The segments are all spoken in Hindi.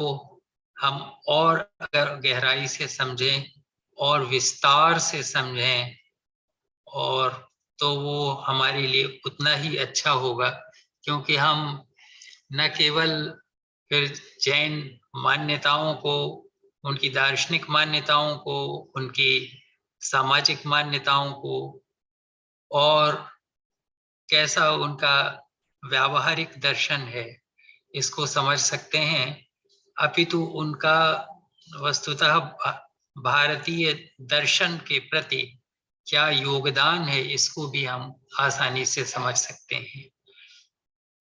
को हम और अगर गहराई से समझें और विस्तार से समझें और तो वो हमारे लिए उतना ही अच्छा होगा, क्योंकि हम न केवल फिर जैन मान्यताओं को, उनकी दार्शनिक मान्यताओं को, उनकी सामाजिक मान्यताओं को और कैसा उनका व्यावहारिक दर्शन है इसको समझ सकते हैं, अपितु उनका वस्तुतः भारतीय दर्शन के प्रति क्या योगदान है इसको भी हम आसानी से समझ सकते हैं।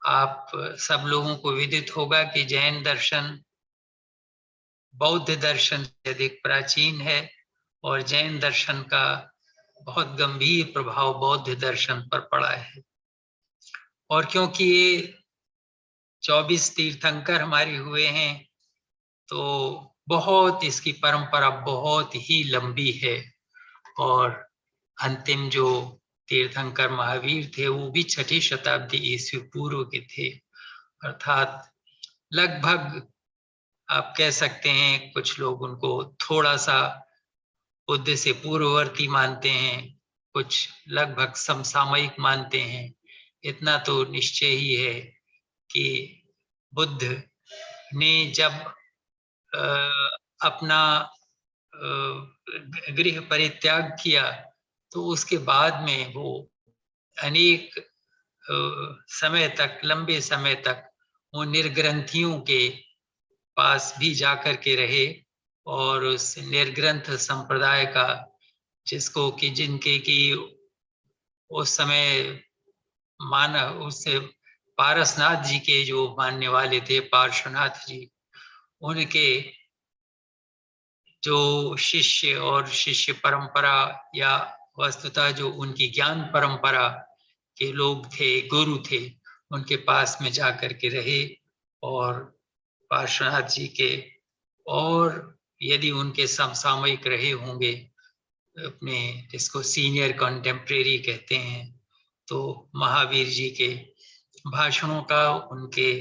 आप सब लोगों को विदित होगा कि जैन दर्शन बौद्ध दर्शन से अधिक प्राचीन है और जैन दर्शन का बहुत गंभीर प्रभाव बौद्ध दर्शन पर पड़ा है। और क्योंकि ये 24 तीर्थंकर हमारे हुए हैं तो बहुत इसकी परंपरा बहुत ही लंबी है। और अंतिम जो तीर्थंकर महावीर थे वो भी 6ठी शताब्दी ईस्वी पूर्व के थे, अर्थात लगभग आप कह सकते हैं कुछ लोग उनको थोड़ा सा बुद्ध से पूर्ववर्ती मानते हैं, कुछ लगभग समसामयिक मानते हैं। इतना तो निश्चय ही है कि बुद्ध ने जब अपना गृह परित्याग किया तो उसके बाद में वो अनेक समय तक, लंबे समय तक वो निर्ग्रंथियों के पास भी जाकर के रहे और उस निर्ग्रंथ संप्रदाय का, जिसको कि जिनके की उस समय माना, उससे पारसनाथ जी के जो मानने वाले थे, पार्श्वनाथ जी, उनके जो शिष्य और शिष्य परंपरा या वस्तुतः जो उनकी ज्ञान परंपरा के लोग थे, गुरु थे, उनके पास में जाकर के रहे और पार्श्वनाथ जी के, और यदि उनके समसामयिक रहे होंगे, अपने जिसको सीनियर कंटेम्प्रेरी कहते हैं, तो महावीर जी के भाषणों का, उनके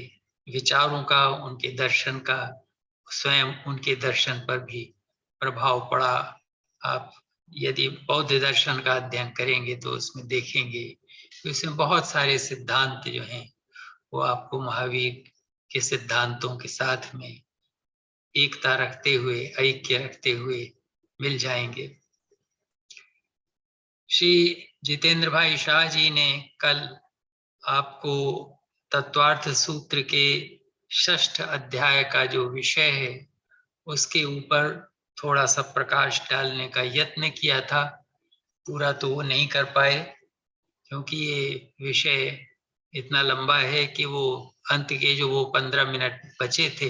विचारों का, उनके दर्शन का स्वयं उनके दर्शन पर भी प्रभाव पड़ा। आप यदि बौद्ध दर्शन का अध्ययन करेंगे तो उसमें देखेंगे तो इसमें बहुत सारे सिद्धांत जो हैं वो आपको महावीर के सिद्धांतों के साथ में एकता रखते हुए, ऐक्य रखते हुए मिल जाएंगे। श्री जितेंद्र भाई शाह जी ने कल आपको तत्वार्थ सूत्र के 6ठ अध्याय का जो विषय है उसके ऊपर थोड़ा सा प्रकाश डालने का यत्न किया था। पूरा तो वो नहीं कर पाए क्योंकि ये विषय इतना लंबा है कि वो अंत के जो वो 15 मिनट बचे थे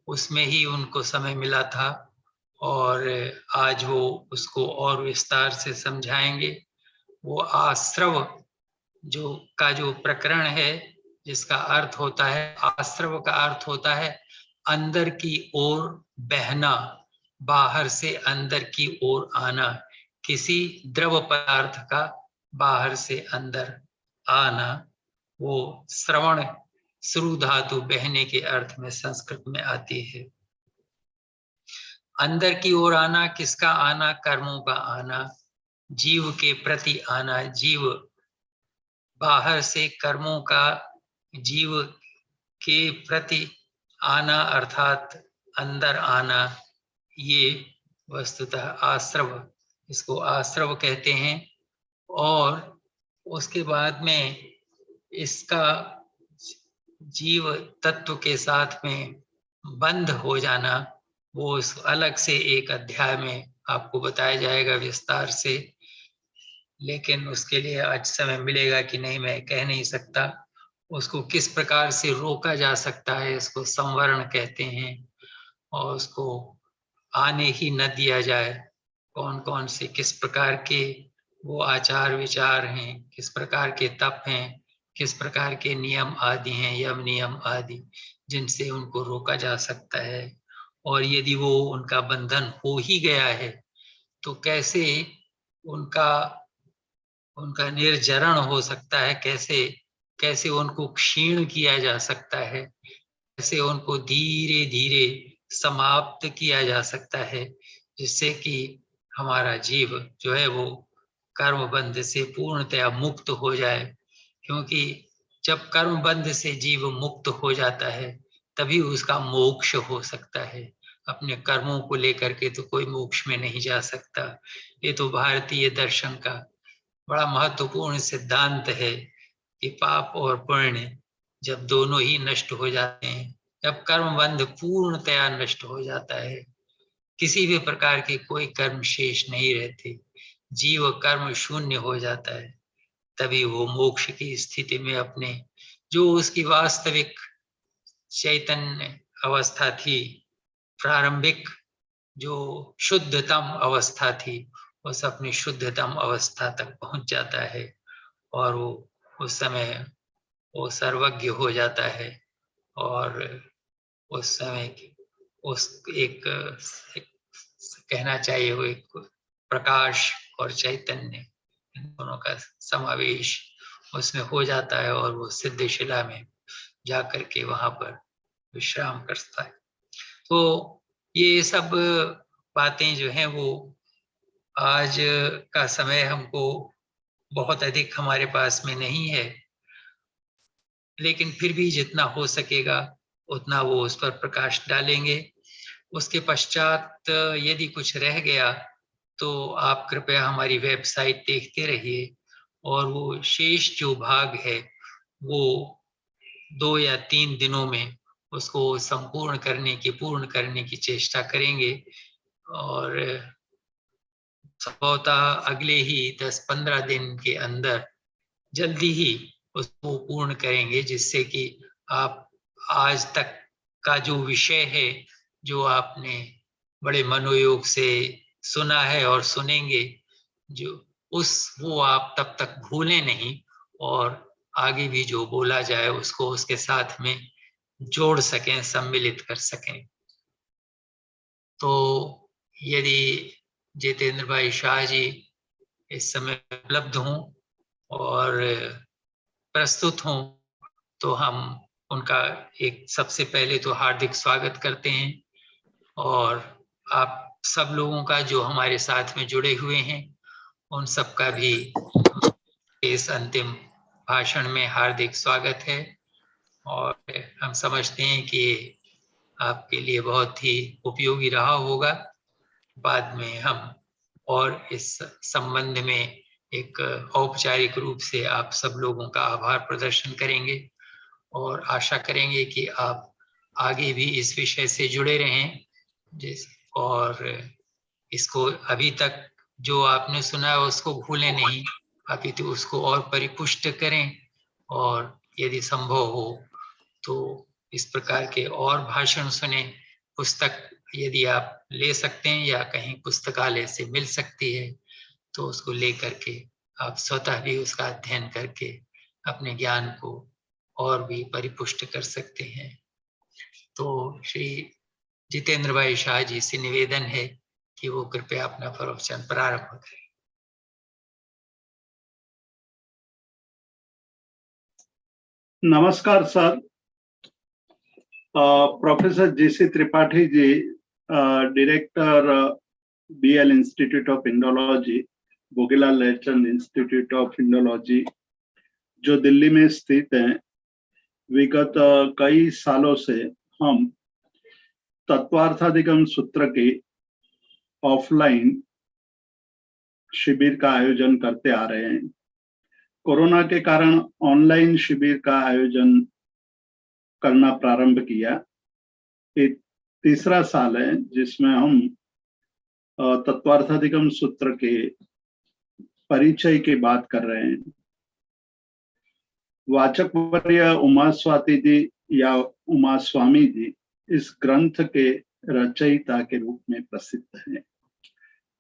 उसमें ही उनको समय मिला था और आज वो उसको और विस्तार से समझाएंगे। वो आश्रव जो प्रकरण है, जिसका अर्थ होता है, आश्रव का अर्थ होता है अंदर की ओर बहना, बाहर से अंदर की ओर आना, किसी द्रव पदार्थ का बाहर से अंदर आना, वो श्रवण श्रु धातु बहने के अर्थ में संस्कृत में आती है। अंदर की ओर आना, किसका आना? कर्मों का आना, जीव के प्रति आना, जीव बाहर से कर्मों का जीव के प्रति आना अर्थात अंदर आना, ये वस्तुतः आश्रव, इसको आश्रव कहते हैं। और उसके बाद में इसका जीव तत्व के साथ में बंध हो जाना, वो इस अलग से एक अध्याय में आपको बताया जाएगा विस्तार से, लेकिन उसके लिए आज समय मिलेगा कि नहीं मैं कह नहीं सकता। उसको किस प्रकार से रोका जा सकता है, इसको संवरण कहते हैं, और उसको आने ही न दिया जाए, कौन कौन से किस प्रकार के वो आचार विचार हैं, किस प्रकार के तप हैं, किस प्रकार के नियम आदि हैं, यम नियम आदि, जिनसे उनको रोका जा सकता है। और यदि वो उनका बंधन हो ही गया है तो कैसे उनका निर्जरण हो सकता है, कैसे कैसे उनको क्षीण किया जा सकता है, से उनको धीरे धीरे समाप्त किया जा सकता है, जिससे कि हमारा जीव जो है वो कर्म बंध से पूर्णतया मुक्त हो जाए। क्योंकि जब कर्म बंध से जीव मुक्त हो जाता है तभी उसका मोक्ष हो सकता है। अपने कर्मों को लेकर के तो कोई मोक्ष में नहीं जा सकता। ये तो भारतीय दर्शन का बड़ा महत्वपूर्ण सिद्धांत है कि पाप और पुण्य जब दोनों ही नष्ट हो जाते हैं, जब कर्म बंध पूर्णतया नष्ट हो जाता है, किसी भी प्रकार के कोई कर्म शेष नहीं रहते, जीव कर्म शून्य हो जाता है, तभी वो मोक्ष की स्थिति में अपने जो उसकी वास्तविक चैतन्य अवस्था थी, प्रारंभिक जो शुद्धतम अवस्था थी, उस अपनी शुद्धतम अवस्था तक पहुंच जाता है और वो उस समय वो सर्वज्ञ हो जाता है। और उस समय उस एक कहना चाहिए वो एक प्रकाश और चैतन्य इन दोनों का समावेश उसमें हो जाता है और वो सिद्धशिला में जा करके वहां पर विश्राम करता है। तो ये सब बातें जो हैं वो आज का समय हमको बहुत अधिक हमारे पास में नहीं है, लेकिन फिर भी जितना हो सकेगा उतना वो उस पर प्रकाश डालेंगे। उसके पश्चात यदि कुछ रह गया तो आप कृपया हमारी वेबसाइट देखते रहिए और वो शेष जो भाग है वो 2 या 3 दिनों में उसको पूर्ण करने की चेष्टा करेंगे और संभवतः अगले ही 10-15 दिन के अंदर जल्दी ही उसको पूर्ण करेंगे, जिससे कि आप आज तक का जो विषय है जो आपने बड़े मनोयोग से सुना है और सुनेंगे, जो वो आप तब तक भूलें नहीं और आगे भी जो बोला जाए उसको उसके साथ में जोड़ सकें, सम्मिलित कर सकें। तो यदि जितेंद्र भाई शाह जी इस समय उपलब्ध हों और प्रस्तुत हों तो हम उनका एक सबसे पहले तो हार्दिक स्वागत करते हैं और आप सब लोगों का जो हमारे साथ में जुड़े हुए हैं उन सब का भी इस अंतिम भाषण में हार्दिक स्वागत है। और हम समझते हैं कि आपके लिए बहुत ही उपयोगी रहा होगा। बाद में हम और इस संबंध में एक औपचारिक रूप से आप सब लोगों का आभार प्रदर्शन करेंगे और आशा करेंगे कि आप आगे भी इस विषय से जुड़े रहें और इसको अभी तक जो आपने सुना है उसको भूलें नहीं, अभी तो उसको और परिपुष्ट करें और यदि संभव हो तो इस प्रकार के और भाषण सुने। पुस्तक यदि आप ले सकते हैं या कहीं पुस्तकालय से मिल सकती है तो उसको ले करके आप स्वतः भी उसका अध्ययन करके अपने ज्ञान को और भी परिपुष्ट कर सकते हैं। तो श्री जितेंद्र भाई शाह जी से निवेदन है कि वो कृपया अपना प्रवचन प्रारंभ करें। नमस्कार sir. Professor GC Tripathi ji, director BL institute of Indology, Bhogilal Lechand institute of Indology, जो दिल्ली में स्थित हैं। विगत कई सालों से हम तत्वार्थाधिगम सूत्र के ऑफलाइन शिविर का आयोजन करते आ रहे हैं। कोरोना के कारण ऑनलाइन शिविर का आयोजन करना प्रारंभ किया। ये तीसरा साल है जिसमें हम तत्वार्थाधिगम सूत्र के परिचय की बात कर रहे हैं। वाचक वर्य उमा स्वाति जी या उमा स्वामी जी इस ग्रंथ के रचयिता के रूप में प्रसिद्ध हैं।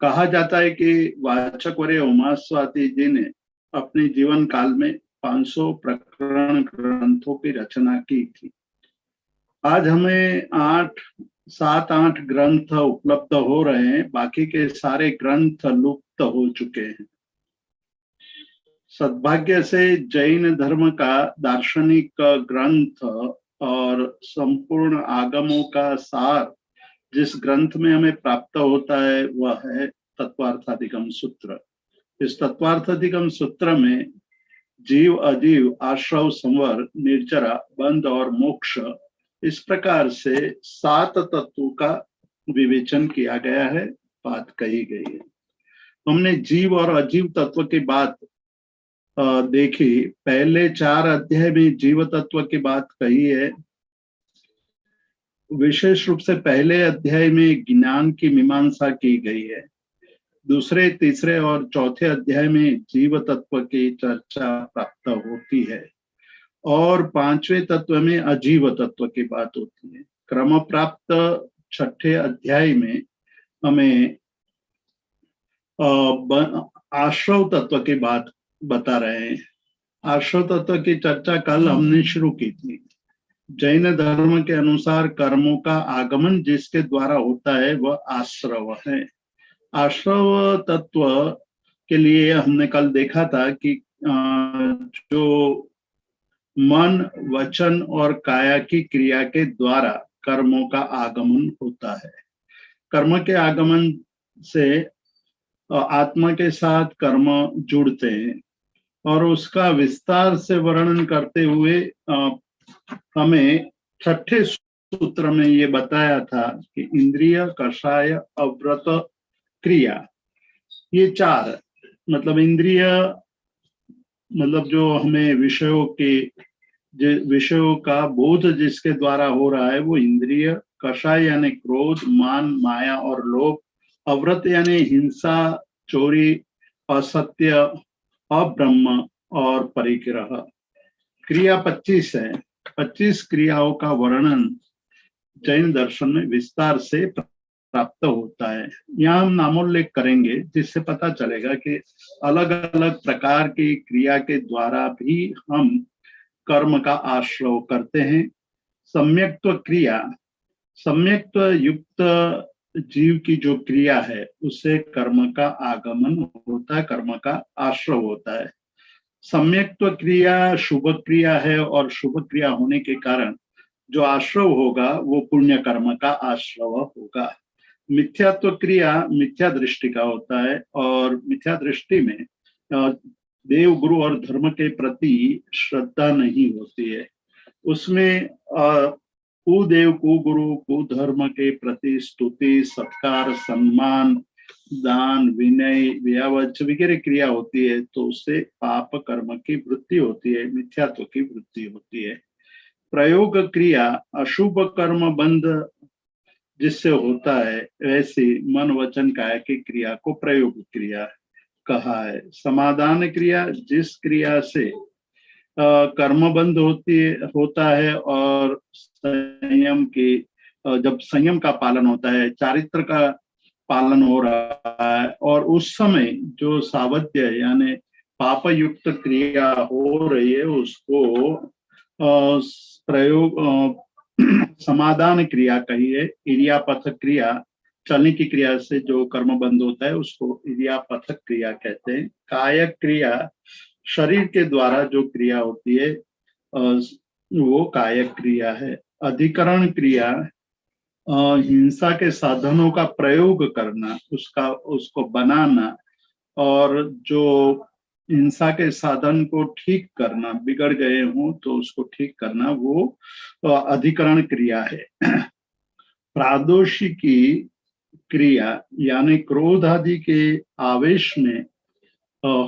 कहा जाता है कि वाचक वर्य उमा स्वाति जी ने अपने जीवन काल में 500 प्रकरण ग्रंथों की रचना की थी। आज हमें 7-8 ग्रंथ उपलब्ध हो रहे हैं, बाकी के सारे ग्रंथ लुप्त हो चुके हैं। सद्भाग्य से जैन धर्म का दार्शनिक ग्रंथ और संपूर्ण आगमों का सार जिस ग्रंथ में हमें प्राप्त होता है वह है तत्वार्थाधिगम सूत्र। इस तत्वार्थाधिगम सूत्र में जीव अजीव आश्रव संवर निर्जरा बंध और मोक्ष इस प्रकार से 7 तत्वों का विवेचन किया गया है, बात कही गई है। हमने जीव और अजीव तत्व की बात देखी। पहले 4 अध्याय में जीव तत्व की बात कही है। विशेष रूप से पहले अध्याय में ज्ञान की मीमांसा की गई है। दूसरे, तीसरे और चौथे अध्याय में जीव तत्व की चर्चा प्राप्त होती है और 5वें तत्व में अजीव तत्व की बात होती है। क्रम प्राप्त 6ठे अध्याय में हमें आश्रव तत्व की बात बता रहे हैं। आश्रव तत्व की चर्चा कल हमने शुरू की थी। जैन धर्म के अनुसार कर्मों का आगमन जिसके द्वारा होता है वह आश्रव है। आश्रव तत्व के लिए हमने कल देखा था कि जो मन, वचन और काया की क्रिया के द्वारा कर्मों का आगमन होता है। कर्म के आगमन से आत्मा के साथ कर्म जुड़ते हैं और उसका विस्तार से वर्णन करते हुए हमें 6ठे सूत्र में ये बताया था कि इंद्रिय, कषाय, अव्रत, क्रिया, ये 4 मतलब इंद्रिय मतलब जो हमें विषयों का बोध जिसके द्वारा हो रहा है वो इंद्रिय, कषाय यानी क्रोध, मान, माया और लोभ, अव्रत यानी हिंसा, चोरी, असत्य, अब्रह्म और परिग्रह। क्रिया 25 है। 25 क्रियाओं का वर्णन जैन दर्शन में विस्तार से प्राप्त होता है। यहाँ हम नामोल्लेख करेंगे जिससे पता चलेगा कि अलग अलग प्रकार की क्रिया के द्वारा भी हम कर्म का आश्रव करते हैं। सम्यक्त्व क्रिया, सम्यक्त्व युक्त जीव की जो क्रिया है उससे कर्म का आगमन होता है, कर्म का आश्रव होता है। सम्यक्त्व क्रिया शुभ क्रिया है और शुभ क्रिया होने के कारण जो आश्रव होगा वो पुण्य कर्म का आश्रव होगा। मिथ्यात्व क्रिया मिथ्या दृष्टि का होता है और मिथ्या दृष्टि में देव, गुरु और धर्म के प्रति श्रद्धा नहीं होती है। उसमें कुदेव, कुगुरु, कुधर्म के प्रति स्तुति, सत्कार, सम्मान, दान, विनय, व्यावच वगैरह क्रिया होती है, तो उससे पाप कर्म की वृत्ति होती है, मिथ्यात्व की वृत्ति होती है। प्रयोग क्रिया अशुभ कर्म बंध जिससे होता है, वैसे मन, वचन, काया की क्रिया को प्रयोग क्रिया कहा है। समाधान क्रिया जिस क्रिया से कर्म बंध होता है और संयम की जब संयम का पालन होता है, चारित्र का पालन हो रहा है और उस समय जो सावध्य यानी पाप युक्त क्रिया हो रही है उसको प्रयोग समाधान क्रिया कही है। इरियापथ क्रिया चलने की क्रिया से जो कर्म बंध होता है उसको इरियापथ क्रिया कहते हैं। कायक क्रिया शरीर के द्वारा जो क्रिया होती है वो कायक क्रिया है। अधिकरण क्रिया हिंसा के साधनों का प्रयोग करना, उसको बनाना और जो हिंसा के साधन को ठीक करना, बिगड़ गए हों तो उसको ठीक करना, वो अधिकरण क्रिया है। प्रादोषिकी क्रिया यानी क्रोध आदि के आवेश में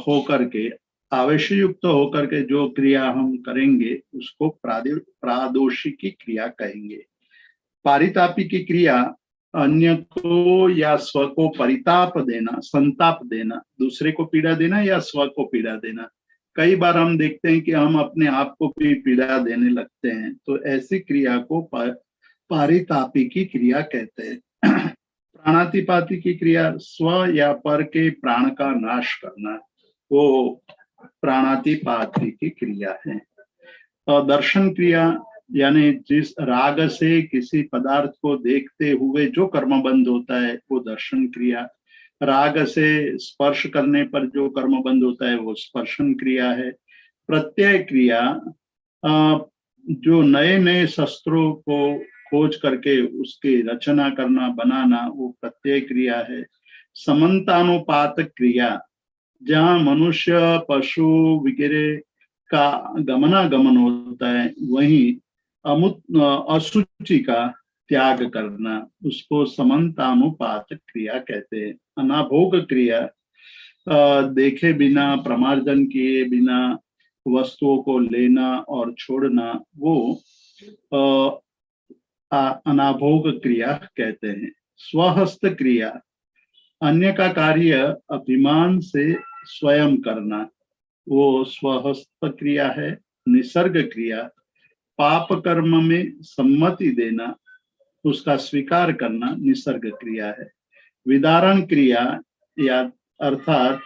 होकर के, आवेश युक्त होकर के जो क्रिया हम करेंगे उसको प्रादोषिकी क्रिया कहेंगे। पारितापी की क्रिया अन्य को या स्व को परिताप देना, संताप देना, दूसरे को पीड़ा देना या स्व को पीड़ा देना। कई बार हम देखते हैं कि हम अपने आप को भी पीड़ा देने लगते हैं, तो ऐसी क्रिया को पारितापी की क्रिया कहते हैं। प्राणातिपाती की क्रिया स्व या पर के प्राण का नाश करना, वो प्राणातिपाती की क्रिया है। और दर्शन क्रिया यानी जिस राग से किसी पदार्थ को देखते हुए जो कर्म बंध होता है वो दर्शन क्रिया। राग से स्पर्श करने पर जो कर्म बंध होता है वो स्पर्शन क्रिया है। प्रत्यय क्रिया जो नए नए शस्त्रों को खोज करके उसकी रचना करना, बनाना, वो प्रत्यय क्रिया है। समन्तानुपात क्रिया, जहाँ मनुष्य पशु वगैरह का गमनागमन होता है, वहीं अशुचि का त्याग करना, उसको समन्तानुपात क्रिया कहते हैं। अनाभोग क्रिया, देखे बिना, प्रमार्जन किए बिना वस्तुओं को लेना और छोड़ना, वो अनाभोग क्रिया कहते हैं। स्वहस्त क्रिया, अन्य का कार्य अभिमान से स्वयं करना, वो स्वहस्त क्रिया है। निसर्ग क्रिया, पाप कर्म में सम्मति देना, उसका स्वीकार करना निसर्ग क्रिया है। विदारण क्रिया, या अर्थात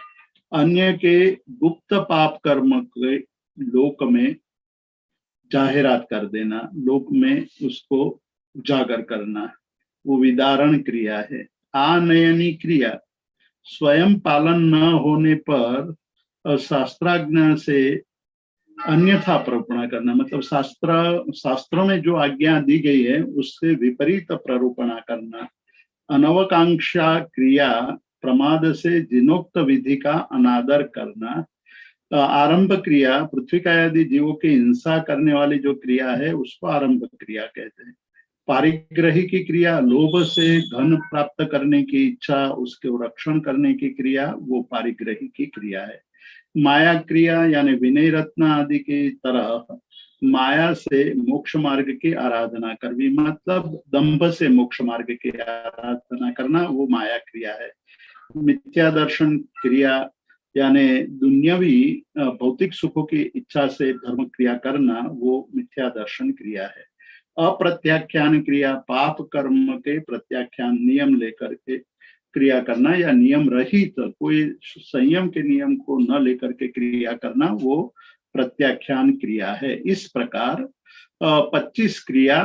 अन्य के गुप्त पाप कर्म के लोक में जाहिरात कर देना, लोक में उसको उजागर करना, वो विदारण क्रिया है। आनयनी क्रिया, स्वयं पालन न होने पर शास्त्राज्ञा से अन्यथा प्ररूपणा करना, मतलब शास्त्रों में जो आज्ञा दी गई है उससे विपरीत प्ररूपणा करना। अनवकांक्षा क्रिया, प्रमाद से जिनोक्त विधि का अनादर करना। आरंभ क्रिया, पृथ्वी का आदि जीवों की हिंसा करने वाली जो क्रिया है उसको आरंभ क्रिया कहते हैं। पारिग्रही की क्रिया, लोभ से धन प्राप्त करने की इच्छा, उसके रक्षण करने की क्रिया, वो पारिग्रही की क्रिया है। माया क्रिया, यानी विनय रत्न आदि की तरह माया से मोक्ष मार्ग की आराधना करवी, मतलब दंभ से मोक्ष मार्ग की आराधना करना, वो माया क्रिया है। मिथ्या दर्शन क्रिया, यानी दुनियावी भौतिक सुखों की इच्छा से धर्म क्रिया करना, वो मिथ्या दर्शन क्रिया है। अप्रत्याख्यान क्रिया, पाप कर्म के प्रत्याख्यान, नियम लेकर के क्रिया करना, या नियम रहित कोई संयम के नियम को न लेकर के क्रिया करना, वो प्रत्याख्यान क्रिया है। इस प्रकार 25 क्रिया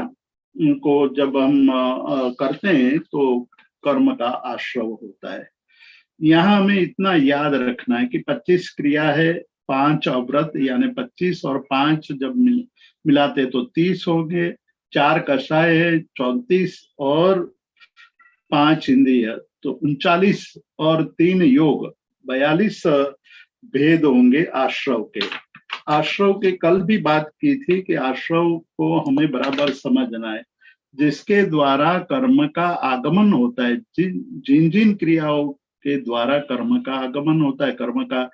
को जब हम करते हैं तो कर्म का आश्रव होता है। यहाँ हमें इतना याद रखना है कि 25 क्रिया है, 5 अव्रत, यानी 25 और 5 जब मिलाते तो 30 हो गए, 4 कषाय है 34, और 5 इंद्रिय तो 39, और 3 योग 42 भेद होंगे आश्रव के। आश्रव के कल भी बात की थी कि आश्रव को हमें बराबर समझना है, जिसके द्वारा कर्म का आगमन होता है। जिन जिन क्रियाओं के द्वारा कर्म का आगमन होता है, कर्म का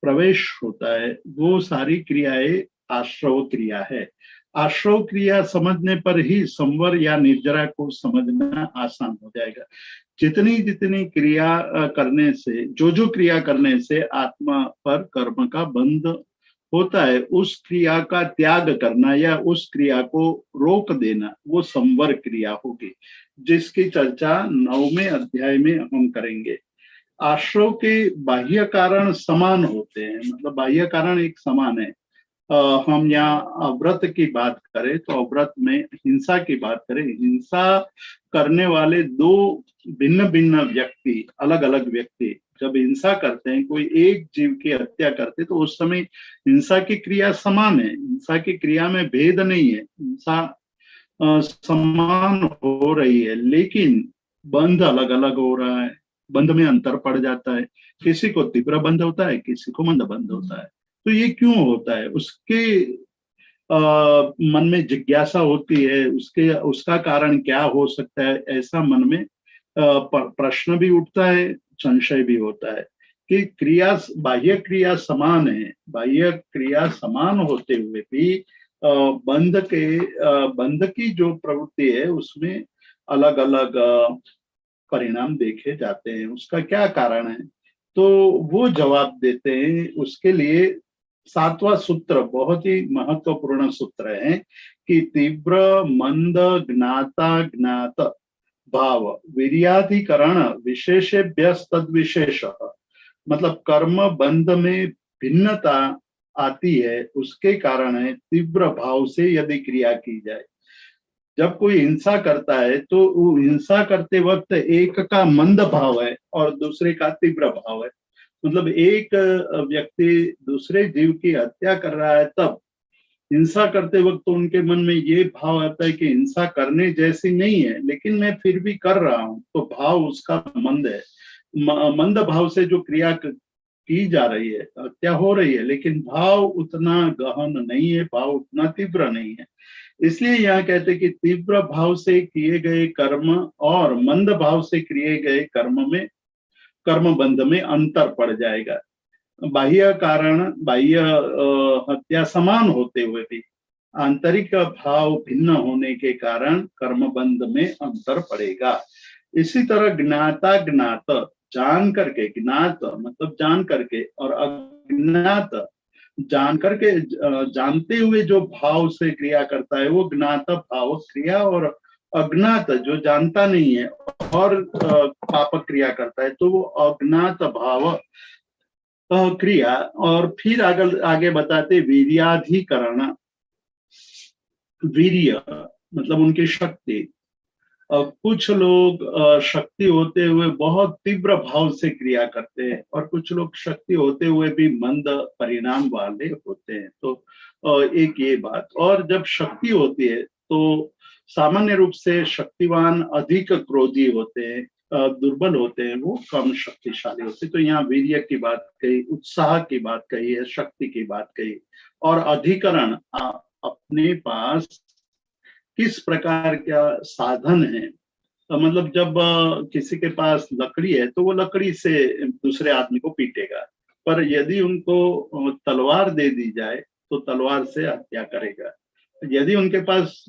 प्रवेश होता है, वो सारी क्रियाएं आश्रव क्रिया है। आश्रव क्रिया समझने पर ही संवर या निर्जरा को समझना आसान हो जाएगा। जितनी जितनी क्रिया करने से, जो क्रिया करने से आत्मा पर कर्म का बंध होता है, उस क्रिया का त्याग करना या उस क्रिया को रोक देना, वो संवर क्रिया होगी, जिसकी चर्चा 9वें अध्याय में हम करेंगे। आश्रव के बाह्य कारण समान होते हैं, मतलब बाह्य कारण एक समान है। हम यहाँ व्रत की बात करें तो व्रत में हिंसा की बात करें, हिंसा करने वाले 2 भिन्न भिन्न व्यक्ति, अलग अलग व्यक्ति जब हिंसा करते हैं, कोई एक जीव की हत्या करते, तो उस समय हिंसा की क्रिया समान है, हिंसा की क्रिया में भेद नहीं है, हिंसा समान हो रही है, लेकिन बंध अलग अलग हो रहा है, बंध में अंतर पड़ जाता है। किसी को तीव्र बंध होता है, किसी को मंद बंध होता है। तो ये क्यों होता है, उसके मन में जिज्ञासा होती है, उसका कारण क्या हो सकता है, ऐसा मन में प्रश्न भी उठता है, संशय भी होता है कि क्रिया, बाह्य क्रिया समान है, बाह्य क्रिया समान होते हुए भी बंध की जो प्रवृत्ति है उसमें अलग अलग परिणाम देखे जाते हैं, उसका क्या कारण है। तो वो जवाब देते हैं, उसके लिए 7वां सूत्र बहुत ही महत्वपूर्ण सूत्र है कि तीव्र मंद ज्ञाता ज्ञात भाव वीर्याधिकरण विशेषेभ्य तद विशेष, मतलब कर्म बंध में भिन्नता आती है, उसके कारण है तीव्र भाव से यदि क्रिया की जाए। जब कोई हिंसा करता है तो वो हिंसा करते वक्त एक का मंद भाव है और दूसरे का तीव्र भाव है, मतलब एक व्यक्ति दूसरे जीव की हत्या कर रहा है तब हिंसा करते वक्त तो उनके मन में ये भाव आता है कि हिंसा करने जैसी नहीं है, लेकिन मैं फिर भी कर रहा हूं, तो भाव उसका मंद है। मंद भाव से जो क्रिया की जा रही है, हत्या हो रही है, लेकिन भाव उतना गहन नहीं है, भाव उतना तीव्र नहीं है। इसलिए यहाँ कहते हैं कि तीव्र भाव से किए गए कर्म और मंद भाव से किए गए कर्म में, कर्म बंध में अंतर पड़ जाएगा। बाह्य कारण, बाह्य हत्या समान होते हुए भी आंतरिक भाव भिन्न होने के कारण कर्मबंध में अंतर पड़ेगा। इसी तरह ज्ञाता ज्ञात, जान करके, ज्ञात मतलब जान करके, और अज्ञात जान करके, जानते हुए जो भाव से क्रिया करता है वो ज्ञात भाव क्रिया, और अज्ञात जो जानता नहीं है और पाप क्रिया करता है तो वो अज्ञात भाव क्रिया। और फिर आगे बताते वीर्याधिकरण, वीर्य मतलब उनकी शक्ति। कुछ लोग शक्ति होते हुए बहुत तीव्र भाव से क्रिया करते हैं, और कुछ लोग शक्ति होते हुए भी मंद परिणाम वाले होते हैं। तो एक ये बात। और जब शक्ति होती है तो सामान्य रूप से शक्तिवान अधिक क्रोधी होते हैं, दुर्बल होते हैं वो कम शक्तिशाली होते हैं। तो यहाँ वीर्य की बात कही, उत्साह की बात कही है, शक्ति की बात कही। और अधिकरण अपने पास किस प्रकार का साधन है, मतलब जब किसी के पास लकड़ी है तो वो लकड़ी से दूसरे आदमी को पीटेगा, पर यदि उनको तलवार दे दी जाए तो तलवार से हत्या करेगा। यदि उनके पास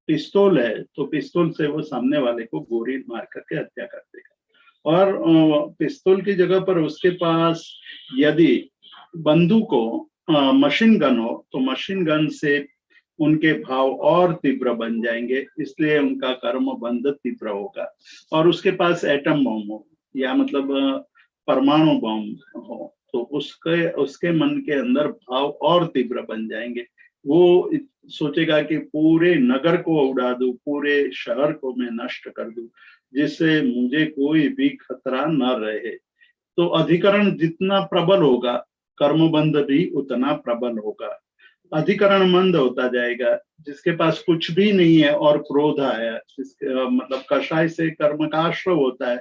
पिस्तौल है तो पिस्तौल से वो सामने वाले को गोली मार करके हत्या कर देगा। और पिस्तौल की जगह पर उसके पास यदि बंदूक हो, मशीन गन हो, तो मशीन गन से उनके भाव और तीव्र बन जाएंगे, इसलिए उनका कर्म बंध तीव्र होगा। और उसके पास एटम बम हो, या मतलब परमाणु बम हो, तो उसके उसके मन के अंदर भाव और तीव्र बन जाएंगे। वो सोचेगा कि पूरे नगर को उड़ा दूं, पूरे शहर को मैं नष्ट कर दूं, जिससे मुझे कोई भी खतरा न रहे। तो अधिकरण जितना प्रबल होगा, कर्मबंध भी उतना प्रबल होगा। अधिकरण मंद होता जाएगा। जिसके पास कुछ भी नहीं है और क्रोध आया, मतलब कषाय से कर्म का आश्रय होता है,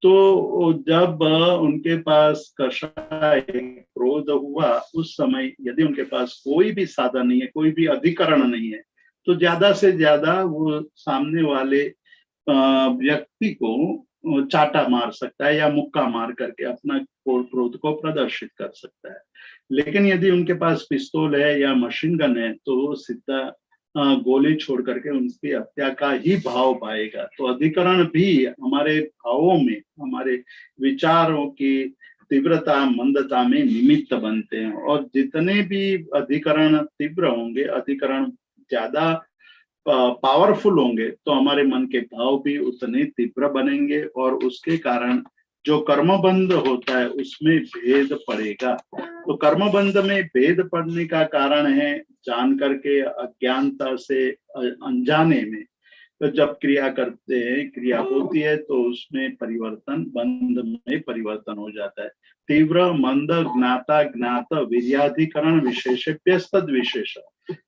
तो जब उनके पास कषाय क्रोध हुआ, उस समय यदि उनके पास कोई भी साधन नहीं है, कोई भी अधिकरण नहीं है, तो ज्यादा से ज्यादा वो सामने वाले व्यक्ति को चाटा मार सकता है या मुक्का मार करके अपना क्रोध को प्रदर्शित कर सकता है। लेकिन यदि उनके पास पिस्तौल है या मशीन गन है तो वो सीधा गोली छोड़ करके उनकी हत्या का ही भाव पाएगा। तो अधिकरण भी हमारे भावों में, हमारे विचारों की तीव्रता मंदता में निमित्त बनते हैं। और जितने भी अधिकरण तीव्र होंगे, अधिकरण ज्यादा पावरफुल होंगे, तो हमारे मन के भाव भी उतने तीव्र बनेंगे, और उसके कारण जो कर्मबंध होता है उसमें भेद पड़ेगा। तो कर्मबंध में भेद पड़ने का कारण है जान करके, अज्ञानता से, अनजाने में। तो जब क्रिया करते हैं, क्रिया होती है, तो उसमें परिवर्तन, बंध में परिवर्तन हो जाता है। तीव्र मंद ज्ञाता ज्ञात वीर्याधिकरण विशेषेभ्यस्तद विशेष।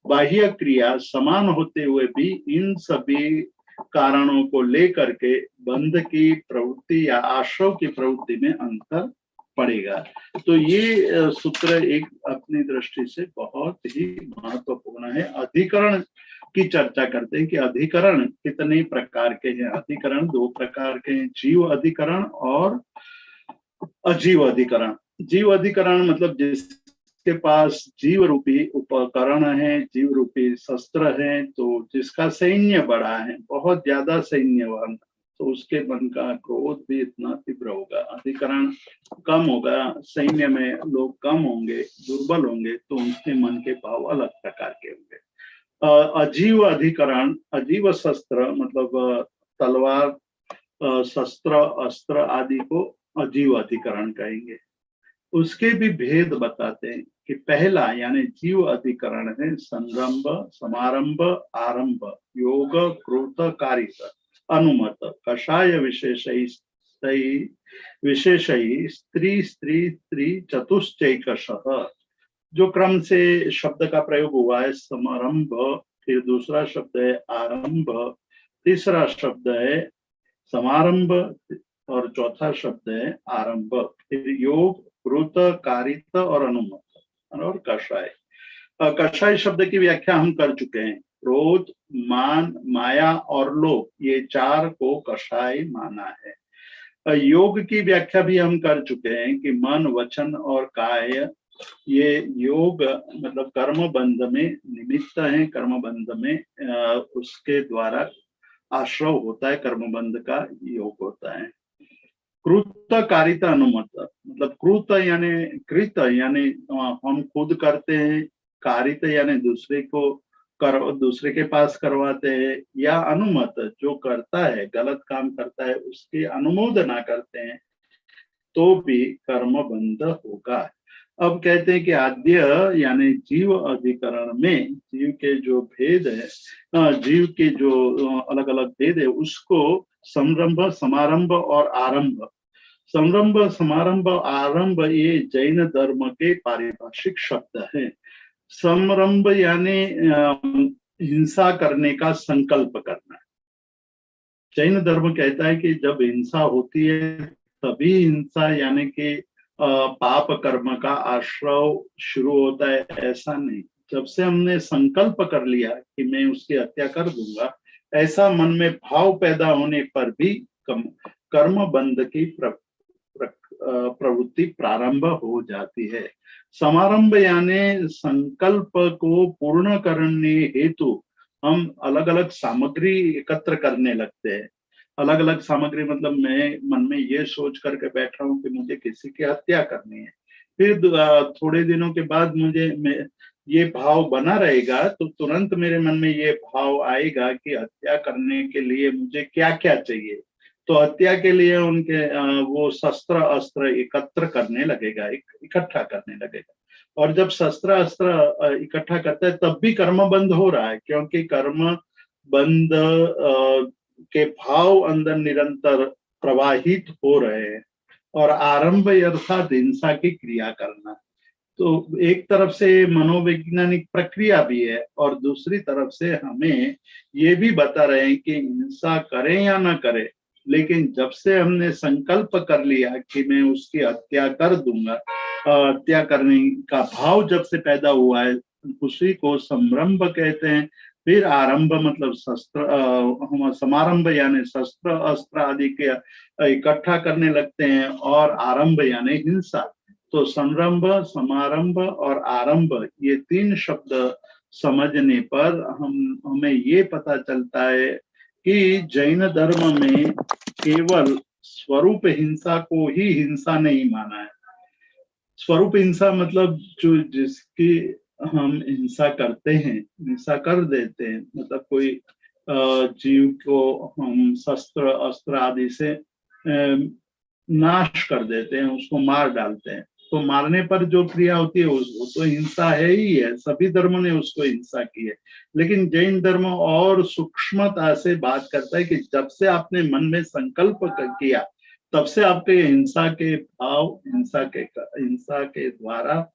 बाह्य क्रिया समान होते हुए भी इन सभी कारणों को लेकर के बंध की प्रवृत्ति या आश्रव की प्रवृत्ति में अंतर पड़ेगा। तो ये सूत्र एक अपनी दृष्टि से बहुत ही महत्वपूर्ण है। अधिकरण की चर्चा करते हैं कि अधिकरण कितने प्रकार के हैं। अधिकरण दो प्रकार के हैं, जीव अधिकरण और अजीव अधिकरण। जीव अधिकरण मतलब जिसके पास जीव रूपी उपकरण है, जीव रूपी शस्त्र है, तो जिसका सैन्य बड़ा है, बहुत ज्यादा सैन्यवान, तो उसके मन का क्रोध भी इतना तीव्र होगा। अधिकरण कम होगा, सैन्य में लोग कम होंगे, दुर्बल होंगे, तो उनके मन के भाव अलग प्रकार के होंगे। अजीव अधिकरण, अजीव शस्त्र मतलब तलवार, शस्त्र, अस्त्र आदि को अजीव अधिकरण कहेंगे। उसके भी भेद बताते हैं कि पहला यानी जीव अधिकरण है संरंभ, समारंभ, आरंभ, योग, क्रोध, कारित, अनुमत, कषाय विशेष विशेष स्त्री स्त्री स्त्री चतुश्चैकशः। जो क्रम से शब्द का प्रयोग हुआ है समारंभ, फिर दूसरा शब्द है आरंभ, तीसरा शब्द है समारंभ और चौथा शब्द है आरंभ, फिर योग, कृत, कारित और अनुमत और कषाय। कषाय शब्द की व्याख्या हम कर चुके हैं। क्रोध, मान, माया और लोभ, ये चार को कषाय माना है। योग की व्याख्या भी हम कर चुके हैं कि मन, वचन और काय, ये योग मतलब कर्म बंध में निमित्त है, कर्म बंध में उसके द्वारा आश्रव होता है, कर्म बंध का योग होता है। कृत, कारित, अनुमत, मतलब कृत यानी कृत यानी हम खुद करते हैं, कारित यानी दूसरे के पास करवाते हैं, या अनुमत जो करता है, गलत काम करता है उसकी अनुमोदना करते हैं, तो भी कर्म बंध होगा। अब कहते हैं कि आद्य यानी जीव अधिकरण में जीव के जो भेद है, जीव के जो अलग अलग भेद है, उसको संरंभ, समारंभ और आरंभ, संरंभ, समारंभ, आरंभ, ये जैन धर्म के पारिभाषिक शब्द है। संरंभ यानी हिंसा करने का संकल्प करना। जैन धर्म कहता है कि जब हिंसा होती है तभी हिंसा यानी कि पाप कर्म का आश्रव शुरू होता है, ऐसा नहीं। जब से हमने संकल्प कर लिया कि मैं उसकी हत्या कर दूंगा, ऐसा मन में भाव पैदा होने पर भी कर्म बंध की प्रवृत्ति प्रारंभ हो जाती है। समारंभ यानी संकल्प को पूर्ण करने हेतु हम अलग अलग सामग्री एकत्र करने लगते हैं। अलग अलग सामग्री मतलब मैं मन में ये सोच करके बैठ रहा हूँ कि मुझे किसी की हत्या करनी है, फिर थोड़े दिनों के बाद ये भाव बना रहेगा, तो तुरंत मेरे मन में ये भाव आएगा कि हत्या करने के लिए मुझे क्या क्या चाहिए। तो हत्या के लिए उनके वो शस्त्र अस्त्र एकत्र करने लगेगा, इकट्ठा करने लगेगा। और जब शस्त्र अस्त्र इकट्ठा करता है तब भी कर्म बंद हो रहा है, क्योंकि कर्म बंद के भाव अंदर निरंतर प्रवाहित हो रहे हैं। और आरंभ अर्थात हिंसा की क्रिया करना, तो एक तरफ से मनोवैज्ञानिक प्रक्रिया भी है और दूसरी तरफ से हमें ये भी बता रहे हैं कि हिंसा करें या ना करें, लेकिन जब से हमने संकल्प कर लिया कि मैं उसकी हत्या कर दूंगा, हत्या करने का भाव जब से पैदा हुआ है, उसी को संरंभ कहते हैं। फिर आरंभ मतलब शस्त्र, समारंभ यानी शस्त्र अस्त्र आदि के इकट्ठा करने लगते हैं, और आरंभ यानी हिंसा। तो संरंभ, समारंभ और आरंभ, ये तीन शब्द समझने पर हमें ये पता चलता है कि जैन धर्म में केवल स्वरूप हिंसा को ही हिंसा नहीं माना है। स्वरूप हिंसा मतलब जो जिसकी हम हिंसा करते हैं, हिंसा कर देते हैं, मतलब कोई जीव को हम शस्त्र अस्त्र आदि से नाश कर देते हैं, उसको मार डालते हैं। तो मारने पर जो क्रिया होती है वो तो हिंसा है ही है, सभी धर्मों ने उसको हिंसा की है। लेकिन जैन धर्म और सूक्ष्मता से बात करता है कि जब से आपने मन में संकल्प किया, तब से आपके हिंसा के भाव, हिंसा के द्वारा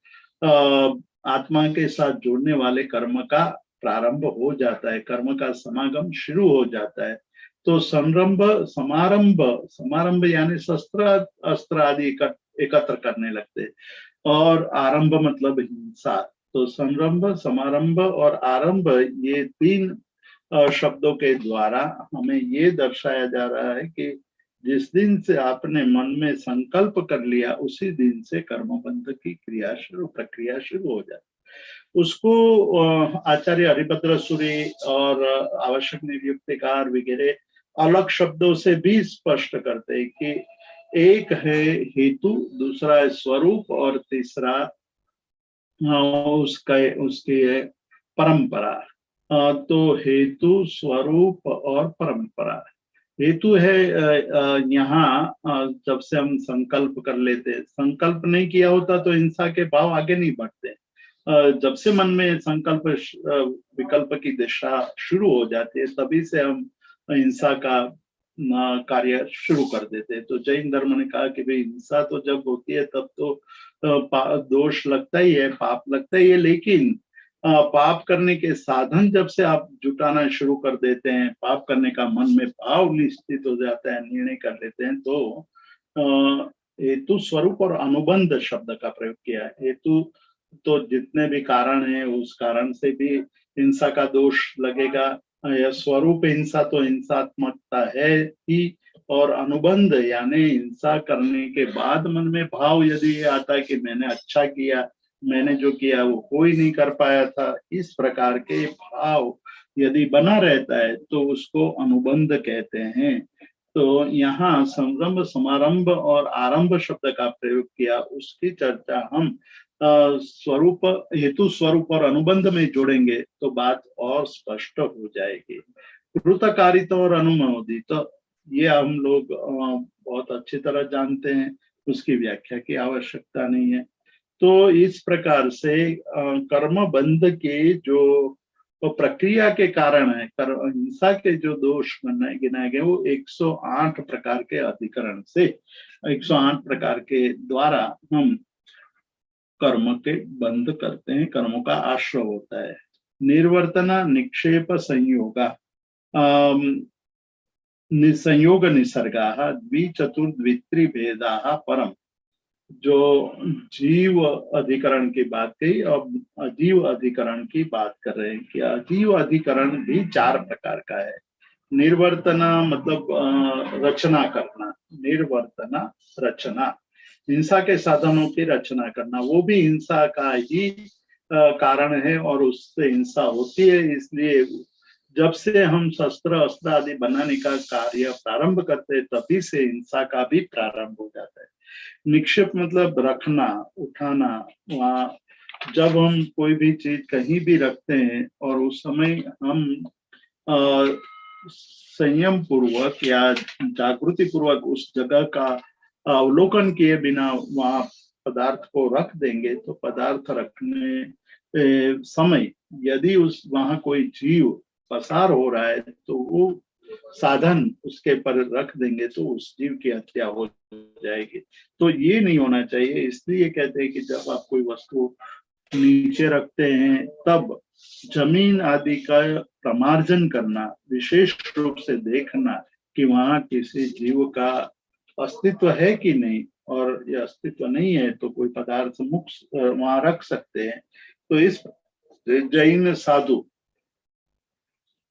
आत्मा के साथ जुड़ने वाले कर्म का प्रारंभ हो जाता है, कर्म का समागम शुरू हो जाता है। तो संरंभ, समारंभ, समारंभ यानी शस्त्र अस्त्र आदि एकत्र करने लगते, और आरंभ मतलब हिंसा। तो संरंभ, समारंभ और आरंभ, ये तीन शब्दों के द्वारा हमें ये दर्शाया जा रहा है कि जिस दिन से आपने मन में संकल्प कर लिया, उसी दिन से कर्मबंध की प्रक्रिया शुरू हो जाती। उसको आचार्य हरिभद्र सूरी और आवश्यक नियुक्तिकार वगैरह अलग शब्दों से भी स्पष्ट करते हैं कि एक है हेतु, दूसरा है स्वरूप, और तीसरा उसकी है परंपरा। तो हेतु, स्वरूप और परंपरा। हेतु है यहाँ जब से हम संकल्प कर लेते, संकल्प नहीं किया होता तो हिंसा के भाव आगे नहीं बढ़ते। जब से मन में संकल्प विकल्प की दिशा शुरू हो जाती है, तभी से हम हिंसा का कार्य शुरू कर देते हैं। तो जैन धर्म ने कहा कि भाई हिंसा तो जब होती है तब तो दोष लगता ही है, पाप लगता ही है, लेकिन पाप करने के साधन जब से आप जुटाना शुरू कर देते हैं, पाप करने का मन में भाव निश्चित हो जाता है, निर्णय कर लेते हैं, तो हेतु स्वरूप और अनुबंध शब्द का प्रयोग किया है। हेतु तो जितने भी कारण हैं उस कारण से भी हिंसा का दोष लगेगा, या स्वरूप हिंसा तो हिंसात्मकता है ही, और अनुबंध यानी हिंसा करने के बाद मन में भाव यदि ये आता है कि मैंने अच्छा किया, मैंने जो किया वो कोई नहीं कर पाया था, इस प्रकार के भाव यदि बना रहता है तो उसको अनुबंध कहते हैं। तो यहाँ संरंभ, समारंभ और आरंभ शब्द का प्रयोग किया, उसकी चर्चा हम स्वरूप, हेतु स्वरूप और अनुबंध में जोड़ेंगे तो बात और स्पष्ट हो जाएगी। कृतकारिता और अनुमोदित, तो ये हम लोग बहुत अच्छी तरह जानते हैं, उसकी व्याख्या की आवश्यकता नहीं है। तो इस प्रकार से कर्म बंध के जो प्रक्रिया के कारण है, हिंसा के जो दोष गिनाए गए वो 108 प्रकार के अधिकरण से, 108 प्रकार के द्वारा हम कर्म के बंध करते हैं, कर्मों का आश्रय होता है। निर्वर्तना निक्षेप संयोगा, संयोग निसर्गा द्विचतुर्द्वित्रिभेदा परम, जो जीव अधिकरण की बात कही, अब अजीव अधिकरण की बात कर रहे हैं कि अजीव अधिकरण भी 4 प्रकार का है। निर्वर्तना मतलब रचना करना, निर्वर्तना रचना, हिंसा के साधनों की रचना करना, वो भी हिंसा का ही कारण है और उससे हिंसा होती है। इसलिए जब से हम शस्त्र अस्त्र आदि बनाने का कार्य प्रारंभ करते हैं तभी से हिंसा का भी प्रारंभ हो जाता है। निक्षेप मतलब रखना, उठाना, वहाँ जब हम कोई भी चीज कहीं भी रखते हैं और उस समय हम संयम पूर्वक या जागृति पूर्वक उस जगह का अवलोकन किए बिना वहाँ पदार्थ को रख देंगे तो पदार्थ रखने समय यदि उस वहाँ कोई जीव पसार हो रहा है तो वो साधन उसके पर रख देंगे तो उस जीव की हत्या हो जाएगी। तो ये नहीं होना चाहिए। इसलिए कहते हैं कि जब आप कोई वस्तु नीचे रखते हैं तब जमीन आदि का प्रमार्जन करना, विशेष रूप से देखना कि वहां किसी जीव का अस्तित्व है कि नहीं, और ये अस्तित्व नहीं है तो कोई पदार्थ मुक्त वहां रख सकते हैं। तो इस जैन साधु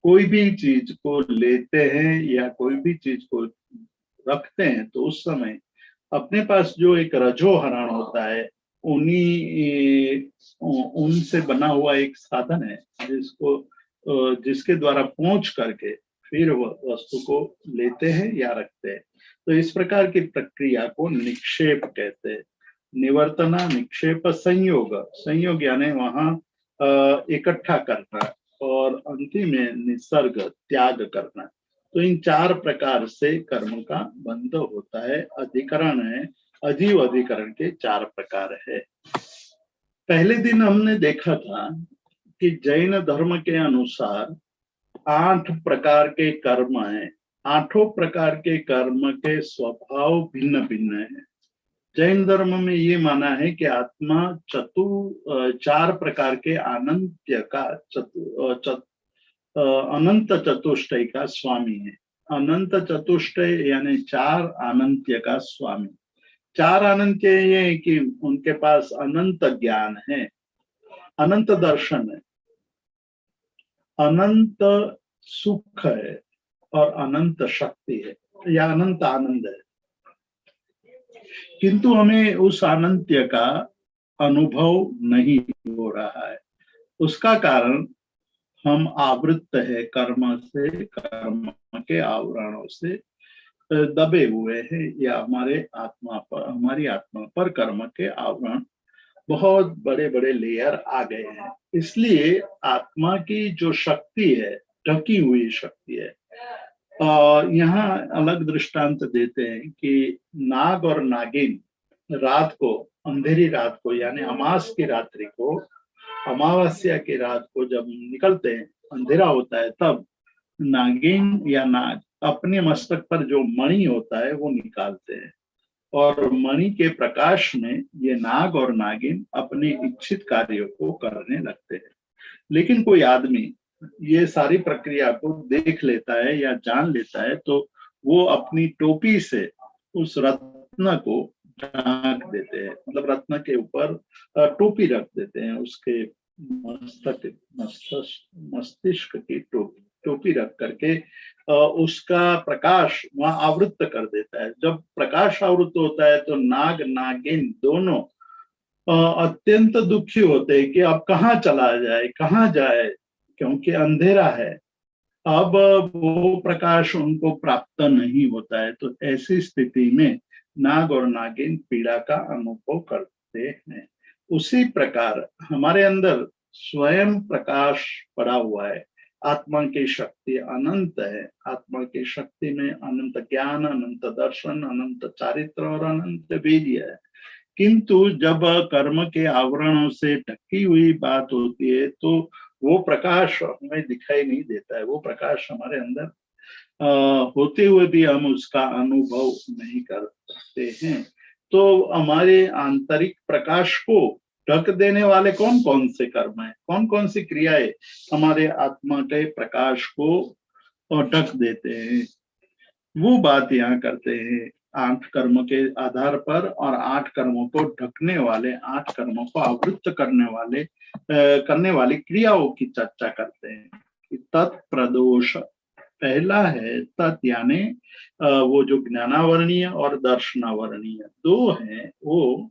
कोई भी चीज को लेते हैं या कोई भी चीज को रखते हैं तो उस समय अपने पास जो एक रजो हरण होता है, उनसे बना हुआ एक साधन है जिसके द्वारा पहुंच करके फिर वह वस्तु को लेते हैं या रखते हैं। तो इस प्रकार की प्रक्रिया को निक्षेप कहते हैं। निवर्तना, निक्षेप, संयोग, संयोग यानी वहां इकट्ठा करना, और अंतिम में निसर्ग, त्याग करना। तो इन 4 प्रकार से कर्म का बंध होता है। अधिकरण है, अजीव अधिकरण के 4 प्रकार है। पहले दिन हमने देखा था कि जैन धर्म के अनुसार 8 प्रकार के कर्म हैं। 8 प्रकार के कर्म के स्वभाव भिन्न भिन्न है। जैन धर्म में ये माना है कि आत्मा 4 प्रकार के अनंत चतुष्टय का स्वामी है। अनंत चतुष्टय यानी 4 अनंत्य का स्वामी। 4 अनंत्य ये है कि उनके पास अनंत ज्ञान है, अनंत दर्शन है, अनंत सुख है और अनंत शक्ति है या अनंत आनंद है। किंतु हमें उस अनंत्य का अनुभव नहीं हो रहा है। उसका कारण हम आवृत्त है कर्म से, कर्म के आवरणों से दबे हुए हैं, या हमारी आत्मा पर कर्म के आवरण बहुत बड़े बड़े लेयर आ गए हैं। इसलिए आत्मा की जो शक्ति है, ढकी हुई शक्ति है। यहाँ अलग दृष्टांत देते हैं कि नाग और नागिन रात को, अंधेरी रात को यानी अमास की रात्रि को, अमावस्या की रात को जब निकलते हैं, अंधेरा होता है, तब नागिन या नाग अपने मस्तक पर जो मणि होता है वो निकालते हैं और मणि के प्रकाश में ये नाग और नागिन अपने इच्छित कार्यों को करने लगते हैं। लेकिन कोई आदमी ये सारी प्रक्रिया को देख लेता है या जान लेता है तो वो अपनी टोपी से उस रत्न को ढांक देते हैं, मतलब रत्न के ऊपर टोपी रख देते हैं, उसके मस्तिष्क की टोपी रख करके उसका प्रकाश वहां आवृत कर देता है। जब प्रकाश आवृत होता है तो नाग नागिन दोनों अत्यंत दुखी होते हैं कि अब कहाँ चला जाए, कहाँ जाए, क्योंकि अंधेरा है, अब वो प्रकाश उनको प्राप्त नहीं होता है। तो ऐसी स्थिति में नाग और नागिन पीड़ा का अनुभव करते हैं। उसी प्रकार हमारे अंदर स्वयं प्रकाश पड़ा हुआ है। आत्मा की शक्ति अनंत है। आत्मा की शक्ति में अनंत ज्ञान, अनंत दर्शन, अनंत चारित्र और अनंत वीर्य है। किंतु जब कर्म के आवरणों से ढकी हुई बात होती है तो वो प्रकाश हमें दिखाई नहीं देता है। वो प्रकाश हमारे अंदर होते हुए भी हम उसका अनुभव नहीं कर सकते हैं। तो हमारे आंतरिक प्रकाश को ढक देने वाले कौन कौन से कर्म है, कौन कौन सी क्रियाएं हमारे आत्मा के प्रकाश को ढक देते हैं, वो बात यहाँ करते हैं। 8 कर्म के आधार पर और 8 कर्मों को ढकने वाले, 8 कर्मों को आवृत्त करने वाली क्रियाओं की चर्चा करते हैं। तत्प्रदोष पहला है। तत् यानी वो जो ज्ञानावरणीय और दर्शनावरणीय दो हैं, वो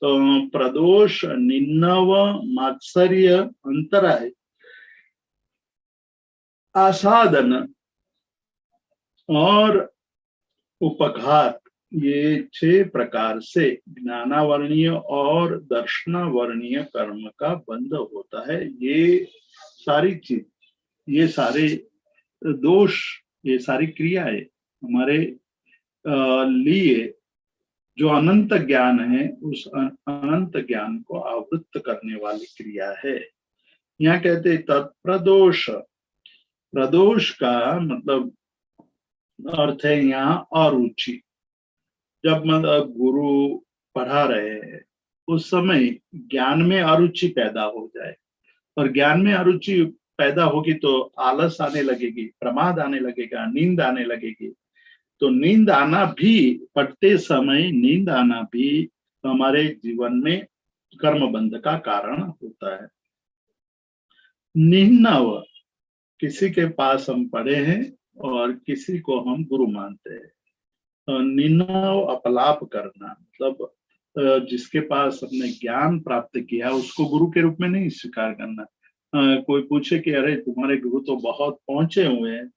प्रदोष, निन्नव, मात्सर्य, अंतराय, आसादन और उपघात, ये 6 प्रकार से ज्ञानावरणीय और दर्शनावरणीय कर्म का बंध होता है। ये सारी चीज, ये सारे दोष, ये सारी क्रियाएं हमारे लिए जो अनंत ज्ञान है, उस अनंत ज्ञान को आवृत्त करने वाली क्रिया है। यहाँ कहते हैं तत्प्रदोष। प्रदोष का मतलब अर्थ है यहाँ अरुचि। जब मतलब गुरु पढ़ा रहे हैं उस समय ज्ञान में अरुचि पैदा हो जाए, और ज्ञान में अरुचि पैदा होगी तो आलस आने लगेगी, प्रमाद आने लगेगा, नींद आने लगेगी। तो नींद आना भी, पढ़ते समय नींद आना भी हमारे जीवन में कर्म बंध का कारण होता है। निन्नव, किसी के पास हम पढ़े हैं और किसी को हम गुरु मानते हैं। निन्नव अपलाप करना, मतलब जिसके पास हमने ज्ञान प्राप्त किया उसको गुरु के रूप में नहीं स्वीकार करना। कोई पूछे कि अरे तुम्हारे गुरु तो बहुत पहुंचे हुए हैं,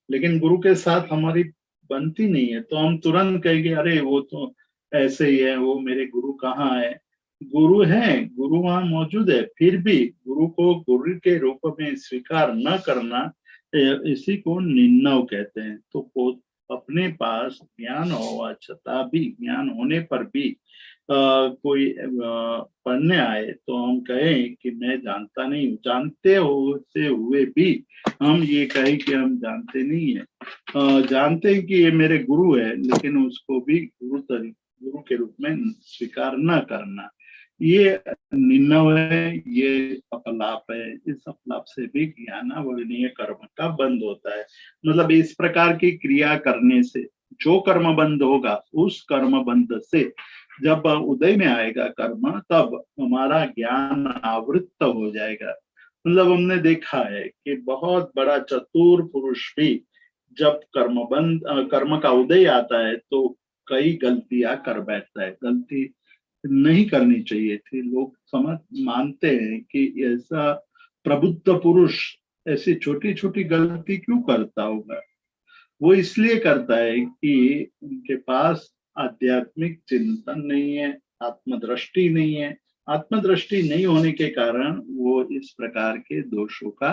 लेकिन गुरु के साथ हमारी बनती नहीं है, तो हम तुरंत कहेंगे अरे वो तो ऐसे ही है, वो मेरे गुरु कहाँ है। गुरु है, गुरु वहां मौजूद है, फिर भी गुरु को गुरु के रूप में स्वीकार न करना, इसी को निन्नव कहते हैं। तो अपने पास ज्ञान होवा छता भी, ज्ञान होने पर भी कोई पढ़ने आए तो हम कहें कि मैं जानता नहीं हूँ, जानते होते हुए भी हम ये कहें कि हम जानते नहीं है। जानते हैं कि ये मेरे गुरु है, लेकिन उसको भी गुरु के रूप में स्वीकार न करना, ये निन्नव है, ये अपलाप है। इस अपलाप से भी ज्ञानावरणीय कर्म का बंध होता है। मतलब इस प्रकार की क्रिया करने से जो कर्म बंध होगा, उस कर्म बंध से जब उदय में आएगा कर्म, तब हमारा ज्ञान आवृत्त हो जाएगा। मतलब हमने देखा है कि बहुत बड़ा चतुर पुरुष भी जब कर्म का उदय आता है तो कई गलतियां कर बैठता है। गलती नहीं करनी चाहिए थी। लोग मानते हैं कि ऐसा प्रबुद्ध पुरुष ऐसी छोटी छोटी गलती क्यों करता होगा। वो इसलिए करता है कि उनके पास आध्यात्मिक चिंतन नहीं है, आत्मदृष्टि नहीं है। आत्मदृष्टि नहीं होने के कारण वो इस प्रकार के दोषों का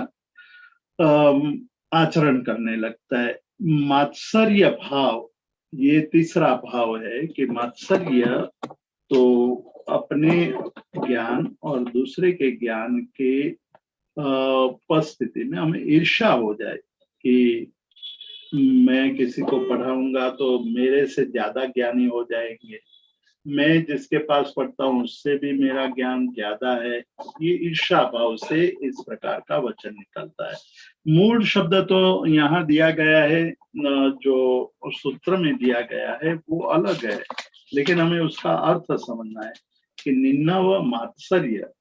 आचरण करने लगता है। मात्सर्य भाव, ये तीसरा भाव है कि मात्सर्य तो अपने ज्ञान और दूसरे के ज्ञान के उपस्थिति में हमें ईर्ष्या हो जाए कि मैं किसी को पढ़ाऊंगा तो मेरे से ज्यादा ज्ञानी हो जाएंगे, मैं जिसके पास पढ़ता हूँ उससे भी मेरा ज्ञान ज्यादा है, ये ईर्ष्या भाव से इस प्रकार का वचन निकलता है। मूल शब्द तो यहाँ दिया गया है, जो सूत्र में दिया गया है वो अलग है, लेकिन हमें उसका अर्थ समझना है कि निन्ना व मात्सर्य।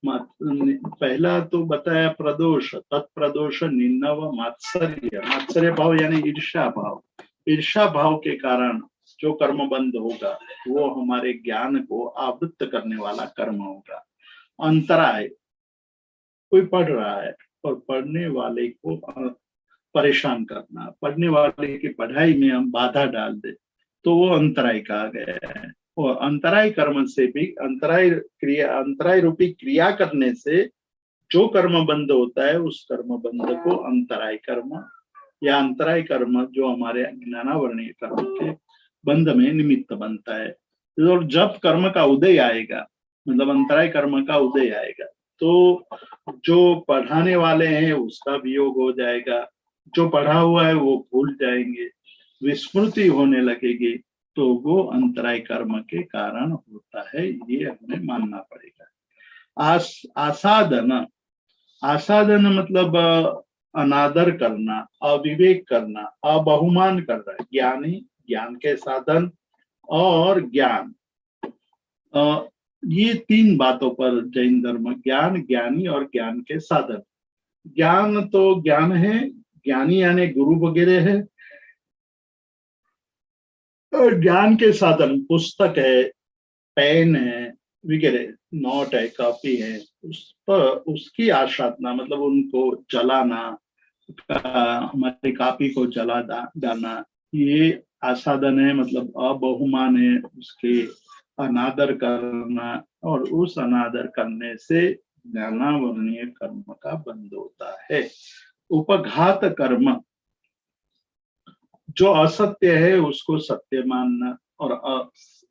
पहला तो बताया प्रदोष, तत्प्रदोष निन्ना व मात्सर्य। मात्सर्य भाव यानी ईर्ष्या भाव। ईर्ष्या भाव के कारण जो कर्म बंद होगा वो हमारे ज्ञान को आवृत्त करने वाला कर्म होगा। अंतराय, कोई पढ़ रहा है और पढ़ने वाले को परेशान करना, पढ़ने वाले की पढ़ाई में हम बाधा डाल दे तो वो अंतराय कहा गया है। और अंतराय कर्म से भी, अंतराय रूपी क्रिया करने से जो कर्म बंद होता है उस कर्म बंद को अंतराय कर्म या अंतराय कर्म जो हमारे ज्ञानावरणीय कर्म के बंद में निमित्त बनता है। और जब कर्म का उदय आएगा, मतलब अंतराय कर्म का उदय आएगा, तो जो पढ़ाने वाले हैं उसका वियोग हो जाएगा, जो पढ़ा हुआ है वो भूल जाएंगे, विस्मृति होने लगेगी, तो वो अंतराय कर्म के कारण होता है, ये हमें मानना पड़ेगा। आसादन, आसादन मतलब अनादर करना, अविवेक करना, अबहुमान करना। ज्ञानी, ज्ञान के साधन और ज्ञान, ये तीन बातों पर जैन धर्म, ज्ञान, ज्ञानी और ज्ञान के साधन। ज्ञान तो ज्ञान है, ज्ञानी यानी गुरु वगैरह है, और ज्ञान के साधन पुस्तक है, पेन है वगैरह, नोट है, कॉपी है, उस पर उसकी आसाधना मतलब उनको जलाना, हमारी कॉपी को जला डालना, ये आसाधन है, मतलब अबहुमान है, उसके अनादर करना, और उस अनादर करने से ज्ञानावरणीय कर्म का बंध होता है। उपघात कर्म, जो असत्य है उसको सत्य मानना और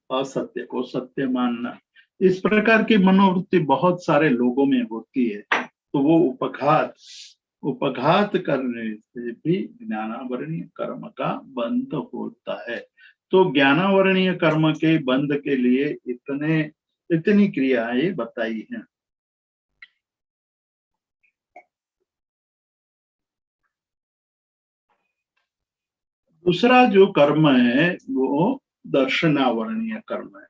असत्य को सत्य मानना, इस प्रकार की मनोवृत्ति बहुत सारे लोगों में होती है, तो वो उपघात करने से भी ज्ञानावरणीय कर्म का बंध होता है। तो ज्ञानावरणीय कर्म के बंध के लिए इतनी क्रियाएं बताई हैं। दूसरा जो कर्म है वो दर्शनावरणीय कर्म है।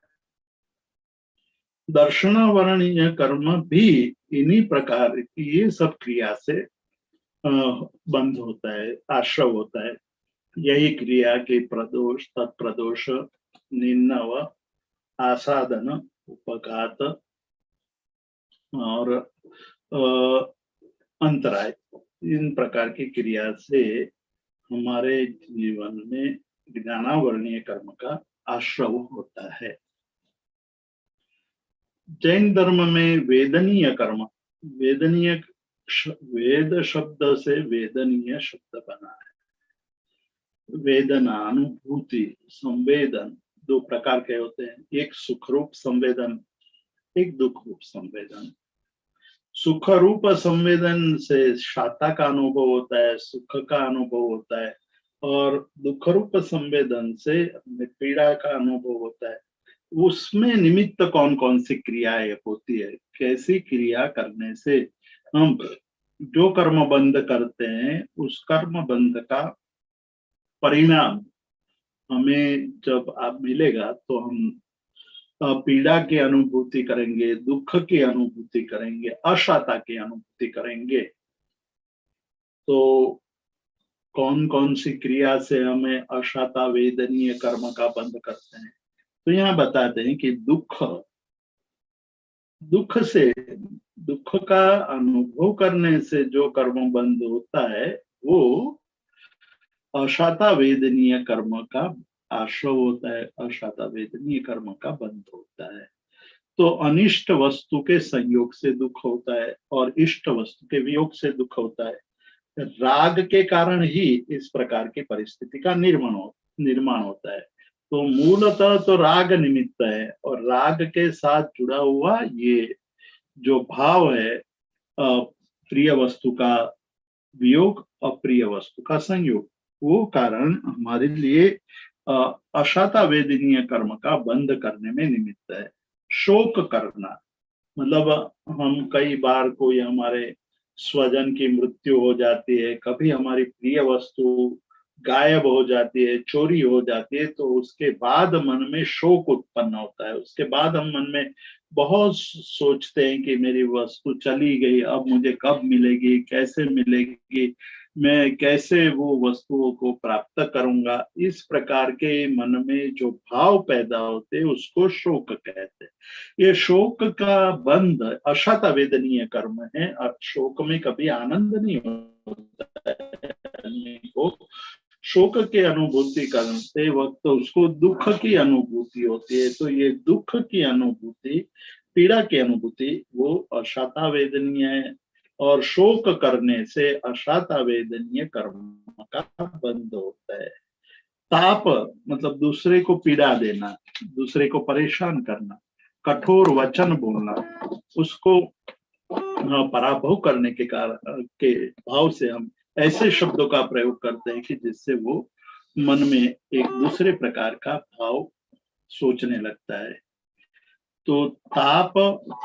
दर्शनावरणीय कर्म भी इन्हीं प्रकार की ये सब क्रिया से बंध होता है, आश्रव होता है। यही क्रिया के प्रदोष, तत्प्रदोष, निन्नव, आसादन, उपघात और अंतराय, इन प्रकार की क्रिया से हमारे जीवन में ज्ञानावरणीय कर्म का आश्रव होता है। जैन धर्म में वेदनीय कर्म, वेदनीय, वेद शब्द से वेदनीय शब्द बना है। वेदनानुभूति, संवेदन दो प्रकार के होते हैं, एक सुख रूप संवेदन, एक दुख रूप संवेदन। सुख रूप संवेदन से शाता का अनुभव होता है, सुख का अनुभव होता है, और दुख रूप संवेदन से पीड़ा का अनुभव होता है। उसमें निमित्त कौन कौन सी क्रियाएं होती है, कैसी क्रिया करने से हम जो कर्म बंद करते हैं उस कर्म बंद का परिणाम हमें जब आप मिलेगा तो हम पीड़ा की अनुभूति करेंगे, दुख की अनुभूति करेंगे, अशाता की अनुभूति करेंगे। तो कौन कौन सी क्रिया से हमें अशाता वेदनीय कर्म का बंद करते हैं, तो यहाँ बताते हैं कि दुख से, दुख का अनुभव करने से जो कर्म बंद होता है वो अशाता वेदनीय कर्म का आश्रव होता है, अशाता वेदनीय कर्म का बंध होता है। तो अनिष्ट वस्तु के संयोग से दुख होता है और इष्ट वस्तु के वियोग से दुख होता है। राग के कारण ही इस प्रकार की परिस्थिति का निर्माण होता है। तो मूलतः तो राग निमित्त है, और राग के साथ जुड़ा हुआ ये जो भाव है, प्रिय वस्तु का वियोग, अप्रिय वस्तु का संयोग, वो कारण हमारे लिए अशाता वेदनीय कर्म का बंद करने में निमित्त है। शोक करना मतलब हम कई बार कोई हमारे स्वजन की मृत्यु हो जाती है, कभी हमारी प्रिय वस्तु गायब हो जाती है, चोरी हो जाती है, तो उसके बाद मन में शोक उत्पन्न होता है। उसके बाद हम मन में बहुत सोचते हैं कि मेरी वस्तु चली गई, अब मुझे कब मिलेगी, कैसे मिलेगी, मैं कैसे वो वस्तुओं को प्राप्त करूंगा। इस प्रकार के मन में जो भाव पैदा होते हैं उसको शोक कहते हैं। ये शोक का बंध अशत वेदनीय कर्म है। शोक में कभी आनंद नहीं होता है। को शोक की अनुभूति करते वक्त उसको दुख की अनुभूति होती है। तो ये दुख की अनुभूति, पीड़ा की अनुभूति वो अशाता वेदनीय है। और शोक करने से अशाता वेदनीय कर्म का बंध होता है। ताप मतलब दूसरे को पीड़ा देना, दूसरे को परेशान करना, कठोर वचन बोलना, उसको पराभव करने के कारण के भाव से हम ऐसे शब्दों का प्रयोग करते हैं कि जिससे वो मन में एक दूसरे प्रकार का भाव सोचने लगता है। तो ताप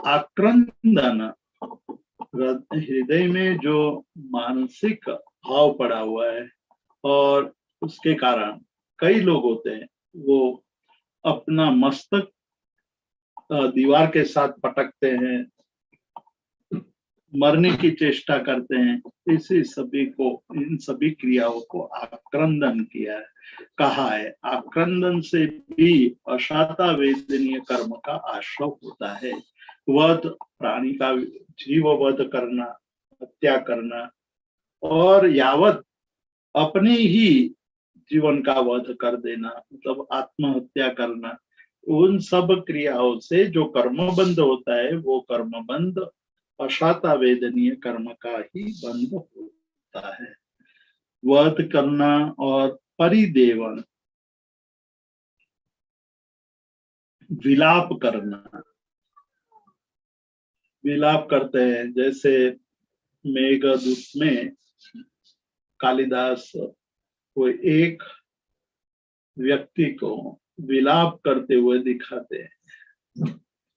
आक्रंदन, हृदय में जो मानसिक भाव पड़ा हुआ है और उसके कारण कई लोग होते हैं वो अपना मस्तक दीवार के साथ पटकते हैं, मरने की चेष्टा करते हैं। इसी सभी को, इन सभी क्रियाओं को आक्रंदन किया है, कहा है। आक्रंदन से भी अशाता वेदनीय कर्म का आश्रय होता है। वध, प्राणी का जीव वध करना, हत्या करना, और यावत अपने ही जीवन का वध कर देना मतलब आत्महत्या करना। उन सब क्रियाओं से जो कर्मबंध होता है वो कर्मबंध अशाता वेदनीय कर्म का ही बंध होता है। वध करना और परिदेवन, विलाप करना, विलाप करते हैं। जैसे मेघदूत में कालिदास को एक व्यक्ति को विलाप करते हुए दिखाते हैं।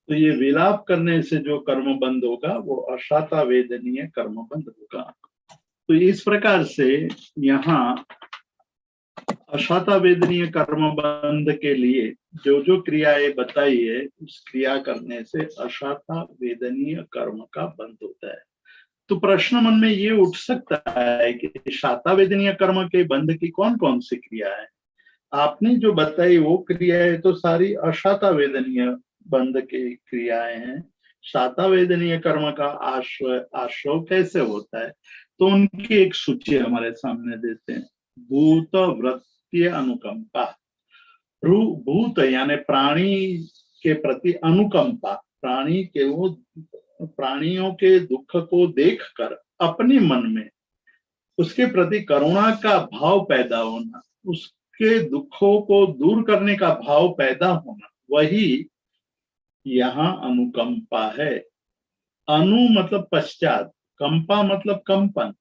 तो ये विलाप करने से जो कर्म बंद होगा वो अशाता वेदनीय कर्म बंद होगा। तो इस प्रकार से यहाँ अशाता वेदनीय कर्म बंद के लिए जो जो क्रियाएं बताई है उस क्रिया करने से अशाता वेदनीय कर्म का बंद होता है। तो प्रश्न मन में ये उठ सकता है कि शाता वेदनीय कर्म के बंद की कौन कौन सी क्रिया है। आपने जो बताई वो क्रियाएं तो सारी अशाता वेदनीय बंध की क्रियाएं हैं। शाता वेदनीय कर्म का आश्रय कैसे होता है, तो उनकी एक सूची हमारे सामने देते हैं। भूत वृत्तीय अनुकंपा, भूत यानी प्राणी के प्रति अनुकंपा, प्राणी के वो प्राणियों के दुख को देखकर अपने मन में उसके प्रति करुणा का भाव पैदा होना, उसके दुखों को दूर करने का भाव पैदा होना, वही यहाँ अनुकंपा है। अनु मतलब पश्चात, कंपा मतलब कंपन।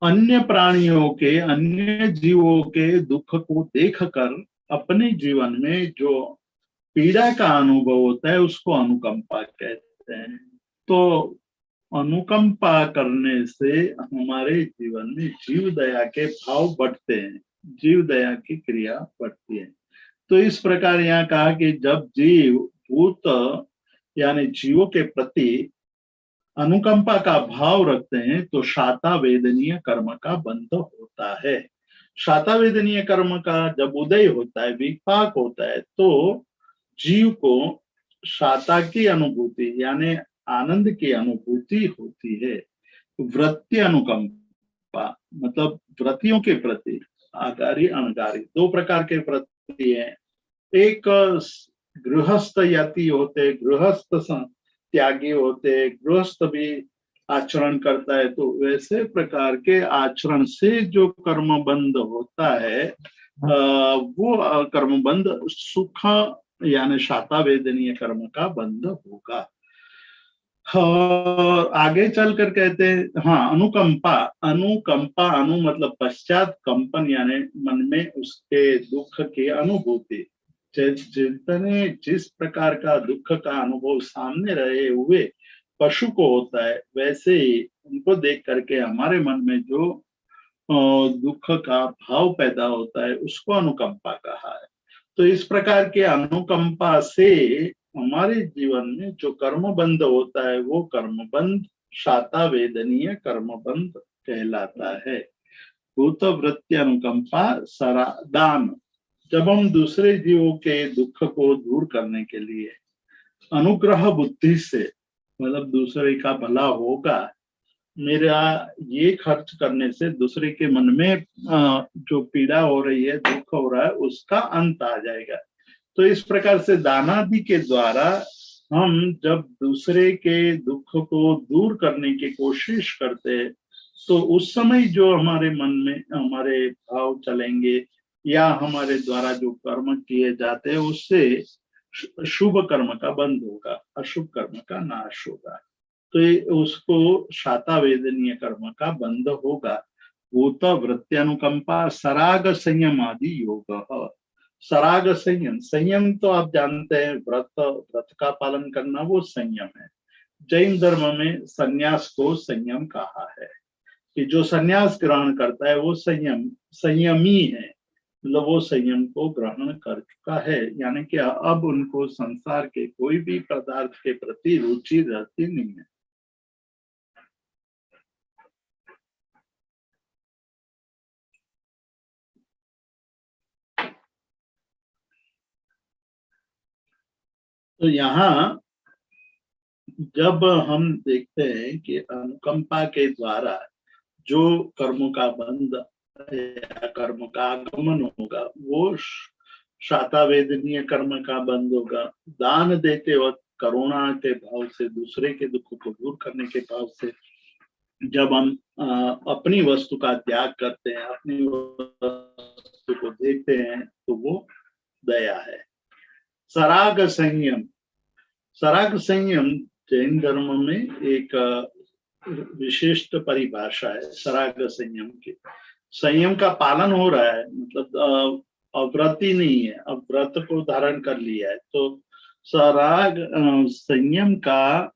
अन्य प्राणियों के, अन्य जीवों के दुख को देखकर अपने जीवन में जो पीड़ा का अनुभव होता है उसको अनुकंपा कहते हैं। तो अनुकंपा करने से हमारे जीवन में जीव दया के भाव बढ़ते हैं, जीव दया की क्रिया बढ़ती है। तो इस प्रकार यहाँ कहा कि जब जीव भूत यानी जीवों के प्रति अनुकंपा का भाव रखते हैं तो शाता वेदनीय कर्म का बंध होता है। शाता वेदनीय कर्म का जब उदय होता है, विपाक होता है, तो जीव को शाता की अनुभूति यानी आनंद की अनुभूति होती है। वृत्ति अनुकंपा मतलब व्रतियों के प्रति, आगारी अनगारी दो प्रकार के व्रति हैं। एक गृहस्थ यति होते, गृहस्थ त्यागी होते, गृहस्थ भी आचरण करता है। तो वैसे प्रकार के आचरण से जो कर्मबंध होता है वो कर्मबंध सुख यानी शाता वेदनीय कर्म का बंध होगा। और आगे चलकर कहते हैं, हाँ, अनुकंपा। अनुकंपा, अनु मतलब पश्चात, कंपन यानी मन में उसके दुख की अनुभूति। जितने जिस प्रकार का दुख का अनुभव सामने रहे हुए पशु को होता है, वैसे ही उनको देख करके हमारे मन में जो दुख का भाव पैदा होता है, उसको अनुकंपा कहा है। तो इस प्रकार के अनुकंपा से हमारे जीवन में जो कर्मबंध होता है, वो कर्मबंध शाता वेदनीय कर्मबंध कहलाता है। भूत वृत्ति अनुकंपा सरादान। जब हम दूसरे जीवों के दुख को दूर करने के लिए अनुग्रह बुद्धि से, मतलब दूसरे का भला होगा, मेरा ये खर्च करने से दूसरे के मन में जो पीड़ा हो रही है, दुख हो रहा है, उसका अंत आ जाएगा। तो इस प्रकार से दानादि के द्वारा हम जब दूसरे के दुख को दूर करने की कोशिश करते हैं, तो उस समय जो हमारे मन में हमारे भाव चलेंगे या हमारे द्वारा जो कर्म किए जाते हैं, उससे शुभ कर्म का बंध होगा, अशुभ कर्म का नाश होगा। तो ये उसको शाता वेदनीय कर्म का बंध होगा। भूत वृत्त्यानुकंपा सराग संयम आदि योग। सराग संयम, संयम तो आप जानते हैं, व्रत व्रत का पालन करना वो संयम है। जैन धर्म में संन्यास को संयम कहा है, कि जो संन्यास ग्रहण करता है वो संयमी है, मतलब वो संयम को ग्रहण कर चुका है, यानी कि अब उनको संसार के कोई भी पदार्थ के प्रति रुचि रहती नहीं है। तो यहाँ जब हम देखते हैं कि अनुकंपा के द्वारा जो कर्मों का बंध या कर्म का आगमन होगा, वो शाता वेदनीय कर्म का बंध होगा। दान देते वक्त करुणा के भाव से, दूसरे के दुख को दूर करने के भाव से जब हम अपनी वस्तु का त्याग करते हैं, अपनी वस्तु को देखते हैं, तो वो दया है। सराग संयम, सराग संयम जैन धर्म में एक विशिष्ट परिभाषा है सराग संयम की। संयम का पालन हो रहा है, मतलब अव्रती नहीं है, अब व्रत को धारण कर लिया है। तो सराग संयम का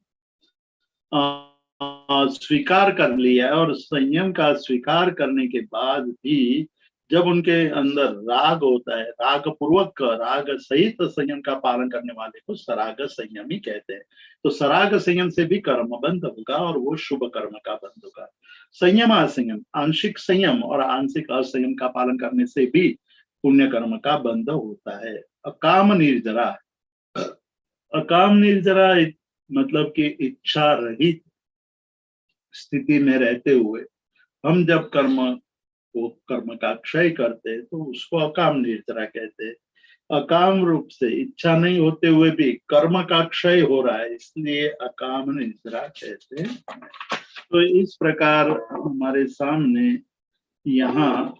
स्वीकार कर लिया है, और संयम का स्वीकार करने के बाद भी जब उनके अंदर राग होता है, राग पूर्वक राग सहित संयम का पालन करने वाले को सराग संयमी कहते हैं। तो सराग संयम से भी कर्म बंध होगा, और वो शुभ कर्म का बंध होगा। संयम असंयम, आंशिक संयम और आंशिक असंयम का पालन करने से भी पुण्य कर्म का बंध होता है। अकाम निर्जरा, अकाम निर्जरा मतलब कि इच्छा रहित स्थिति में रहते हुए हम जब कर्म का क्षय करते हैं, तो उसको अकाम निर्जरा कहते हैं। अकाम रूप से इच्छा नहीं होते हुए भी कर्म का क्षय हो रहा है, इसलिए अकाम निर्जरा कहते हैं। तो इस प्रकार हमारे सामने यहाँ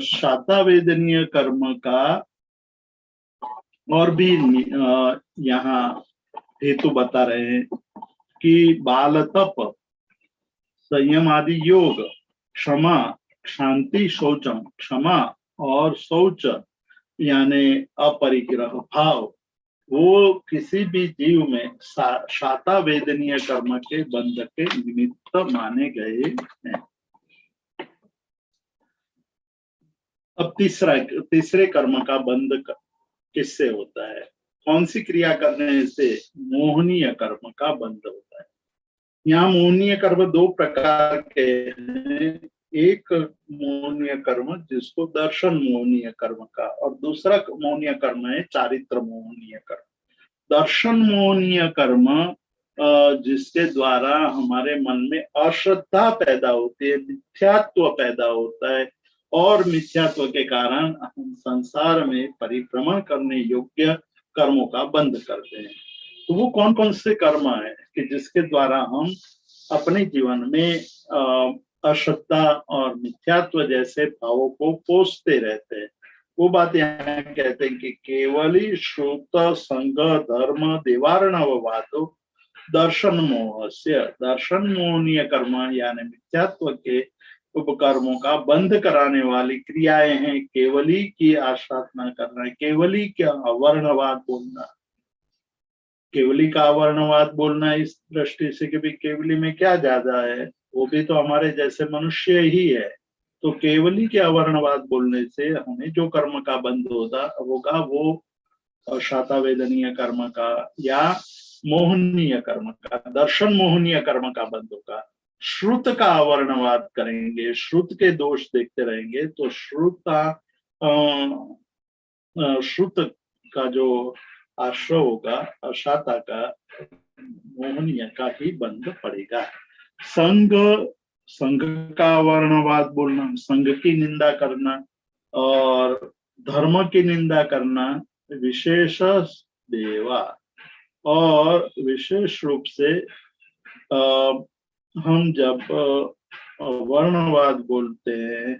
शाता वेदनीय कर्म का और भी यहाँ हेतु बता रहे हैं कि बाल तप, संयम आदि योग, क्षमा, शांति, शौचम, क्षमा और शौच यानी अपरिग्रह भाव, वो किसी भी जीव में शाता वेदनीय कर्म के बंध के निमित्त माने गए हैं। अब तीसरे कर्म का बंध किससे होता है? कौन सी क्रिया करने से मोहनीय कर्म का बंध होता है? यहाँ मोहनीय कर्म दो प्रकार के हैं। एक मोहनीय कर्म जिसको दर्शन मोहनीय कर्म का, और दूसरा मोहनीय कर्म है चारित्र मोहनीय कर्म। दर्शन मोहनीय कर्म जिसके द्वारा हमारे मन में अश्रद्धा पैदा होती है, मिथ्यात्व पैदा होता है, और मिथ्यात्व के कारण हम संसार में परिभ्रमण करने योग्य कर्मों का बंध करते हैं। तो वो कौन कौन से कर्म है कि जिसके द्वारा हम अपने जीवन में अश्रद्धा और मिथ्यात्व जैसे भावों को पोषते रहते हैं? वो बात यहाँ कहते हैं कि केवली श्रुत संग धर्म देवार्णववादो दर्शन मोहस्य, दर्शन मोहनीय कर्म यानी मिथ्यात्व के उपकर्मों का बंध कराने वाली क्रियाएं हैं केवली की आराधना करना, केवली क्या अवर्णवाद बोलना, केवली का अवर्णवाद बोलना इस दृष्टि से कि भी केवली में क्या ज्यादा है, वो भी तो हमारे जैसे मनुष्य ही है। तो केवली के अवर्णवाद बोलने से हमें जो कर्म का बंध होगा वो शाता वेदनीय कर्म का या मोहनीय कर्म का, दर्शन मोहनीय कर्म का बंध होगा। श्रुत का अवर्णवाद करेंगे, श्रुत के दोष देखते रहेंगे तो श्रुत का जो आश्रय होगा अशाता का मोहनीय का ही बंध पड़ेगा। संघ, संघ का वर्णवाद बोलना, संघ की निंदा करना और धर्म की निंदा करना, विशेष देवा, और विशेष रूप से हम जब वर्णवाद बोलते हैं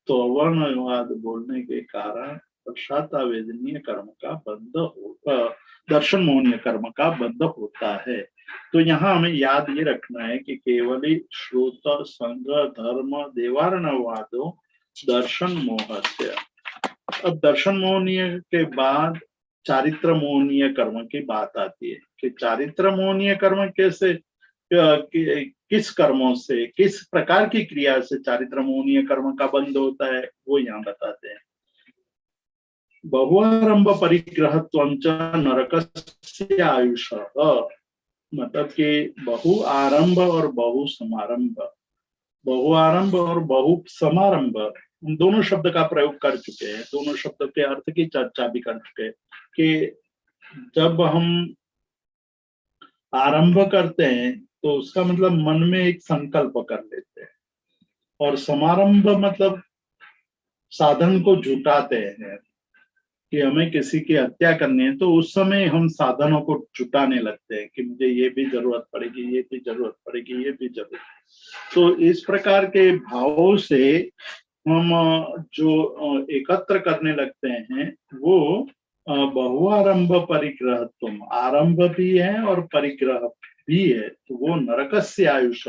तो वर्णवाद बोलने के कारण शाता वेदनीय कर्म का बंध होगा, दर्शन मोहनीय कर्म का बंध होता है। तो यहाँ हमें याद ये रखना है कि केवली श्रुत संघ धर्म देवारणवादो दर्शन मोहस्य। अब दर्शन मोहनीय के बाद चारित्र मोहनीय कर्म की बात आती है कि चारित्र मोहनीय कर्म कैसे, किस कर्मों से, किस प्रकार की क्रिया से चारित्र मोहनीय कर्म का बंध होता है, वो यहाँ बताते हैं। बहुआरंभ परिग्रहत्वंच नरकस्य आयुष, मतलब कि बहु आरंभ और बहु समारंभ, बहु आरंभ और बहु समारंभ, हम दोनों शब्द का प्रयोग कर चुके हैं, दोनों शब्द के अर्थ की चर्चा भी कर चुके हैं कि जब हम आरंभ करते हैं तो उसका मतलब मन में एक संकल्प कर लेते हैं, और समारंभ मतलब साधन को जुटाते हैं कि हमें किसी की हत्या करनी है, तो उस समय हम साधनों को जुटाने लगते हैं कि मुझे ये भी जरूरत पड़ेगी, ये भी जरूरत पड़ेगी, ये भी जरूरत। तो इस प्रकार के भावों से हम जो एकत्र करने लगते हैं वो बहुआरंभ परिग्रहत्वम, आरंभ भी है और परिग्रह भी है, तो वो नरकस्य आयुष,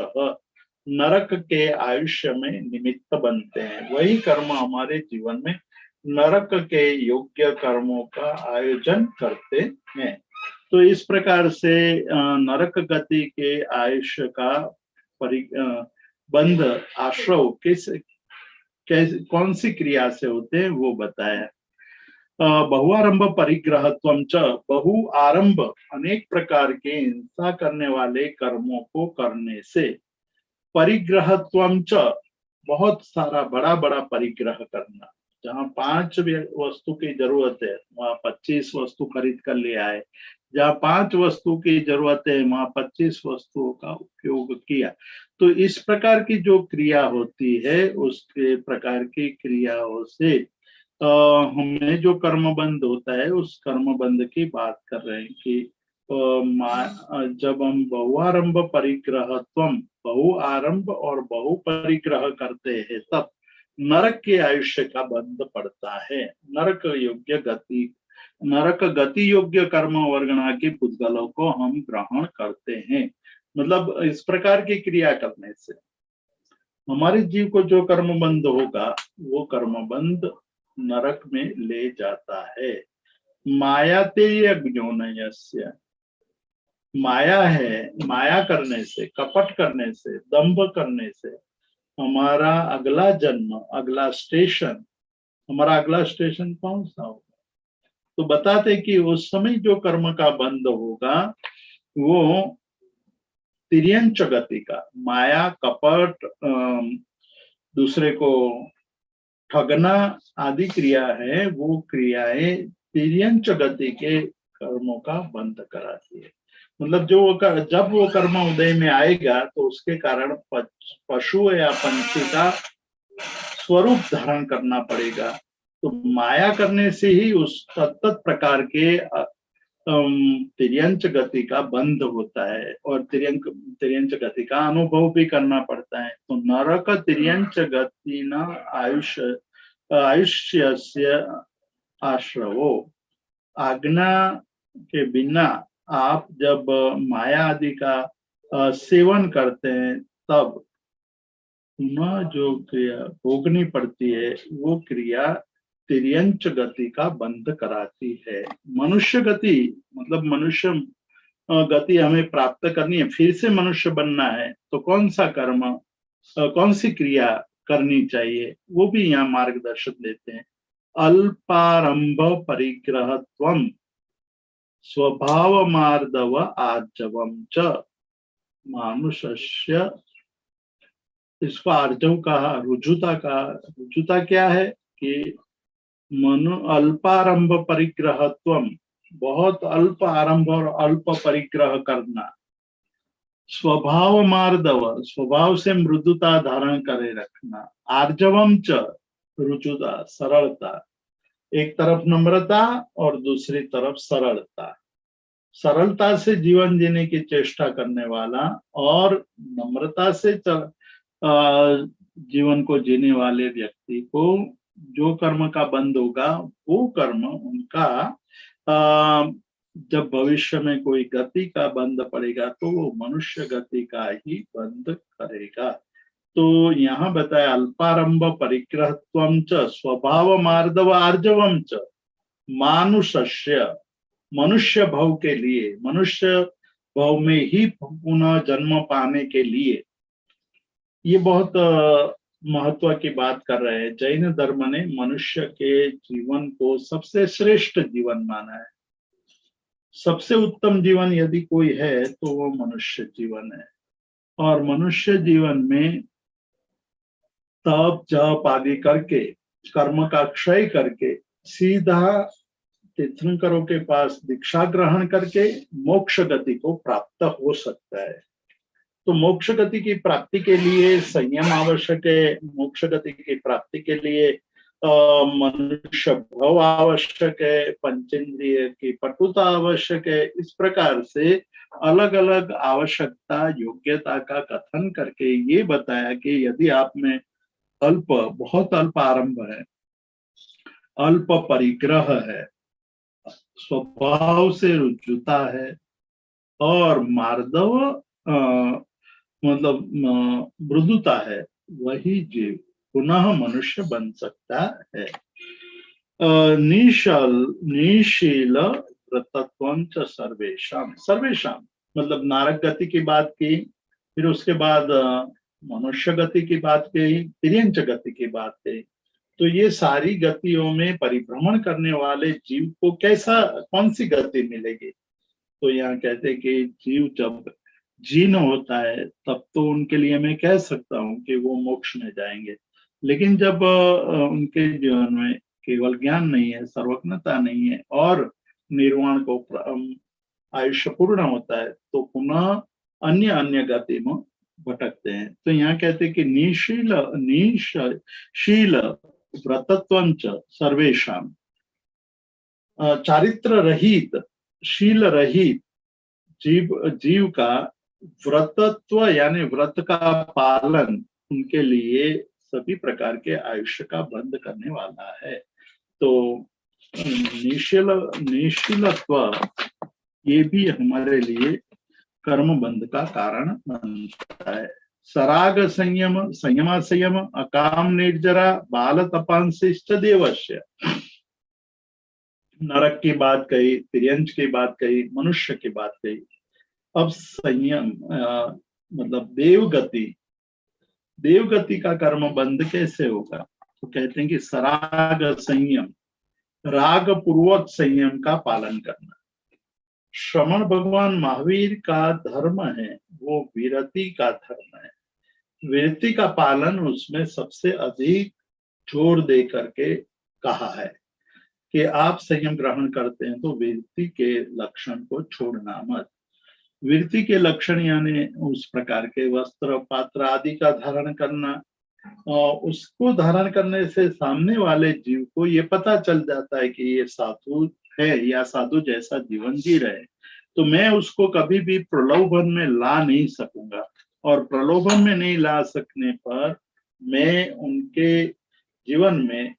नरक के आयुष्य में निमित्त बनते हैं। वही कर्म हमारे जीवन में नरक के योग्य कर्मों का आयोजन करते हैं। तो इस प्रकार से नरक गति के आयुष्य का बंध आश्रव कौन सी क्रिया से होते हैं वो बताया। बहुआरंभ परिग्रहत्वम च, बहु आरंभ अनेक प्रकार के हिंसा करने वाले कर्मों को करने से, परिग्रहत्वम च बहुत सारा बड़ा बड़ा परिग्रह करना, जहाँ 5 वस्तु की जरूरत है वहां 25 वस्तु खरीद कर ले आए, जहाँ 5 वस्तु की जरूरत है वहां 25 वस्तुओं का उपयोग किया। तो इस प्रकार की जो क्रिया होती है उसके प्रकार की क्रियाओं से हमें जो कर्मबंध होता है उस कर्मबंध की बात कर रहे हैं कि जब हम बहुआरंभ परिग्रहत्वम, बहु आरंभ और बहु परिग्रह करते हैं तब नरक के आयुष्य का बंध पड़ता है। नरक योग्य गति, नरक गति योग्य कर्म वर्गणा के पुद्गलों को हम ग्रहण करते हैं। मतलब इस प्रकार की क्रिया करने से हमारे जीव को जो कर्मबंध होगा वो कर्मबंध नरक में ले जाता है। मायाते अज्ञोनयस्य, माया है, माया करने से, कपट करने से, दंभ करने से हमारा अगला जन्म, अगला स्टेशन, हमारा अगला स्टेशन कौन सा होगा? तो बताते कि उस समय जो कर्म का बंध होगा वो तिर्यंच गति का, माया कपट दूसरे को ठगना आदि क्रिया है, वो क्रियाएं तिर्यंच गति के कर्मों का बंध कराती है। मतलब जब वो कर्म उदय में आएगा तो उसके कारण पशु या पंछी का स्वरूप धारण करना पड़ेगा। तो माया करने से ही उस तत्त प्रकार के तिर्यंच गति का बंध होता है और तिर्यंच गति का अनुभव भी करना पड़ता है। तो नरक तिर्यंच गति न आयुष्य से आश्रवो, आज्ञा के बिना आप जब माया आदि का सेवन करते हैं तब पुनः जो क्रिया भोगनी पड़ती है वो क्रिया तिर्यंच गति का बंध कराती है। मनुष्य गति मतलब मनुष्य गति हमें प्राप्त करनी है, फिर से मनुष्य बनना है, तो कौन सा कर्म कौन सी क्रिया करनी चाहिए वो भी यहाँ मार्गदर्शन देते हैं। अल्पारंभ परिग्रहत्वम स्वभाव मार्दव आर्जवम च मानुषस्य, इसको आर्जव कहा, रुजुता कहा। रुजुता क्या है कि मनु अल्पारंभ परिग्रहत्वम, बहुत अल्प आरंभ और अल्प परिग्रह करना। स्वभाव मार्दव, स्वभाव से मृदुता धारण करे रखना। आर्जवम च, रुजुता सरलता, एक तरफ नम्रता और दूसरी तरफ सरलता। सरलता से जीवन जीने की चेष्टा करने वाला और नम्रता से जीवन को जीने वाले व्यक्ति को जो कर्म का बंध होगा वो कर्म उनका जब भविष्य में कोई गति का बंध पड़ेगा तो वो मनुष्य गति का ही बंध करेगा। तो यहाँ बताया अल्पारंभ परिग्रहत्वम च स्वभाव मार्दव आर्जवम च मानुषस्य, मनुष्य भव के लिए, मनुष्य भव में ही पुनः जन्म पाने के लिए। ये बहुत महत्व की बात कर रहे हैं। जैन धर्म ने मनुष्य के जीवन को सबसे श्रेष्ठ जीवन माना है। सबसे उत्तम जीवन यदि कोई है तो वो मनुष्य जीवन है। और मनुष्य जीवन में तप जप आदि करके कर्म का क्षय करके सीधा तीर्थंकरों के पास दीक्षा ग्रहण करके मोक्ष गति को प्राप्त हो सकता है। तो मोक्ष गति की प्राप्ति के लिए संयम आवश्यक है। मोक्ष गति की प्राप्ति के लिए मनुष्य भव आवश्यक है, पंचेंद्रिय की पटुता आवश्यक है। इस प्रकार से अलग अलग आवश्यकता योग्यता का कथन करके ये बताया कि यदि आप में अल्प, बहुत अल्प आरंभ है, अल्प परिग्रह है, स्वभाव से रुजुता है और मार्दव मतलब मृदुता है, वही जीव पुनः मनुष्य बन सकता है। निशील व्रतत्वं च सर्वेशाम, सर्वेशाम मतलब नारक गति की बात की, फिर उसके बाद मनुष्य गति की बात कही, तिर्यंच गति की बात कही। तो ये सारी गतियों में परिभ्रमण करने वाले जीव को कैसा, कौन सी गति मिलेगी? तो यहाँ कहते हैं कि जीव जब जीर्ण होता है तब तो उनके लिए मैं कह सकता हूँ कि वो मोक्ष में जाएंगे। लेकिन जब उनके जीवन में केवल ज्ञान नहीं है, सर्वज्ञता नहीं है और निर्वाण को आयुष्य पूर्ण होता है तो पुनः अन्य अन्य गति में भटकते हैं। तो यहाँ कहते हैं कि निशील व्रतत्वं च सर्वेशाम, चारित्र रहित, शील रहित जीव का व्रतत्व यानी व्रत का पालन उनके लिए सभी प्रकार के आयुष्य का बंध करने वाला है। तो निशीलत्व ये भी हमारे लिए कर्म बंध का कारण बनता है। सराग संयम, संयमा संयम, अकाम निर्जरा, बाल तपांशिष्ट देवस्य। नरक की बात कही, तिर्यंच की बात कही, मनुष्य की बात कही। अब संयम मतलब देवगति, देवगति का कर्म बंध कैसे होगा? तो कहते हैं कि सराग संयम, राग पूर्वक संयम का पालन करना। श्रमण भगवान महावीर का धर्म है वो विरति का धर्म है। विरति का पालन उसमें सबसे अधिक जोर दे करके कहा है कि आप संयम ग्रहण करते हैं तो विरति के लक्षण को छोड़ना मत। विरति के लक्षण यानी उस प्रकार के वस्त्र पात्र आदि का धारण करना, और उसको धारण करने से सामने वाले जीव को ये पता चल जाता है कि ये साधु है या साधु जैसा जीवन जी रहे, तो मैं उसको कभी भी प्रलोभन में ला नहीं सकूंगा। और प्रलोभन में नहीं ला सकने पर मैं उनके जीवन में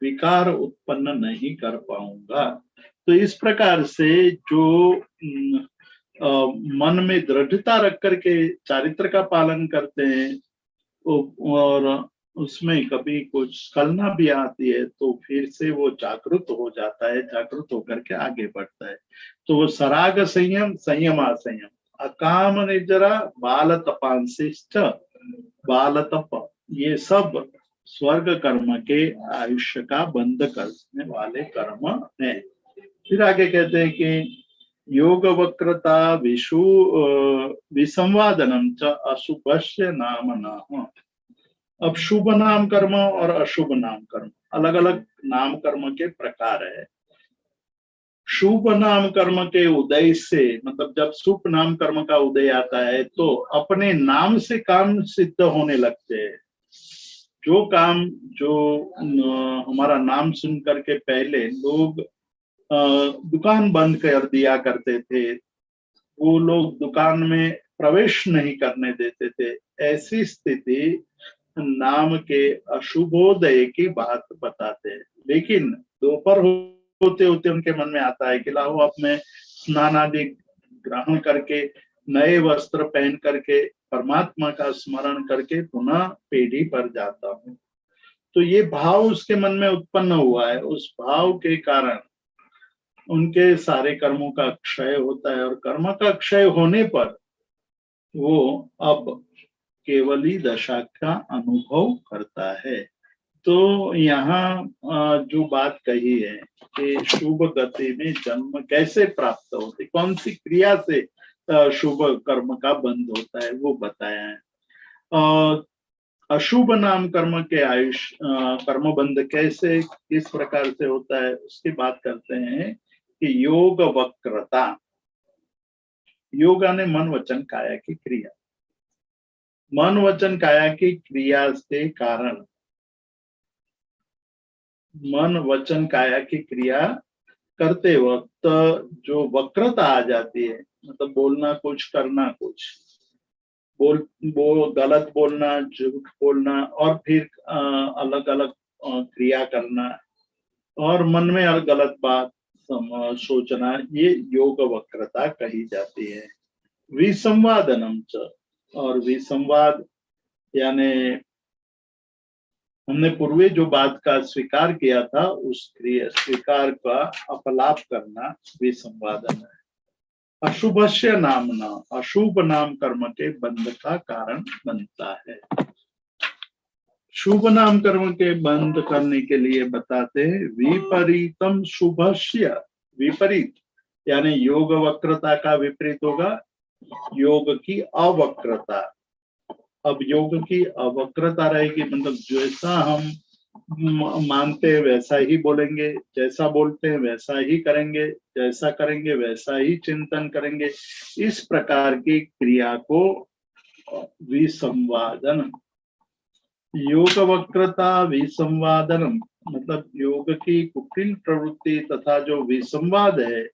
विकार उत्पन्न नहीं कर पाऊंगा। तो इस प्रकार से जो मन में दृढ़ता रख करके चारित्र का पालन करते हैं और उसमें कभी कुछ स्खलना भी आती है तो फिर से वो जागृत हो जाता है, जागृत होकर के आगे बढ़ता है। तो वो सराग संयम, संयम असंयम, अकाम निजरा, बाल तपांशिष्ट, बाल तप, ये सब स्वर्ग कर्म के आयुष्य का बंद करने वाले कर्म है। फिर आगे कहते हैं कि योग वक्रता विसंवादनम च अशुभस्य नाम नाम। अब शुभ नाम कर्म और अशुभ नाम कर्म, अलग अलग नाम कर्म के प्रकार है। शुभ नाम कर्म के उदय से, मतलब जब शुभ नाम कर्म का उदय आता है तो अपने नाम से काम सिद्ध होने लगते हैं। जो काम जो हमारा नाम सुन करके पहले लोग दुकान बंद कर दिया करते थे, वो लोग दुकान में प्रवेश नहीं करने देते थे, ऐसी स्थिति नाम के अशुभोदय की बात बताते हैं। लेकिन दोपहर होते होते उनके मन में आता है कि लाओ अब मैं स्नान आदि ग्रहण करके नए वस्त्र पहन करके परमात्मा का स्मरण करके पुनः पीढ़ी पर जाता हूँ। तो ये भाव उसके मन में उत्पन्न हुआ है, उस भाव के कारण उनके सारे कर्मों का क्षय होता है और कर्म का क्षय होने पर वो अब केवली दशा का अनुभव करता है। तो यहाँ जो बात कही है कि शुभ गति में जन्म कैसे प्राप्त होते, कौन सी क्रिया से शुभ कर्म का बंध होता है, वो बताया है। अशुभ नाम कर्म के आयुष्य कर्म बंध कैसे किस प्रकार से होता है उसकी बात करते हैं कि योग वक्रता, योग ने मन वचन काया की क्रिया, मन वचन काया की क्रिया से कारण, मन वचन काया की क्रिया करते वक्त जो वक्रता आ जाती है, मतलब बोलना कुछ करना कुछ, गलत बोलना, झूठ बोलना और फिर अलग अलग क्रिया करना और मन में और गलत बात सोचना, ये योग वक्रता कही जाती है। विसंवादनम च, और विसंवाद यानी हमने पूर्वे जो बात का स्वीकार किया था उस क्रिया स्वीकार का अपलाप करना विसंवादन है। अशुभस्य नामना, अशुभ नाम कर्म के बंध का कारण बनता है। शुभ नाम कर्म के बंद करने के लिए बताते हैं विपरीतम शुभस्य, विपरीत यानी योग वक्रता का विपरीत होगा योग की अवक्रता। अब योग की अवक्रता रहेगी, मतलब जैसा हम मानते हैं वैसा ही बोलेंगे, जैसा बोलते हैं वैसा ही करेंगे, जैसा करेंगे वैसा ही चिंतन करेंगे। इस प्रकार की क्रिया को विसंवादन, योग वक्रता विसंवादनम, मतलब योग की कुटिल प्रवृत्ति तथा जो विसंवाद है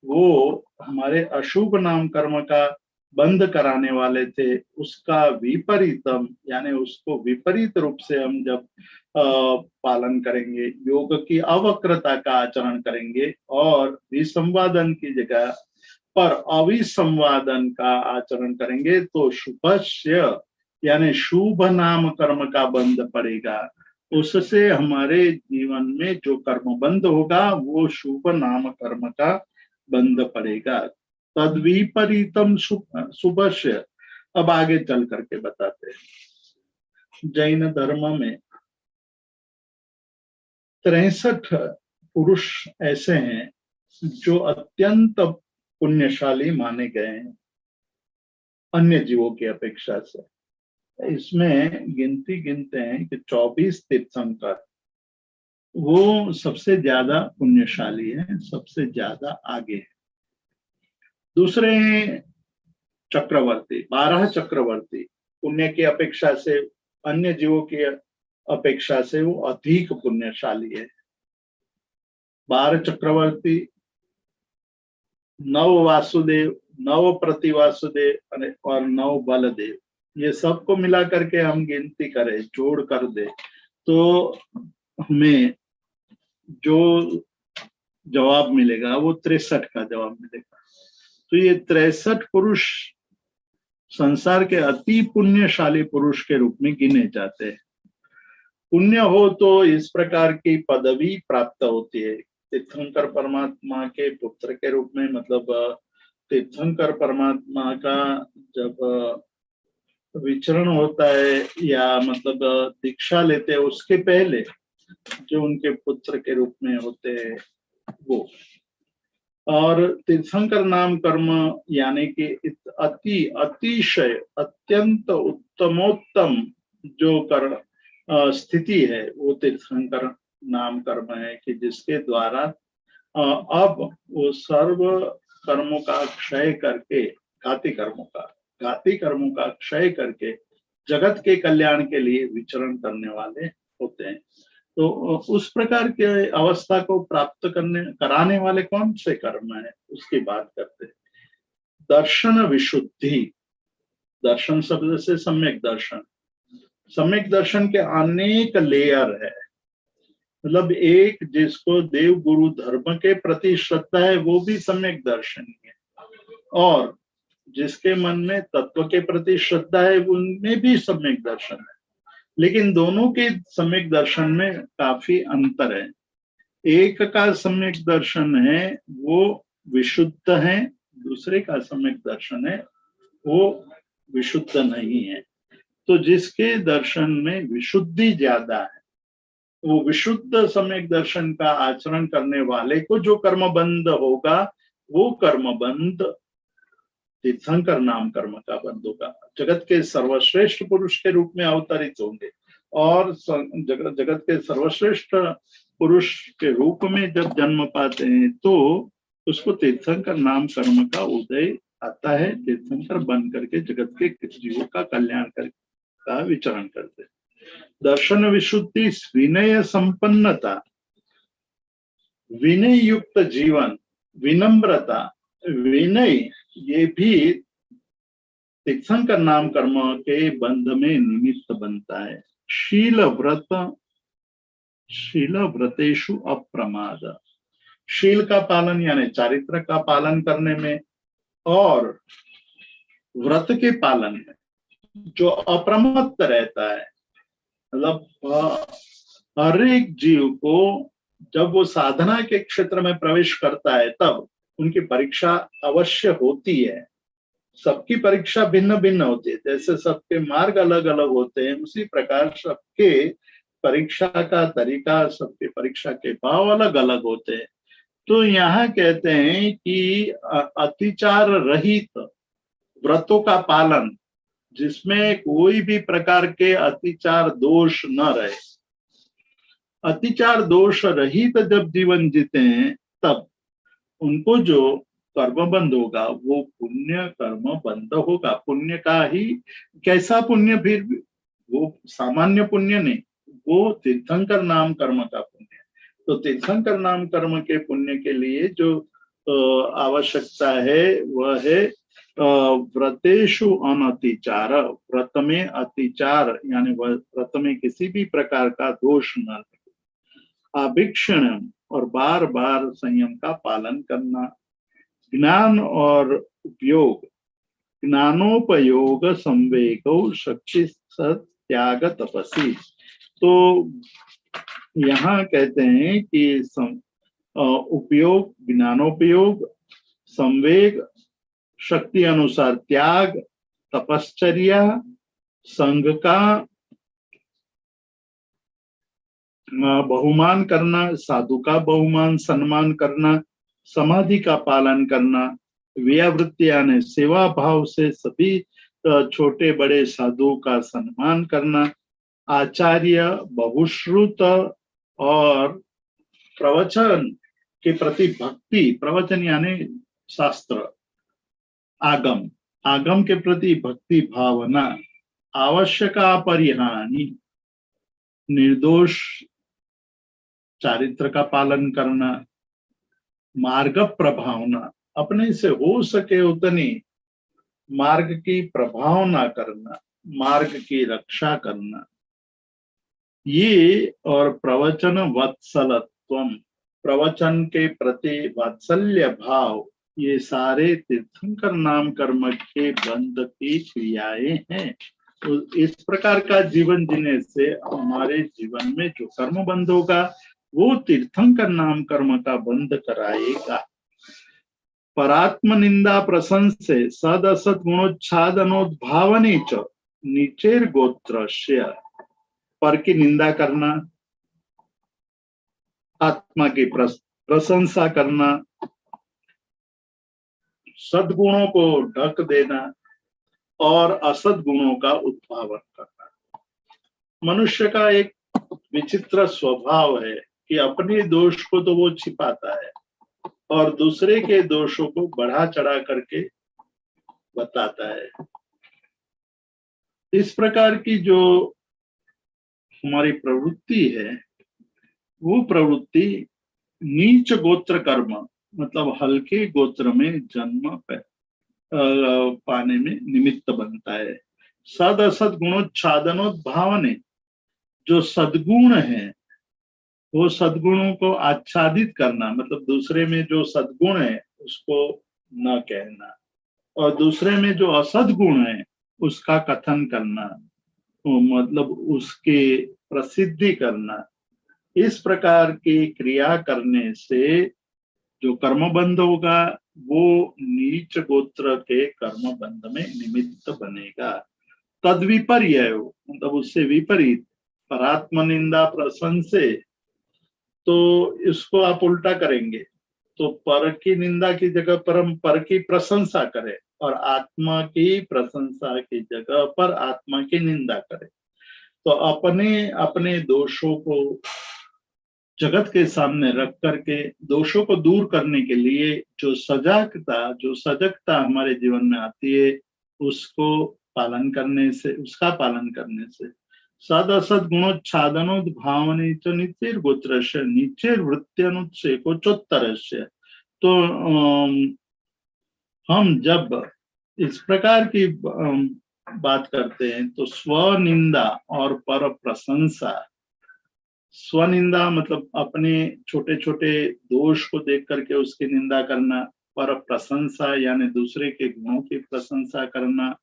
वो हमारे अशुभ नाम कर्म का बंद कराने वाले थे, उसका विपरीतम यानी उसको विपरीत रूप से हम जब पालन करेंगे, योग की अवक्रता का आचरण करेंगे और विसंवादन की जगह पर अविसंवादन का आचरण करेंगे तो शुभस्य यानी शुभ नाम कर्म का बंध पड़ेगा। उससे हमारे जीवन में जो कर्म बंध होगा वो शुभ नाम कर्म का बंध पड़ेगा। तद विपरीतम शुभस्य, अब आगे चल करके बताते हैं। जैन धर्म में 63 पुरुष ऐसे हैं जो अत्यंत पुण्यशाली माने गए हैं अन्य जीवों की अपेक्षा से। इसमें गिनते हैं कि 24 तीर्थंकर वो सबसे ज्यादा पुण्यशाली है, सबसे ज्यादा आगे है। दूसरे चक्रवर्ती, 12 चक्रवर्ती पुण्य की अपेक्षा से अन्य जीवों की अपेक्षा से वो अधिक पुण्यशाली है। 12 चक्रवर्ती, 9 वासुदेव, 9 प्रतिवासुदेव और 9 बलदेव, ये सबको मिला करके हम गिनती करें, जोड़ कर दे तो हमें जो जवाब मिलेगा वो 63 का जवाब मिलेगा। तो ये 63 पुरुष संसार के अति पुण्यशाली पुरुष के रूप में गिने जाते हैं। पुण्य हो तो इस प्रकार की पदवी प्राप्त होती है। तीर्थंकर परमात्मा के पुत्र के रूप में, मतलब तीर्थंकर परमात्मा का जब विचरण होता है या मतलब दीक्षा लेते हैं, उसके पहले जो उनके पुत्र के रूप में होते हैं वो। और तीर्थंकर नाम कर्म यानी कि अतिशय अत्यंत उत्तमोत्तम जो स्थिति है वो तीर्थंकर नाम कर्म है कि जिसके द्वारा अब वो सर्व कर्मों का क्षय करके, घाती कर्मों का क्षय करके जगत के कल्याण के लिए विचरण करने वाले होते हैं। तो उस प्रकार के अवस्था को प्राप्त कराने वाले कौन से कर्म है उसकी बात करते हैं। दर्शन विशुद्धि, दर्शन शब्द से सम्यक दर्शन, सम्यक दर्शन के अनेक लेयर है। मतलब एक जिसको देव गुरु धर्म के प्रति श्रद्धा है वो भी सम्यक दर्शन है, और जिसके मन में तत्व के प्रति श्रद्धा है उनमें भी सम्यक दर्शन है। लेकिन दोनों के सम्यक दर्शन में काफी अंतर है। एक का सम्यक दर्शन है वो विशुद्ध है, दूसरे का सम्यक दर्शन है वो विशुद्ध नहीं है। तो जिसके दर्शन में विशुद्धि ज्यादा है वो विशुद्ध सम्यक दर्शन का आचरण करने वाले को जो कर्मबंध होगा वो कर्मबंध तीर्थंकर नाम कर्म का बंध होगा। जगत के सर्वश्रेष्ठ पुरुष के रूप में अवतरित होंगे, और जगत के सर्वश्रेष्ठ पुरुष के रूप में जब जन्म पाते हैं तो उसको तीर्थंकर नाम कर्म का उदय आता है। तीर्थंकर बन करके जगत के जीवों का कल्याण का विचरण करते। दर्शन विशुद्धि, विनय संपन्नता, विनय युक्त जीवन, विनम्रता, विनय, ये भी तीर्थंकर नाम कर्म के बंध में निमित्त बनता है। शील व्रतेषु अप्रमाद, शील का पालन यानी चारित्र का पालन करने में और व्रत के पालन में जो अप्रमत्त रहता है। मतलब हर एक जीव को जब वो साधना के क्षेत्र में प्रवेश करता है तब उनकी परीक्षा अवश्य होती है। सबकी परीक्षा भिन्न भिन्न होती है, जैसे सबके मार्ग अलग अलग होते हैं उसी प्रकार सबके परीक्षा का तरीका, सबके परीक्षा के भाव अलग अलग होते हैं। तो यहाँ कहते हैं कि अतिचार रहित व्रतों का पालन, जिसमें कोई भी प्रकार के अतिचार दोष न रहे, अतिचार दोष रहित जब जीवन जीते हैं तब उनको जो कर्मबंध होगा वो पुण्य कर्म बंध होगा। पुण्य का ही कैसा पुण्य, फिर वो सामान्य पुण्य नहीं, वो तीर्थंकर नाम कर्म का पुण्य। तो तीर्थंकर नाम कर्म के पुण्य के लिए जो आवश्यकता है वह है व्रतेषु अनतिचार, व्रत में अतिचार यानी व्रत में किसी भी प्रकार का दोष न लगे। अभिक्षण और बार बार संयम का पालन करना। ज्ञान और उपयोग, ज्ञानोपयोग संवेगो शक्ति त्याग तपसी। तो यहाँ कहते हैं कि उपयोग, ज्ञानोपयोग, संवेग, शक्ति अनुसार त्याग, तपश्चर्या, संघ का बहुमान करना, साधु का बहुमान सम्मान करना, समाधि का पालन करना, व्यावृत्ति यानी सेवा भाव से सभी छोटे बड़े साधुओं का सम्मान करना, आचार्य, बहुश्रुत और प्रवचन के प्रति भक्ति, प्रवचन यानी शास्त्र, आगम, आगम के प्रति भक्ति भावना, आवश्यक अपरिहानी, निर्दोष चारित्र का पालन करना, मार्ग प्रभावना, अपने से हो सके उतनी मार्ग की प्रभावना करना, मार्ग की रक्षा करना, ये और प्रवचन वत्सलत्वम, प्रवचन के प्रति वात्सल्य भाव, ये सारे तीर्थंकर नाम कर्म के बंध की क्रियाएं हैं। तो इस प्रकार का जीवन जीने से हमारे जीवन में जो कर्म बंध होगा वो तीर्थंकर नाम कर्म का बंध कराएगा। परात्म निंदा प्रशंसे सद असत गुणोच्छादनोद्भावने च नीचेर गोत्रस्य, पर की निंदा करना, आत्मा की प्रशंसा करना, सद्गुणों को ढक देना और असद गुणों का उत्पादन करना। मनुष्य का एक विचित्र स्वभाव है कि अपने दोष को तो वो छिपाता है और दूसरे के दोषों को बढ़ा चढ़ा करके बताता है। इस प्रकार की जो हमारी प्रवृत्ति है वो प्रवृत्ति नीच गोत्र कर्म, मतलब हल्के गोत्र में जन्म पाने में निमित्त बनता है। सद असद गुणोच्छादनोद्भावने, जो सद्गुण है वो सद्गुणों को आच्छादित करना, मतलब दूसरे में जो सद्गुण है उसको न कहना, और दूसरे में जो असद्गुण है उसका कथन करना, मतलब उसके प्रसिद्धि करना। इस प्रकार की क्रिया करने से जो कर्मबंध होगा वो नीच गोत्र के कर्मबंध में निमित्त बनेगा। तद्विपर्य, मतलब उससे विपरीत, परात्म निंदा प्रशंसे, तो इसको आप उल्टा करेंगे तो पर की निंदा की जगह पर हम पर की प्रशंसा करें और आत्मा की प्रशंसा की जगह पर आत्मा की निंदा करें, तो अपने अपने दोषों को जगत के सामने रख करके दोषों को दूर करने के लिए जो सजगता हमारे जीवन में आती है उसको पालन करने से, उसका पालन करने से सद असद गुणोच्छादनोद्भावने च निचेर गोत्रस्य निचेर वृत्त्यनुच्छेकोच्चोत्तरस्य। तो हम जब इस प्रकार की बात करते हैं तो स्वनिंदा और पर प्रशंसा, स्वनिंदा मतलब अपने छोटे छोटे दोष को देख करके उसकी निंदा करना, पर प्रशंसा यानी दूसरे के गुणों की प्रशंसा करना,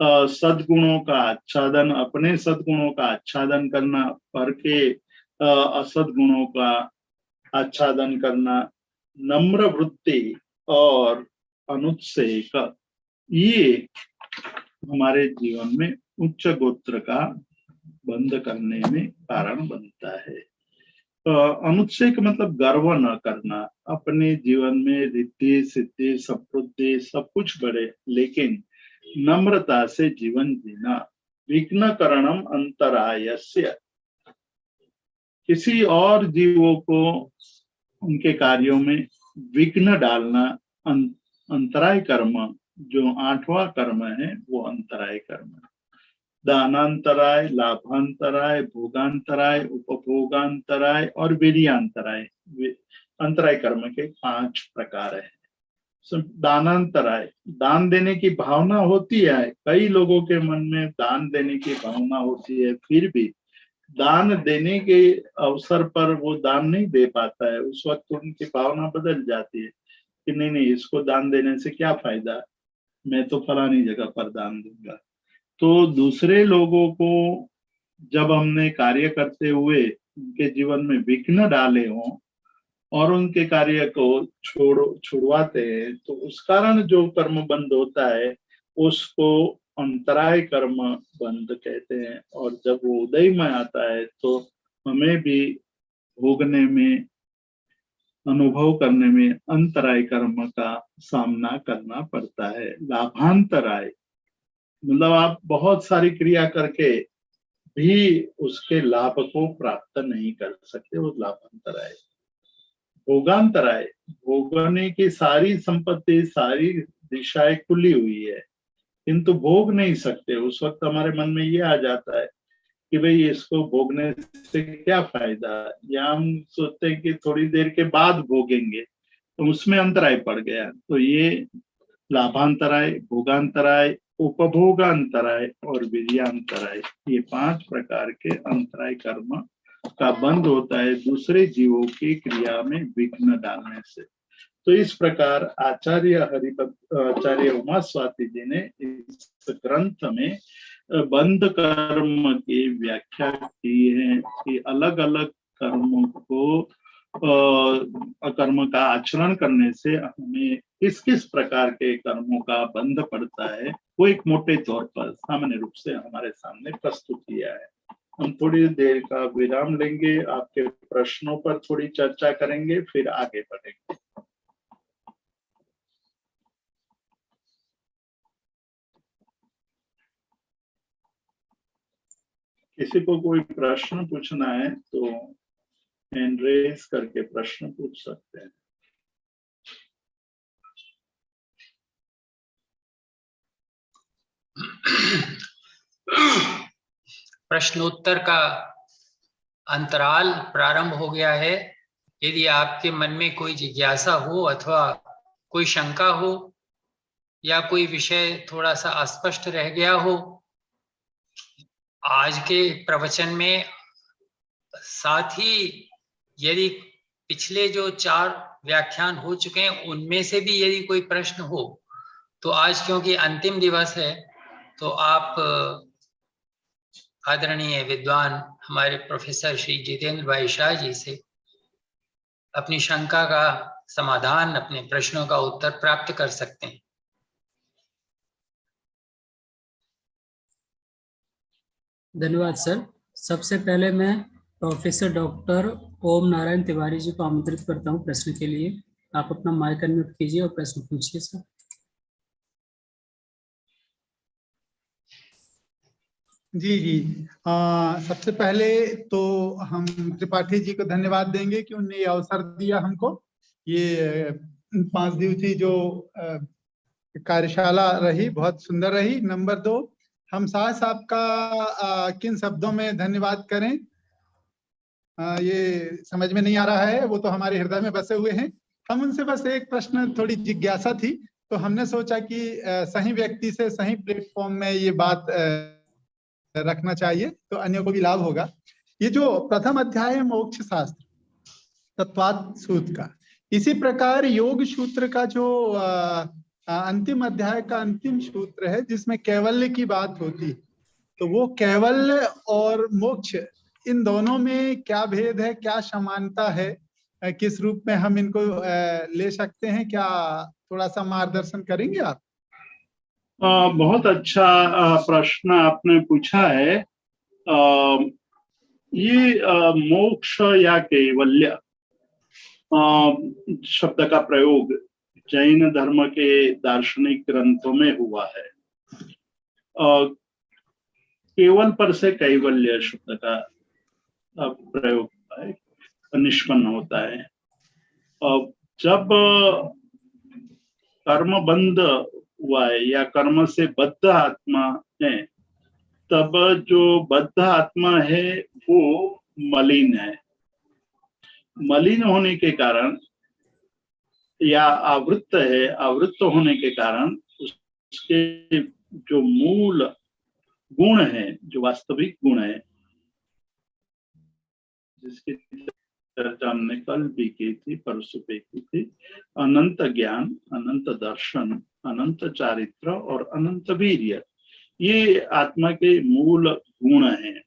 सद्गुणों का आच्छादन, अपने सद्गुणों का आच्छादन करना, पर के असद्गुणों का आच्छादन करना, नम्र वृत्ति और अनुत्सेक, ये हमारे जीवन में उच्च गोत्र का बंद करने में कारण बनता है। अनुच्छेद मतलब गर्व न करना, अपने जीवन में रिद्धि सिद्धि समृद्धि सब कुछ बढ़े लेकिन नम्रता से जीवन जीना। विघ्न करणम अंतरायस्य, किसी और जीवों को उनके कार्यों में विघ्न डालना, अंतराय कर्म, जो 8वां कर्म है वो अंतराय कर्म है। दानांतराय, लाभांतराय, भोगांतराय, उपभोगांतराय और वीर्यांतराय, अंतराय कर्म के 5 प्रकार है। दानांतराय, दान देने की भावना होती है, कई लोगों के मन में दान देने की भावना होती है, फिर भी दान देने के अवसर पर वो दान नहीं दे पाता है। उस वक्त उनकी भावना बदल जाती है कि नहीं नहीं, इसको दान देने से क्या फायदा, मैं तो फलानी जगह पर दान दूंगा। तो दूसरे लोगों को जब हमने कार्य करते हुए उनके जीवन में विघ्न डाले हों और उनके कार्य को छुड़वाते हैं तो उस कारण जो कर्म बंद होता है उसको अंतराय कर्म बंद कहते हैं। और जब वो उदय में आता है तो हमें भी भोगने में, अनुभव करने में अंतराय कर्म का सामना करना पड़ता है। लाभांतराय मतलब आप बहुत सारी क्रिया करके भी उसके लाभ को प्राप्त नहीं कर सकते, वो लाभांतराय। भोगांतराय, भोगने की सारी संपत्ति, सारी दिशाएं खुली हुई है किंतु भोग नहीं सकते। उस वक्त हमारे मन में ये आ जाता है कि भाई इसको भोगने से क्या फायदा, या हम सोचते हैं कि थोड़ी देर के बाद भोगेंगे, तो उसमें अंतराय पड़ गया। तो ये लाभांतराय, भोगांतराय, उपभोगांतराय और वीर्यांतराय, ये 5 प्रकार के अंतराय कर्म का बंद होता है दूसरे जीवों की क्रिया में विघ्न डालने से। तो इस प्रकार आचार्य उमा स्वाति जी ने इस ग्रंथ में बंध कर्म की व्याख्या की है कि अलग अलग कर्मों को कर्म का आचरण करने से हमें किस किस प्रकार के कर्मों का बंध पड़ता है, वो एक मोटे तौर पर सामान्य रूप से हमारे सामने प्रस्तुत किया है। हम थोड़ी देर का विराम लेंगे, आपके प्रश्नों पर थोड़ी चर्चा करेंगे, फिर आगे बढ़ेंगे। किसी को कोई प्रश्न पूछना है तो हैंड रेज करके प्रश्न पूछ सकते हैं। प्रश्नोत्तर का अंतराल प्रारंभ हो गया है। यदि आपके मन में कोई जिज्ञासा हो अथवा कोई शंका हो या कोई विषय थोड़ा सा अस्पष्ट रह गया हो, आज के प्रवचन में, साथ ही यदि पिछले जो 4 व्याख्यान हो चुके हैं उनमें से भी यदि कोई प्रश्न हो, तो आज क्योंकि अंतिम दिवस है तो आप आदरणीय विद्वान हमारे प्रोफेसर श्री जितेंद्र भाई शाह जी से अपनी शंका का समाधान, अपने प्रश्नों का उत्तर प्राप्त कर सकते हैं। धन्यवाद सर। सबसे पहले मैं प्रोफेसर डॉक्टर ओम नारायण तिवारी जी को आमंत्रित करता हूं प्रश्न के लिए। आप अपना माइक अनम्यूट कीजिए और प्रश्न पूछिए सर। जी जी, सबसे पहले तो हम त्रिपाठी जी को धन्यवाद देंगे कि उन्होंने ये अवसर दिया हमको। ये 5 दिवसीय जो कार्यशाला रही बहुत सुंदर रही। नंबर 2, हम शाह साहब का किन शब्दों में धन्यवाद करें ये समझ में नहीं आ रहा है, वो तो हमारे हृदय में बसे हुए हैं। हम उनसे बस एक प्रश्न, थोड़ी जिज्ञासा थी, तो हमने सोचा कि सही व्यक्ति से सही प्लेटफॉर्म में ये बात रखना चाहिए तो अन्य को भी लाभ होगा। ये जो प्रथम अध्याय है मोक्ष शास्त्र तत्वात् सूत्र का, इसी प्रकार योग सूत्र का जो अंतिम अध्याय का अंतिम सूत्र है जिसमें कैवल्य की बात होती, तो वो कैवल्य और मोक्ष इन दोनों में क्या भेद है, क्या समानता है, किस रूप में हम इनको ले सकते हैं, क्या थोड़ा सा मार्गदर्शन करेंगे आप? बहुत अच्छा प्रश्न आपने पूछा है। ये मोक्ष या कैवल्य शब्द का प्रयोग जैन धर्म के दार्शनिक ग्रंथों में हुआ है। केवल पर से कैवल्य शब्द का प्रयोग होता है, निष्पन्न होता है। जब कर्म बंध हुआ है या कर्म से बद्ध आत्मा है, तब जो बद्ध आत्मा है वो मलिन है। मलिन होने के कारण या आवृत्त है, आवृत्त होने के कारण उसके जो मूल गुण है, जो वास्तविक गुण है, जिसकी चर्चा हमने कल भी की थी, परसों पे की थी, अनंत ज्ञान, अनंत दर्शन, अनंत चारित्र और अनंत वीर्य, ये आत्मा के मूल गुण हैं।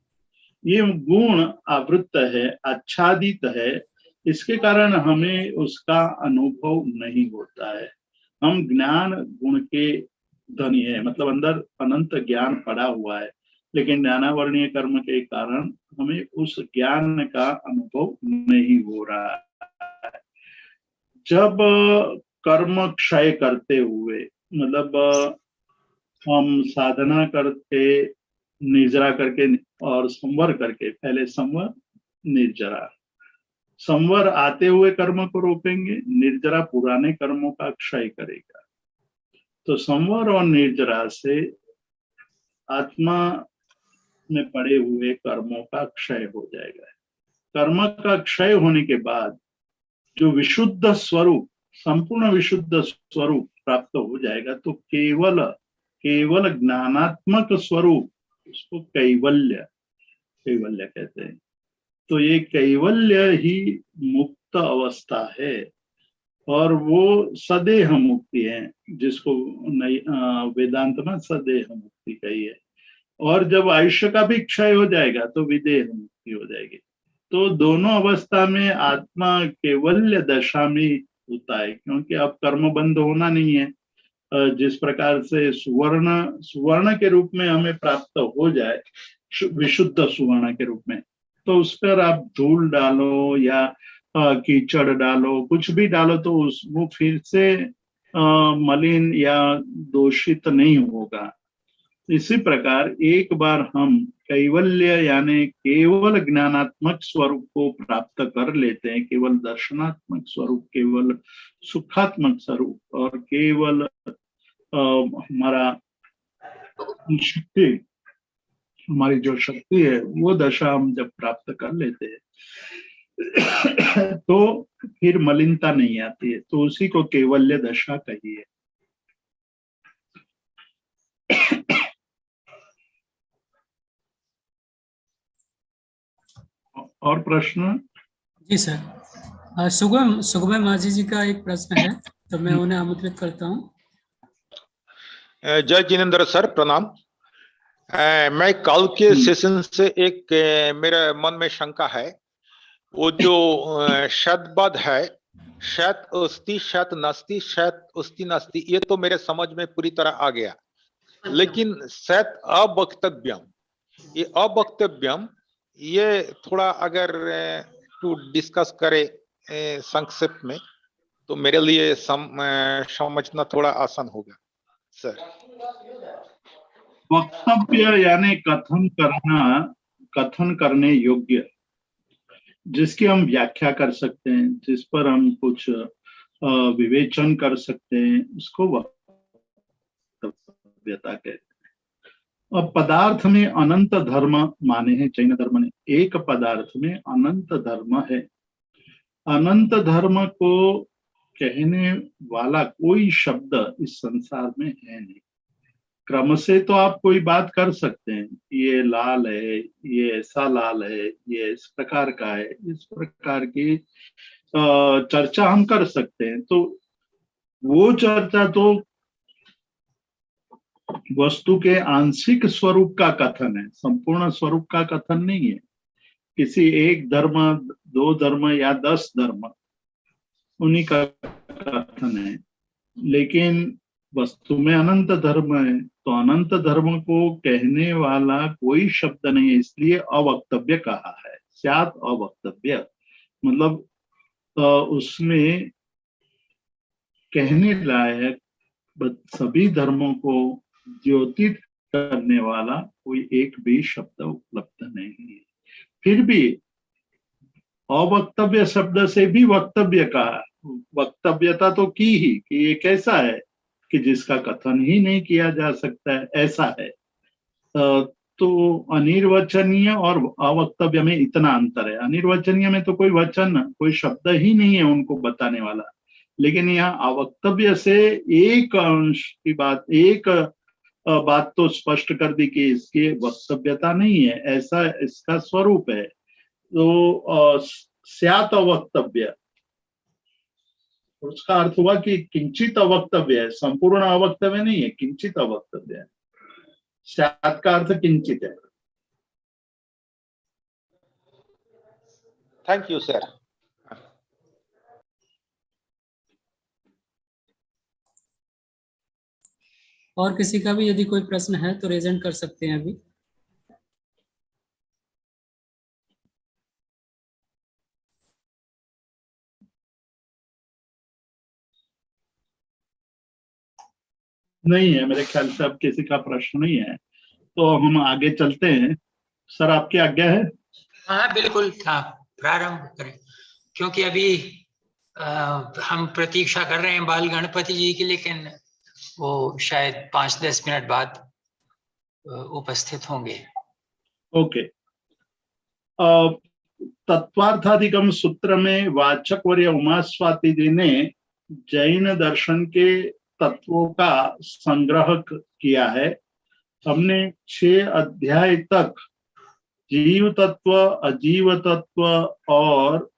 ये गुण आवृत्त है, आच्छादित है, इसके कारण हमें उसका अनुभव नहीं होता है। हम ज्ञान गुण के धनी है, मतलब अंदर अनंत ज्ञान पड़ा हुआ है, लेकिन ज्ञानावरणीय कर्म के कारण हमें उस ज्ञान का अनुभव नहीं हो रहा है। जब कर्म क्षय करते हुए, मतलब हम साधना करके, निर्जरा करके और संवर करके, पहले संवर निर्जरा, संवर आते हुए कर्म को रोकेंगे, निर्जरा पुराने कर्मों का क्षय करेगा। तो संवर और निर्जरा से आत्मा में पड़े हुए कर्मों का क्षय हो जाएगा। कर्म का क्षय होने के बाद जो विशुद्ध स्वरूप, संपूर्ण विशुद्ध स्वरूप प्राप्त हो जाएगा, तो केवल केवल ज्ञानात्मक स्वरूप, उसको कैवल्य कैवल्य कहते हैं। तो ये कैवल्य ही मुक्त अवस्था है और वो सदेह मुक्ति है, जिसको वेदांत में सदेह मुक्ति कही है। और जब आयुष्य का भी क्षय हो जाएगा तो विदेह मुक्ति हो जाएगी। तो दोनों अवस्था में आत्मा कैवल्य दशा में होता है, क्योंकि अब कर्म बंद होना नहीं है। जिस प्रकार से सुवर्ण के रूप में हमें प्राप्त हो जाए, विशुद्ध सुवर्ण के रूप में, तो उस पर आप धूल डालो या कीचड़ डालो, कुछ भी डालो, तो वो फिर से मलिन या दूषित नहीं होगा। इसी प्रकार एक बार हम कैवल्य यानी केवल ज्ञानात्मक स्वरूप को प्राप्त कर लेते हैं, केवल दर्शनात्मक स्वरूप, केवल सुखात्मक स्वरूप, और केवल हमारा शक्ति, हमारी जो शक्ति है वो दशा हम जब प्राप्त कर लेते हैं तो फिर मलिनता नहीं आती है, तो उसी को कैवल्य दशा कहिए। और प्रश्न? जी सर, सुगम माझी जी का एक प्रश्न है, तो मैं उन्हें आमंत्रित करता हूँ। जय जितेंद्र सर, प्रणाम। मैं कल के सेशन से एक मेरे मन में शंका है, वो जो शतबद्ध है, शत अस्ति शत नस्ति शत अस्ति नस्ति, ये तो मेरे समझ में पूरी तरह आ गया, लेकिन शत अवक्तव्यम, ये अवक्तव्यम, ये थोड़ा अगर टू डिस्कस करे संक्षेप में, तो मेरे लिए समझना थोड़ा आसान होगा सर। वक्तव्य यानी कथन करने योग्य, जिसकी हम व्याख्या कर सकते हैं, जिस पर हम कुछ विवेचन कर सकते हैं, उसको वक्तव्यता कहते हैं। अब पदार्थ में अनंत धर्म माने हैं जैन धर्म ने, एक पदार्थ में अनंत धर्म है। अनंत धर्म को कहने वाला कोई शब्द इस संसार में है नहीं। क्रम से तो आप कोई बात कर सकते हैं, ये लाल है, ये ऐसा लाल है, ये इस प्रकार का है, इस प्रकार की चर्चा हम कर सकते हैं। तो वो चर्चा तो वस्तु के आंशिक स्वरूप का कथन है, संपूर्ण स्वरूप का कथन नहीं है। किसी एक धर्म, दो धर्म या 10 धर्म, उन्हीं का कथन है। लेकिन वस्तु में अनंत धर्म है, तो अनंत धर्म को कहने वाला कोई शब्द नहीं है, इसलिए अवक्तव्य कहा है। स्यात् अवक्तव्य मतलब उसमें कहने लायक सभी धर्मों को द्योतित करने वाला कोई एक भी शब्द उपलब्ध नहीं है। फिर भी अवक्तव्य शब्द से भी वक्तव्य कहा, वक्तव्यता तो की ही कि ये कैसा है कि जिसका कथन ही नहीं किया जा सकता है, ऐसा है। तो अनिर्वचनीय और अवक्तव्य में इतना अंतर है। अनिर्वचनीय में तो कोई वचन, कोई शब्द ही नहीं है उनको बताने वाला, लेकिन यहाँ अवक्तव्य से एक अंश की बात, एक बात तो स्पष्ट कर दी कि इसकी वक्तव्यता नहीं है, ऐसा इसका स्वरूप है। तो स्यात् अवक्तव्य, उसका अर्थ हुआ कि किंचित अवक्तव्य है, संपूर्ण अवक्तव्य नहीं है, किंचित अवक्तव्य है। स्यात् का अर्थ किंचित है। Thank you sir. और किसी का भी यदि कोई प्रश्न है तो रेज हैंड कर सकते हैं अभी। नहीं है मेरे ख्याल से, अब किसी का प्रश्न नहीं है, तो हम आगे चलते हैं। सर आपकी आज्ञा है? हाँ बिल्कुल, हाँ प्रारंभ करें, क्योंकि अभी हम प्रतीक्षा कर रहे हैं बाल गणपति जी की, लेकिन वो शायद 5-10 मिनट बाद उपस्थित होंगे। ओके। तत्वार्थाधिगम सूत्र में वाचक वर्य उमा स्वाति जी ने जैन दर्शन के तत्वों का संग्रह किया है। हमने 6 अध्याय तक जीव तत्व, अजीव तत्व और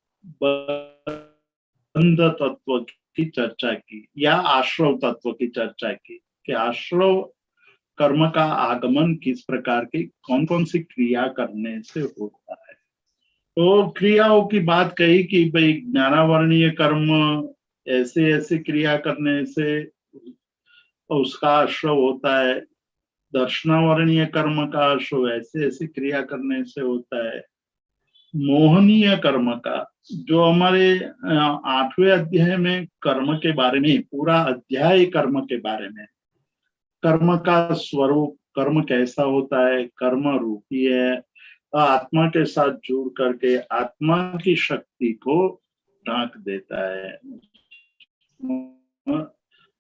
बंध तत्व की चर्चा की, या आश्रव तत्व की चर्चा की कि आश्रव कर्म का आगमन किस प्रकार की, कौन कौन सी क्रिया करने से होता है। तो क्रियाओं की बात कही कि भाई ज्ञानावरणीय कर्म ऐसे ऐसे क्रिया करने से उसका आश्रव होता है, दर्शनावरणीय कर्म का आश्रव ऐसे ऐसे क्रिया करने से होता है, मोहनीय कर्म का, जो हमारे 8वें अध्याय में कर्म के बारे में, पूरा अध्याय कर्म के बारे में, कर्म का स्वरूप, कर्म कैसा होता है, कर्म रूपी है, आत्मा के साथ जुड़ करके आत्मा की शक्ति को ढांक देता है,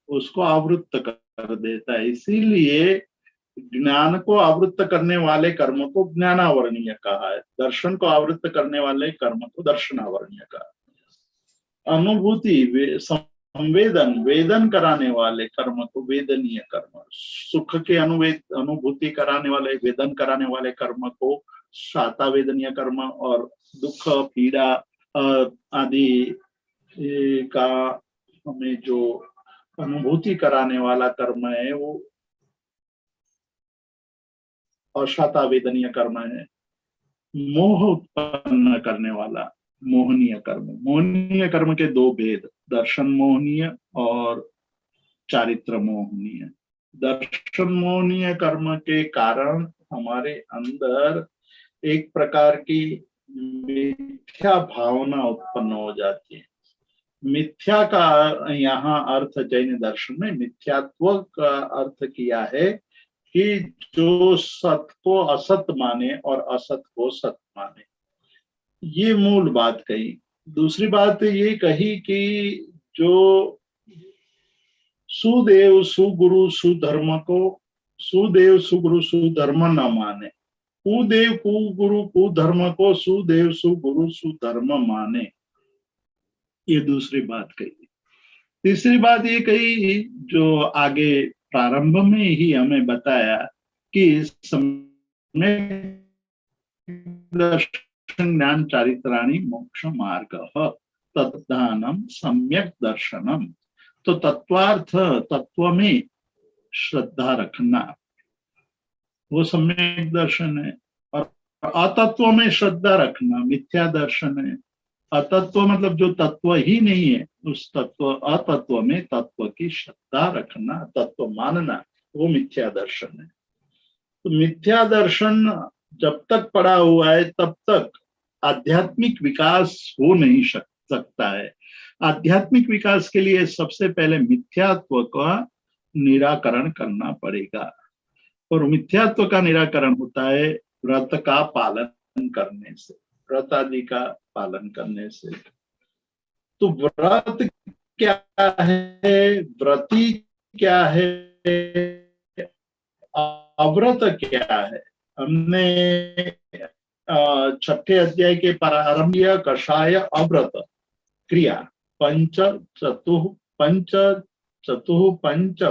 उसको आवृत्त कर देता है। इसीलिए ज्ञान को आवृत्त करने वाले कर्म को ज्ञानावरणीय कहा है, दर्शन को आवृत्त करने वाले कर्म को दर्शनावरणीय कहा है। अनुभूति, संवेदन, वेदन कराने वाले कर्म को वेदनीय कर्म, सुख के अनुभूति कराने वाले, वेदन कराने वाले कर्म को शाता वेदनीय कर्म, और दुख पीड़ा आदि का हमें जो अनुभूति कराने वाला कर्म है वो अशाता वेदनीय कर्म है। मोह उत्पन्न करने वाला मोहनीय कर्म, मोहनीय कर्म के दो भेद, दर्शन मोहनीय और चारित्र मोहनीय। दर्शन मोहनीय कर्म के कारण हमारे अंदर एक प्रकार की मिथ्या भावना उत्पन्न हो जाती है। मिथ्या का यहाँ अर्थ जैन दर्शन में मिथ्यात्व का अर्थ किया है कि जो सत को असत माने और असत को सत माने, ये मूल बात कही। दूसरी बात ये कही कि जो सुदेव सुगुरु सुधर्म को, सुदेव सुगुरु सुधर्म न माने, कुदेव कुगुरु कुधर्म को सुदेव सुगुरु सुधर्म माने, ये दूसरी बात कही। तीसरी बात ये कही जो आगे प्रारंभ में ही हमें बताया कि समय दर्शन ज्ञान चारित्राणि मोक्ष मार्ग तद्दानम सम्यक दर्शनम। तो तत्वार्थ, तत्व में श्रद्धा रखना वो सम्यक दर्शन है, और अतत्व में श्रद्धा रखना मिथ्या दर्शन है। अतत्व मतलब जो तत्व ही नहीं है, उस तत्व, अतत्व में तत्व की श्रद्धा रखना, तत्व मानना, वो मिथ्या दर्शन है। तो मिथ्या दर्शन जब तक पड़ा हुआ है तब तक आध्यात्मिक विकास हो नहीं सकता है। आध्यात्मिक विकास के लिए सबसे पहले मिथ्यात्व का निराकरण करना पड़ेगा, और मिथ्यात्व का निराकरण होता है व्रत का पालन करने से, व्रत आदि का पालन करने से। तो व्रत क्या है, व्रती क्या है, अव्रत क्या है, हमने 6ठे अध्याय के प्रारंभ कषाय अव्रत क्रिया पंच चतुः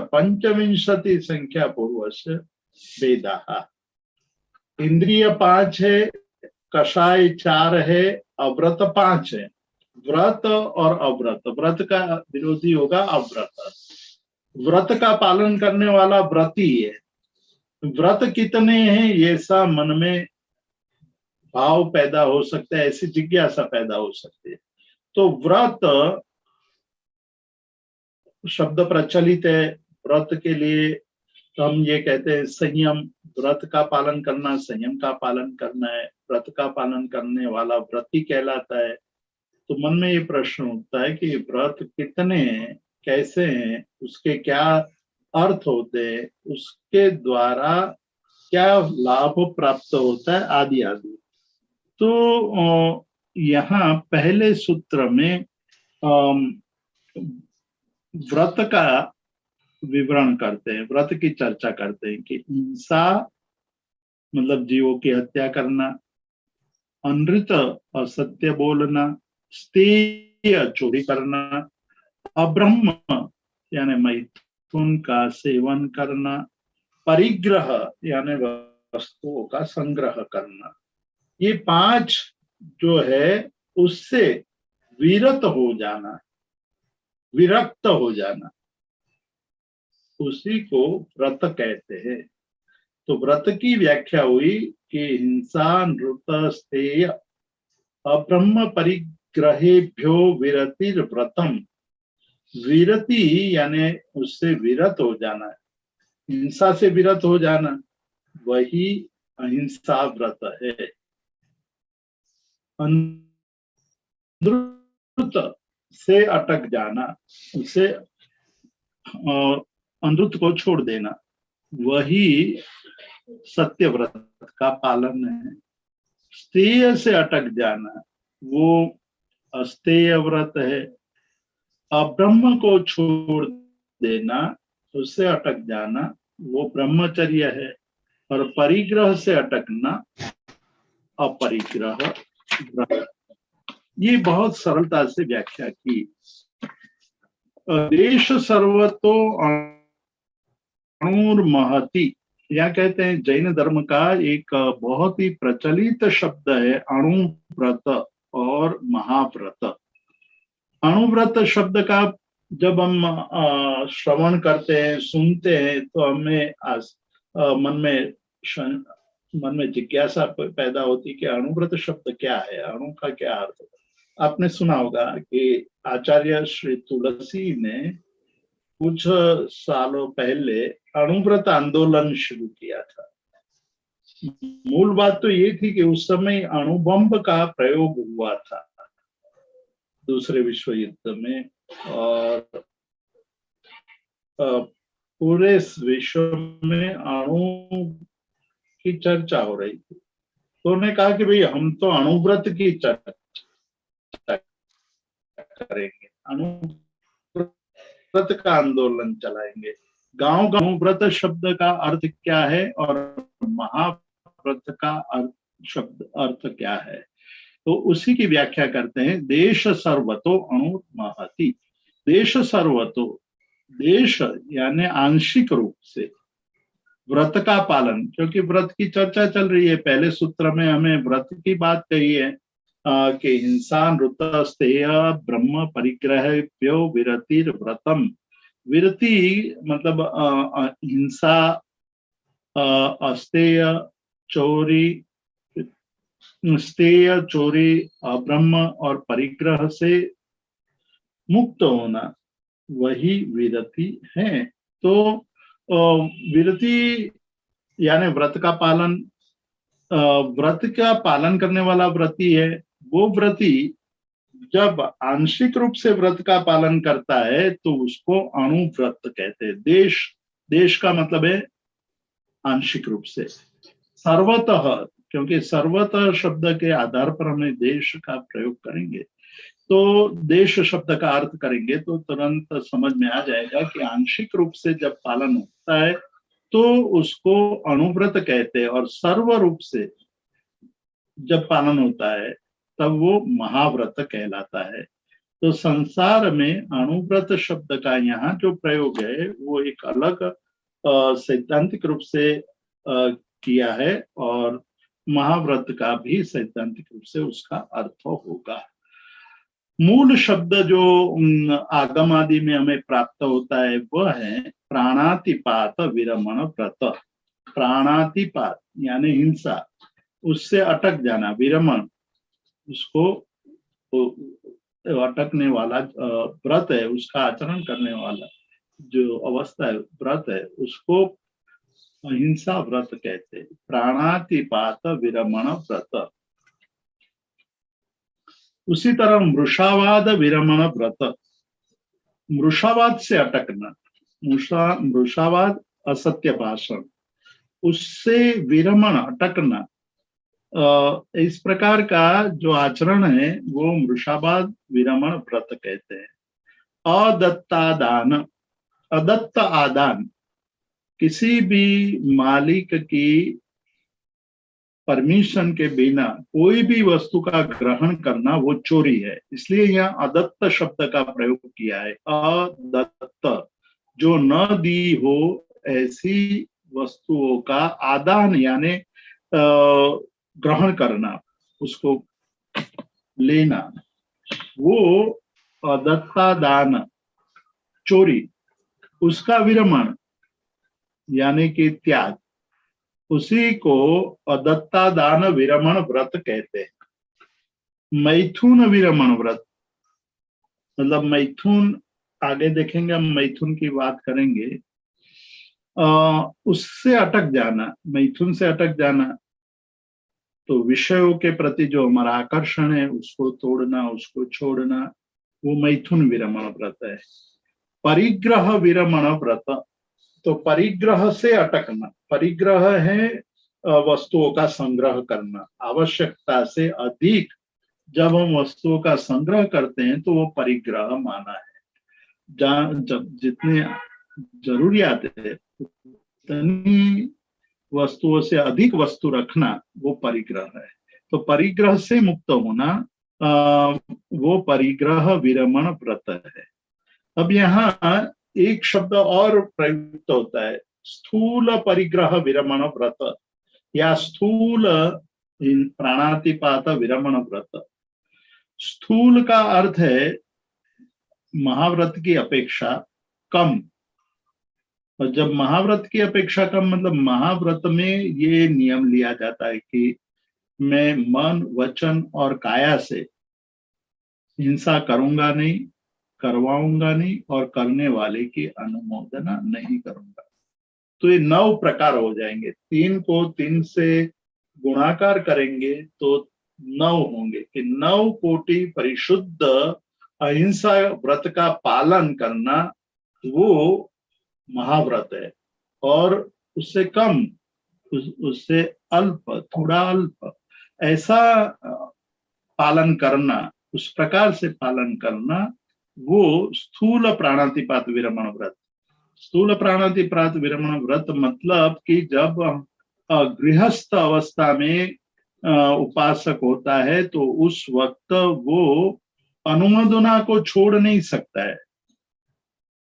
पंचविंशति संख्या पूर्व से वेदा। इंद्रिय 5 है, कषाय 4 है, अव्रत 5 है। व्रत और अव्रत, व्रत का विरोधी होगा अव्रत। व्रत का पालन करने वाला व्रती है। व्रत कितने हैं ये सब मन में भाव पैदा हो सकता है, ऐसी जिज्ञासा पैदा हो सकती है। तो व्रत शब्द प्रचलित है व्रत के लिए, तो हम ये कहते हैं संयम, व्रत का पालन करना, संयम का पालन करना है। व्रत का पालन करने वाला व्रती कहलाता है। तो मन में ये प्रश्न उठता है कि व्रत कितने हैं, कैसे हैं, उसके क्या अर्थ होते हैं, उसके द्वारा क्या लाभ प्राप्त होता है, आदि आदि। तो यहाँ पहले सूत्र में व्रत का विवरण करते हैं, व्रत की चर्चा करते हैं कि हिंसा मतलब जीवों की हत्या करना, अनृत असत्य बोलना, स्तेय चोरी करना, अब्रह्म यानी मैथुन का सेवन करना, परिग्रह यानी वस्तुओं का संग्रह करना, ये 5 जो है उससे विरत हो जाना, विरक्त हो जाना, उसी को व्रत कहते हैं। तो व्रत की व्याख्या हुई कि हिंसा, नृत, स्थेय, अब्रह्म परिग्रहेभ्यो विरतिर व्रतम। विरति यानी उससे विरत हो जाना, हिंसा से विरत हो जाना, वही अहिंसा व्रत है। अनृत से अटक जाना, उसे अनृत को छोड़ देना, वही सत्य व्रत का पालन है। स्थेय से अटक जाना, वो अस्तेय व्रत है। अब्रह्म को छोड़ देना, उससे अटक जाना, वो ब्रह्मचर्य है। और परिग्रह से अटकना अपरिग्रह व्रत। ये बहुत सरलता से व्याख्या की। देश सर्वतो अणुर्महति, या कहते हैं जैन धर्म का एक बहुत ही प्रचलित शब्द है अणु व्रत और महाव्रत। अणुव्रत शब्द का जब हम श्रवण करते हैं, सुनते हैं, तो हमें मन में जिज्ञासा पैदा होती कि अणुव्रत शब्द क्या है, अणु का क्या अर्थ है। आपने सुना होगा कि आचार्य श्री तुलसी ने कुछ सालों पहले अणुव्रत आंदोलन शुरू किया था। मूल बात तो ये थी कि उस समय अणुबम का प्रयोग हुआ था दूसरे विश्व युद्ध में, और पूरे विश्व में अणु की चर्चा हो रही थी। तो उन्होंने कहा कि भाई हम तो अणुव्रत की चर्चा करेंगे, अणुव्रत का आंदोलन चलाएंगे। गांव अणुव्रत शब्द का अर्थ क्या है और महाव्रत का अर्थ क्या है, तो उसी की व्याख्या करते हैं। देश सर्वतो अणुर्महति। देश सर्वतो, देश यानी आंशिक रूप से, व्रत का पालन, क्योंकि व्रत की चर्चा चल रही है। पहले सूत्र में हमें व्रत की बात कही है कि हिंसा, नृत, स्थेय, ब्रह्म परिग्रहेभ्यो विरतिर व्रतम। विरति मतलब हिंसा, अस्तेय, चोरी, स्थेय, चोरी, अब्रह्म और परिग्रह से मुक्त होना, वही विरति है। तो विरति यानी व्रत का पालन, व्रत का पालन करने वाला व्रती है। वो व्रती जब आंशिक रूप से व्रत का पालन करता है तो उसको अणुव्रत कहते हैं। देश का मतलब है आंशिक रूप से। सर्वतः, क्योंकि सर्वतः शब्द के आधार पर हमें देश का प्रयोग करेंगे, तो देश शब्द का अर्थ करेंगे तो तुरंत समझ में आ जाएगा कि आंशिक रूप से जब पालन होता है तो उसको अणुव्रत कहते हैं, और सर्व रूप से जब पालन होता है तब वो महाव्रत कहलाता है। तो संसार में अणुव्रत शब्द का यहाँ जो प्रयोग है वो एक अलग सैद्धांतिक रूप से किया है, और महाव्रत का भी सैद्धांतिक रूप से उसका अर्थ होगा। मूल शब्द जो आगम आदि में हमें प्राप्त होता है वह है प्राणातिपात विरमण व्रत। प्राणातिपात यानी हिंसा, उससे अटक जाना, विरमण उसको अटकने वाला व्रत है, उसका आचरण करने वाला जो अवस्था है, व्रत है, उसको अहिंसा व्रत कहते हैं। प्राणातिपात विरमण व्रत। उसी तरह मृषावाद विरमण व्रत, मृषावाद से अटकना, मृषावाद असत्य भाषण, उससे विरमण अटकना, इस प्रकार का जो आचरण है वो मृषावाद विरमण व्रत कहते हैं। अदत्तादान, अदत्त आदान, किसी भी मालिक की परमिशन के बिना कोई भी वस्तु का ग्रहण करना वो चोरी है, इसलिए यहाँ अदत्त शब्द का प्रयोग किया है। अदत्त, जो न दी हो ऐसी वस्तुओं का आदान यानी ग्रहण करना, उसको लेना, वो अदत्ता दान चोरी, उसका विरमण यानी कि त्याग, उसी को अदत्ता दान विरमण व्रत कहते हैं। मैथुन विरमण व्रत मतलब मैथुन, आगे देखेंगे हम, मैथुन की बात करेंगे। उससे अटक जाना, मैथुन से अटक जाना, तो विषयों के प्रति जो हमारा आकर्षण है उसको तोड़ना, उसको छोड़ना, वो मैथुन विरमण व्रत है। परिग्रह विरमण व्रत, तो परिग्रह से अटकना, परिग्रह है वस्तुओं का संग्रह करना, आवश्यकता से अधिक जब हम वस्तुओं का संग्रह करते हैं तो वो परिग्रह माना है। जब जितने जरूरियात है उतनी वस्तुओं से अधिक वस्तु रखना वो परिग्रह है। तो परिग्रह से मुक्त होना वो परिग्रह विरमण व्रत है। अब यहाँ एक शब्द और प्रयुक्त होता है, स्थूल परिग्रह विरमण व्रत या स्थूल प्राणातिपात विरमण व्रत। स्थूल का अर्थ है महाव्रत की अपेक्षा कम, और जब महाव्रत की अपेक्षा कम मतलब महाव्रत में ये नियम लिया जाता है कि मैं मन, वचन और काया से हिंसा करूंगा नहीं, करवाऊंगा नहीं और करने वाले की अनुमोदना नहीं करूंगा। तो ये 9 प्रकार हो जाएंगे, 3 को 3 से गुणाकार करेंगे तो 9 होंगे कि 9 कोटि परिशुद्ध अहिंसा व्रत का पालन करना वो महाव्रत है, और उससे कम, उससे अल्प, थोड़ा अल्प ऐसा पालन करना, उस प्रकार से पालन करना वो स्थूल प्राणातिपात विरमण व्रत। स्थूल प्राणातिपात विरमण व्रत मतलब कि जब गृहस्थ अवस्था में उपासक होता है तो उस वक्त वो अनुमोदना को छोड़ नहीं सकता है।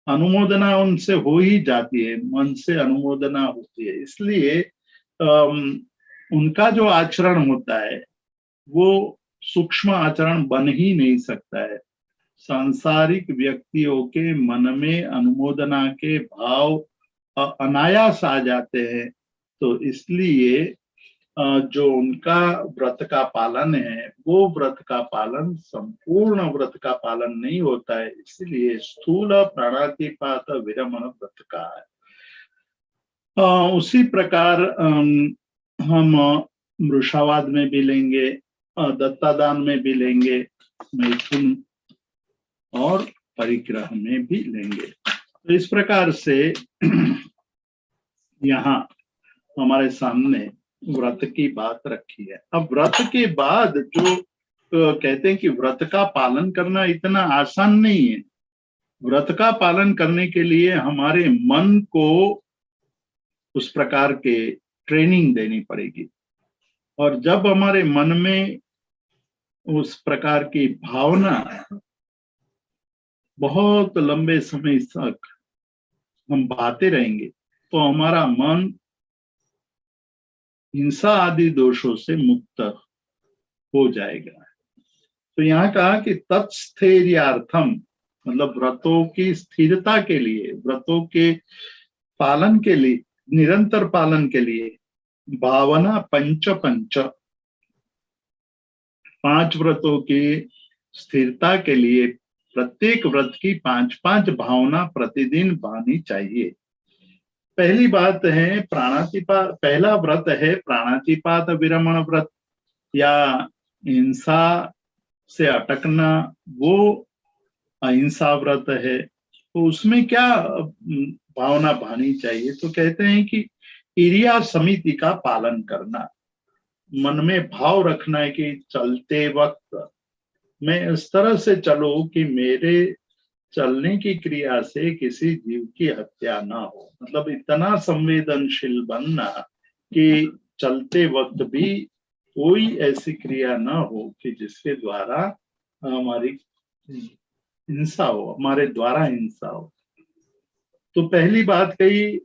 अनुमोदना उनसे हो ही जाती है, मन से अनुमोदना होती है, इसलिए उनका जो आचरण होता है वो सूक्ष्म आचरण बन ही नहीं सकता है। सांसारिक व्यक्तियों के मन में अनुमोदना के भाव अनायास आ जाते हैं, तो इसलिए जो उनका व्रत का पालन है वो व्रत का पालन संपूर्ण व्रत का पालन नहीं होता है, इसलिए स्थूल प्राणातिपात विरमण व्रत का है। उसी प्रकार हम मृषावाद में भी लेंगे, दत्तादान में भी लेंगे, मैथुन और परिग्रह में भी लेंगे। तो इस प्रकार से यहाँ हमारे सामने व्रत की बात रखी है। अब व्रत के बाद जो कहते हैं कि व्रत का पालन करना इतना आसान नहीं है। व्रत का पालन करने के लिए हमारे मन को उस प्रकार के ट्रेनिंग देनी पड़ेगी, और जब हमारे मन में उस प्रकार की भावना बहुत लंबे समय तक हम बातें रहेंगे तो हमारा मन हिंसा आदि दोषों से मुक्त हो जाएगा। तो यहाँ कहा कि तत्स्थैर्यार्थम मतलब व्रतों की स्थिरता के लिए, व्रतों के पालन के लिए, निरंतर पालन के लिए भावना पंच 5 व्रतों की स्थिरता के लिए प्रत्येक व्रत की 5 भावना प्रतिदिन भानी चाहिए। पहली बात है प्राणातिपात, पहला व्रत है प्राणातिपात विरमण व्रत या हिंसा से अटकना, वो अहिंसा व्रत है। तो उसमें क्या भावना भानी चाहिए? तो कहते हैं कि क्रिया समिति का पालन करना, मन में भाव रखना है कि चलते वक्त मैं इस तरह से चलूं कि मेरे चलने की क्रिया से किसी जीव की हत्या ना हो, मतलब इतना संवेदनशील बनना कि चलते वक्त भी कोई ऐसी क्रिया ना हो कि जिसके द्वारा हमारी हिंसा हो, हमारे द्वारा हिंसा हो। तो पहली बात कही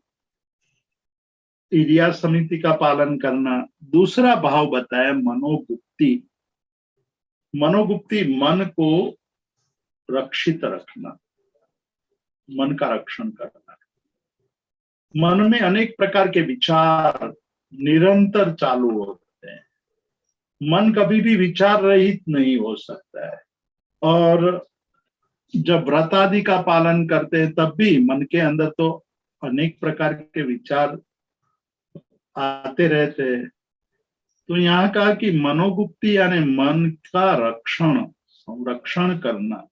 क्रिया समिति का पालन करना। दूसरा भाव बताया मनोगुप्ति, मनोगुप्ती मन को रक्षित रखना, मन का रक्षण करना। मन में अनेक प्रकार के विचार निरंतर चालू होते हैं। मन कभी भी विचार रहित नहीं हो सकता है। और जब व्रत आदि का पालन करते हैं तब भी मन के अंदर तो अनेक प्रकार के विचार आते रहते हैं। तो यहाँ कहा कि मनोगुप्ती यानी मन का रक्षण, संरक्षण करना,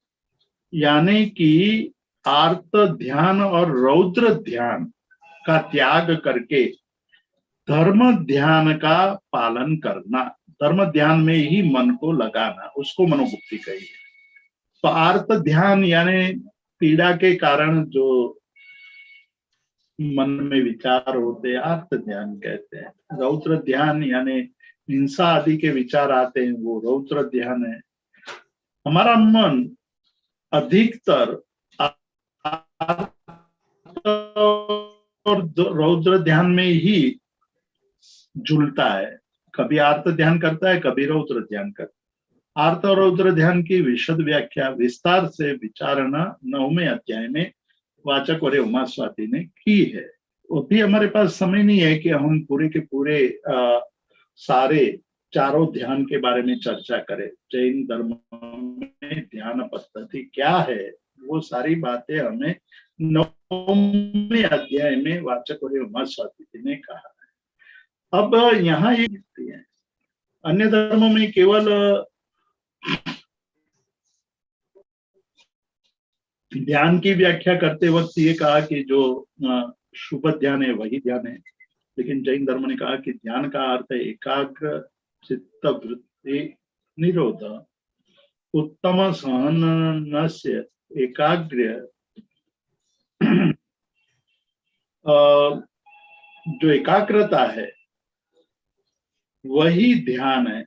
यानी कि आर्त ध्यान और रौद्र ध्यान का त्याग करके धर्म ध्यान का पालन करना, धर्म ध्यान में ही मन को लगाना, उसको मनोगुप्ती कही। तो आर्त ध्यान यानी पीड़ा के कारण जो मन में विचार होते हैं, आर्त ध्यान कहते हैं। रौद्र ध्यान यानी हिंसा आदि के विचार आते हैं, वो रौद्र ध्यान है। हमारा मन अधिकतर और रौद्र ध्यान में ही झूलता है। कभी आर्त ध्यान करता है, कभी रौद्र ध्यान करता है। आर्त और रौद्र ध्यान की विशद व्याख्या विस्तार से विचारणा 9वें अध्याय में वाचक और उमा स्वाति ने की है। वो भी हमारे पास समय नहीं है कि हम पूरे के पूरे सारे चारों ध्यान के बारे में चर्चा करें। जैन धर्म में ध्यान पद्धति क्या है, वो सारी बातें हमें 9वें अध्याय में वाचक और उमा स्वाति ने कहा है। अब यहाँ ये है, अन्य धर्मों में केवल ध्यान की व्याख्या करते वक्त ये कहा कि जो शुभ ध्यान है वही ध्यान है। लेकिन जैन धर्म ने कहा कि ध्यान का अर्थ है एकाग्र चित्त वृत्ति निरोध, उत्तम सहनस्य एकाग्र, जो एकाग्रता है वही ध्यान है।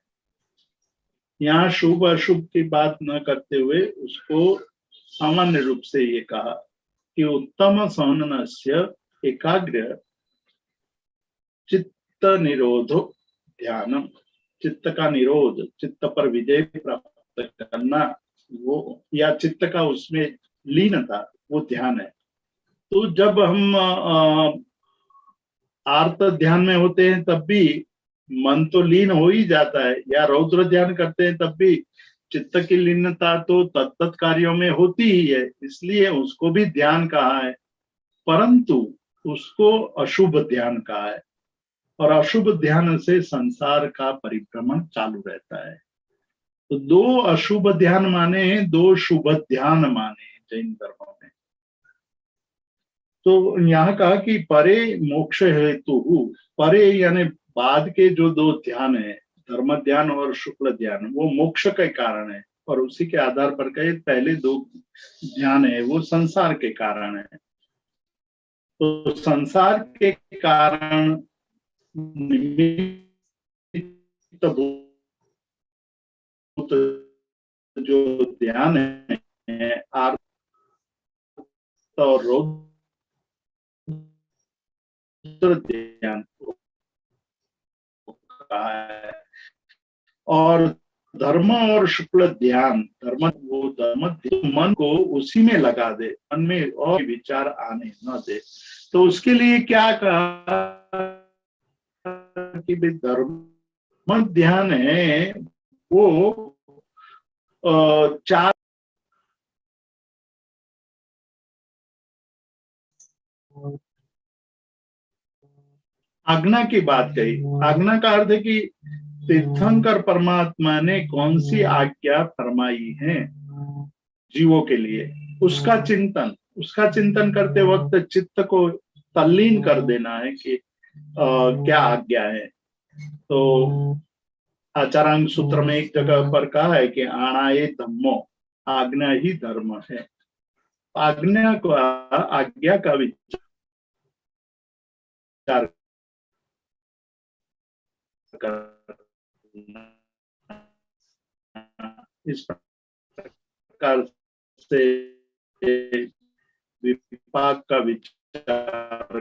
यहाँ शुभ अशुभ की बात न करते हुए उसको सामान्य रूप से ये कहा कि उत्तम सहनस्य एकाग्र चित्त निरोधो ध्यानम, चित्त का निरोध, चित्त पर विजय प्राप्त करना, वो या चित्त का उसमें लीनता, वो ध्यान है। तो जब हम आर्त ध्यान में होते हैं तब भी मन तो लीन हो ही जाता है, या रौद्र ध्यान करते हैं तब भी चित्त की लीनता तो तत्त कार्यों में होती ही है, इसलिए उसको भी ध्यान कहा है। परंतु उसको अशुभ ध्यान कहा है, और अशुभ ध्यान से संसार का परिभ्रमण चालू रहता है। तो 2 अशुभ ध्यान माने हैं, 2 शुभ ध्यान माने हैं जैन धर्म में। तो यहाँ कहा कि परे मोक्ष हेतु, परे यानी बाद के जो 2 ध्यान है, धर्म ध्यान और शुक्ल ध्यान, वो मोक्ष के कारण है। और उसी के आधार पर कहे पहले 2 ध्यान है वो संसार के कारण है। तो संसार के कारण जो ध्यान है आर्त और रौद्र ध्यान कहा है। और धर्म और शुक्ल ध्यान, धर्म वो धर्म मन को उसी में लगा दे, मन में और विचार आने न दे। तो उसके लिए क्या कहा कि धर्म ध्यान है वो 4 आज्ञा की बात कही। आज्ञा का अर्थ है कि तीर्थंकर परमात्मा ने कौन सी आज्ञा फरमाई है जीवों के लिए, उसका चिंतन करते वक्त चित्त को तल्लीन कर देना है कि क्या आज्ञा है। तो आचारांग सूत्र में एक जगह पर कहा है कि आणाए धम्मो, आज्ञा ही धर्म है। आज्ञा को आज्ञा का विचार करना, इस प्रकार से विपाक का विचार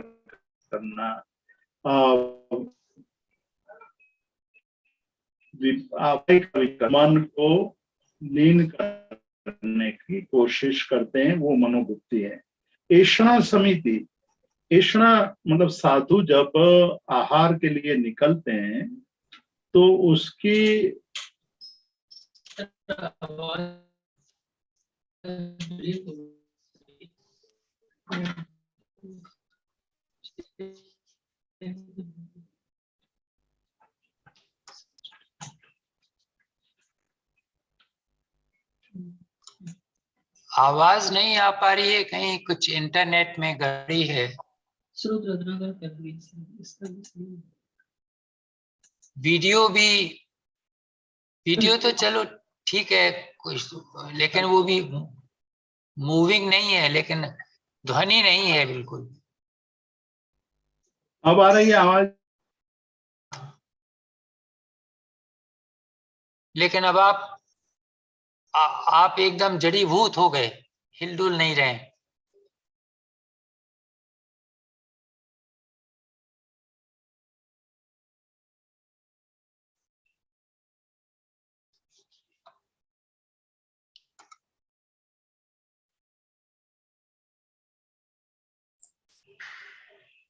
करना, मन को लीन करने की कोशिश करते हैं, वो मनोवृत्ति है। ऐषणा समिति, ऐषणा मतलब साधु जब आहार के लिए निकलते हैं तो उसकी आवाज नहीं आ पा रही है, कहीं कुछ इंटरनेट में गड़बड़ी है। वीडियो तो चलो ठीक है कुछ, लेकिन वो भी मूविंग नहीं है, लेकिन ध्वनि नहीं है बिल्कुल। अब आ रही है आवाज? लेकिन अब आप एकदम जड़ीभूत हो गए, हिलडुल नहीं रहे।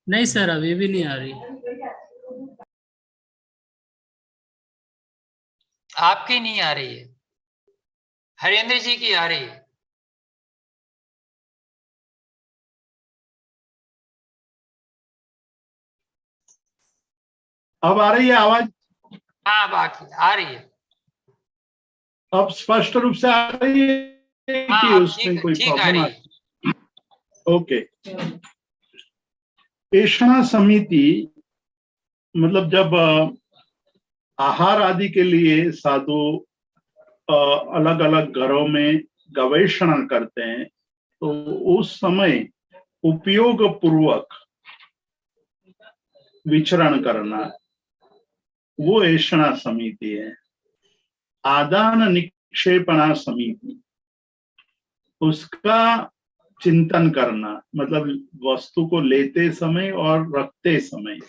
नहीं सर, अभी भी नहीं आ रही। आपकी नहीं आ रही है, हरेंद्र जी की आ रही है। अब आ रही है आवाज? हाँ, बाकी आ रही है। अब स्पष्ट रूप से आ रही है हाँ, कि अब उसमें कोई ठीक आ प्रॉब्लम रही आ? है। ओके। ऐषणा समिति मतलब जब आहार आदि के लिए साधु अलग अलग घरों में गवेषणा करते हैं, तो उस समय उपयोग पूर्वक विचरण करना, वो ऐषणा समिति है। आदान निक्षेपणा समिति, उसका चिंतन करना, मतलब वस्तु को लेते समय और रखते समय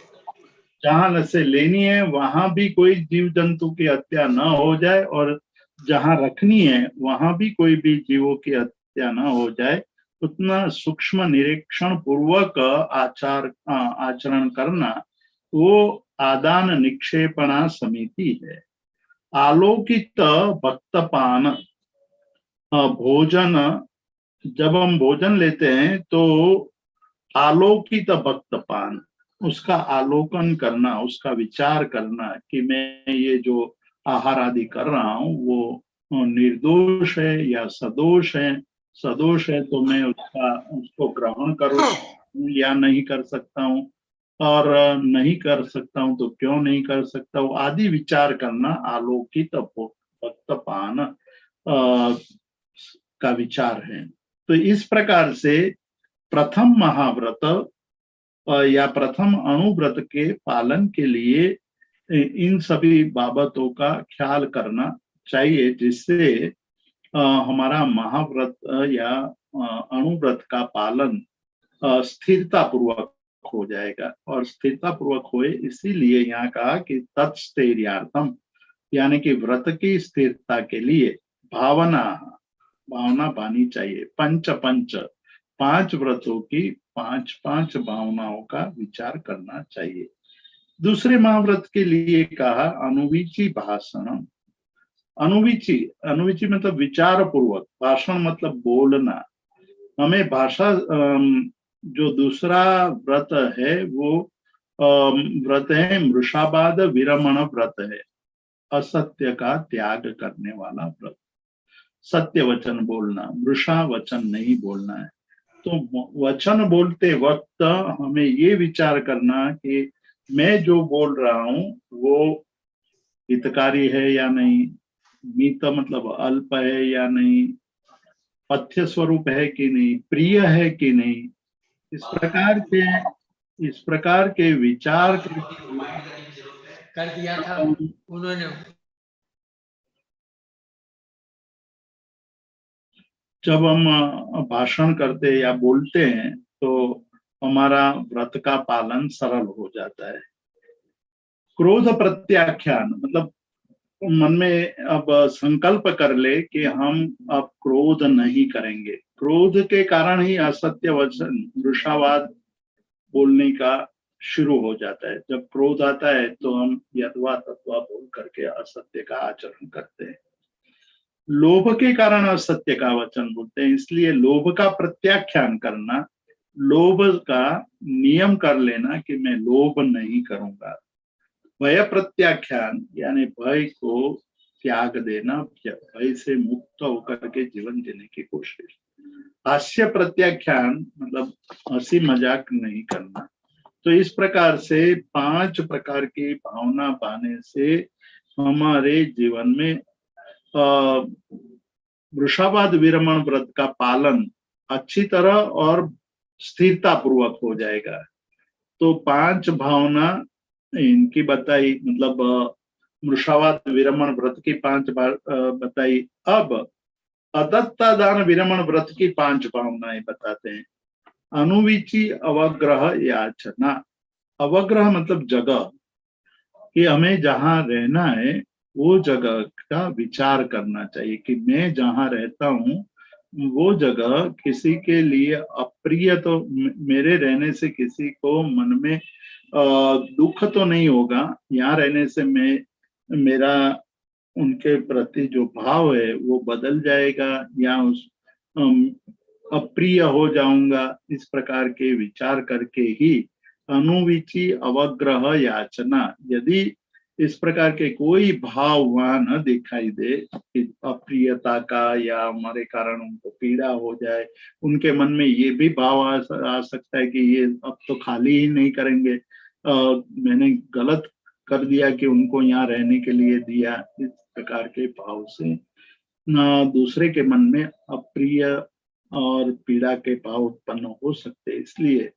जहां से लेनी है वहां भी कोई जीव जंतु की हत्या न हो जाए, और जहां रखनी है वहां भी कोई भी जीवों की हत्या न हो जाए, उतना सूक्ष्म निरीक्षण पूर्वक आचरण करना, वो आदान निक्षेपणा समिति है। आलोकित भक्तपान, भोजन, जब हम भोजन लेते हैं तो आलोकित भक्तपान, उसका आलोकन करना, उसका विचार करना कि मैं ये जो आहार आदि कर रहा हूँ वो निर्दोष है या सदोष है। सदोष है तो मैं उसको ग्रहण करूँ या नहीं कर सकता हूँ, और नहीं कर सकता हूँ तो क्यों नहीं कर सकता हूँ, आदि विचार करना आलोकित भक्तपान का विचार है। तो इस प्रकार से प्रथम महाव्रत या प्रथम अणुव्रत के पालन के लिए इन सभी बाबतों का ख्याल करना चाहिए, जिससे हमारा महाव्रत या अणुव्रत का पालन स्थिरता पूर्वक हो जाएगा। और स्थिरता पूर्वक होए इसीलिए यहाँ कहा कि तत्स्थैर्यार्थम, यानी कि व्रत की स्थिरता के लिए भावना पानी चाहिए। पंच पंच, 5 व्रतों की 5 भावनाओं का विचार करना चाहिए। दूसरे महाव्रत के लिए कहा अनुविचि भाषण। अनुविचि, अनुविचि मतलब विचार पूर्वक, भाषण मतलब बोलना। हमें भाषा, जो दूसरा व्रत है वो व्रत है मृषाबाद विरमण व्रत है, असत्य का त्याग करने वाला व्रत। सत्य वचन बोलना, मृषा वचन नहीं बोलना है। तो वचन बोलते वक्त हमें ये विचार करना कि मैं जो बोल रहा हूं वो हितकारी है या नहीं, मित मतलब अल्प है या नहीं, पथ्य स्वरूप है कि नहीं, प्रिय है कि नहीं, इस प्रकार के विचार कर दिया था उन्होंने। जब हम भाषण करते या बोलते हैं तो हमारा व्रत का पालन सरल हो जाता है। क्रोध प्रत्याख्यान मतलब मन में अब संकल्प कर ले कि हम अब क्रोध नहीं करेंगे। क्रोध के कारण ही असत्य वचन, वृषावाद बोलने का शुरू हो जाता है। जब क्रोध आता है तो हम यथवा तत्वा बोल करके असत्य का आचरण करते हैं। लोभ के कारण असत्य का वचन बोलते हैं, इसलिए लोभ का प्रत्याख्यान करना, लोभ का नियम कर लेना कि मैं लोभ नहीं करूंगा। भय प्रत्याख्यान यानी भय को त्याग देना, भय से मुक्त होकर के जीवन जीने की कोशिश। हास्य प्रत्याख्यान मतलब हंसी मजाक नहीं करना। तो इस प्रकार से 5 प्रकार की भावना पाने से हमारे जीवन में वृषावाद विरमण व्रत का पालन अच्छी तरह और स्थिरता पूर्वक हो जाएगा। तो 5 भावना इनकी बताई, मतलब वृषावाद विरमण व्रत की 5 बताई। अब अदत्ता दान विरमण व्रत की 5 भावनाएं बताते हैं। अनुविची अवग्रह याचना। अवग्रह मतलब जगह, कि हमें जहां रहना है वो जगह का विचार करना चाहिए कि मैं जहां रहता हूँ वो जगह किसी के लिए अप्रिय तो मेरे रहने से किसी को मन में दुख तो नहीं होगा। यहाँ रहने से मेरा उनके प्रति जो भाव है वो बदल जाएगा या उस अप्रिय हो जाऊंगा। इस प्रकार के विचार करके ही अनुविची अवग्रह याचना। यदि इस प्रकार के कोई भाव वहां न दिखाई दे कि अप्रियता का या हमारे कारण उनको पीड़ा हो जाए, उनके मन में ये भी भाव आ सकता है कि ये अब तो खाली ही नहीं करेंगे, मैंने गलत कर दिया कि उनको यहाँ रहने के लिए दिया। इस प्रकार के भाव से दूसरे के मन में अप्रिय और पीड़ा के भाव उत्पन्न हो सकते। इसलिए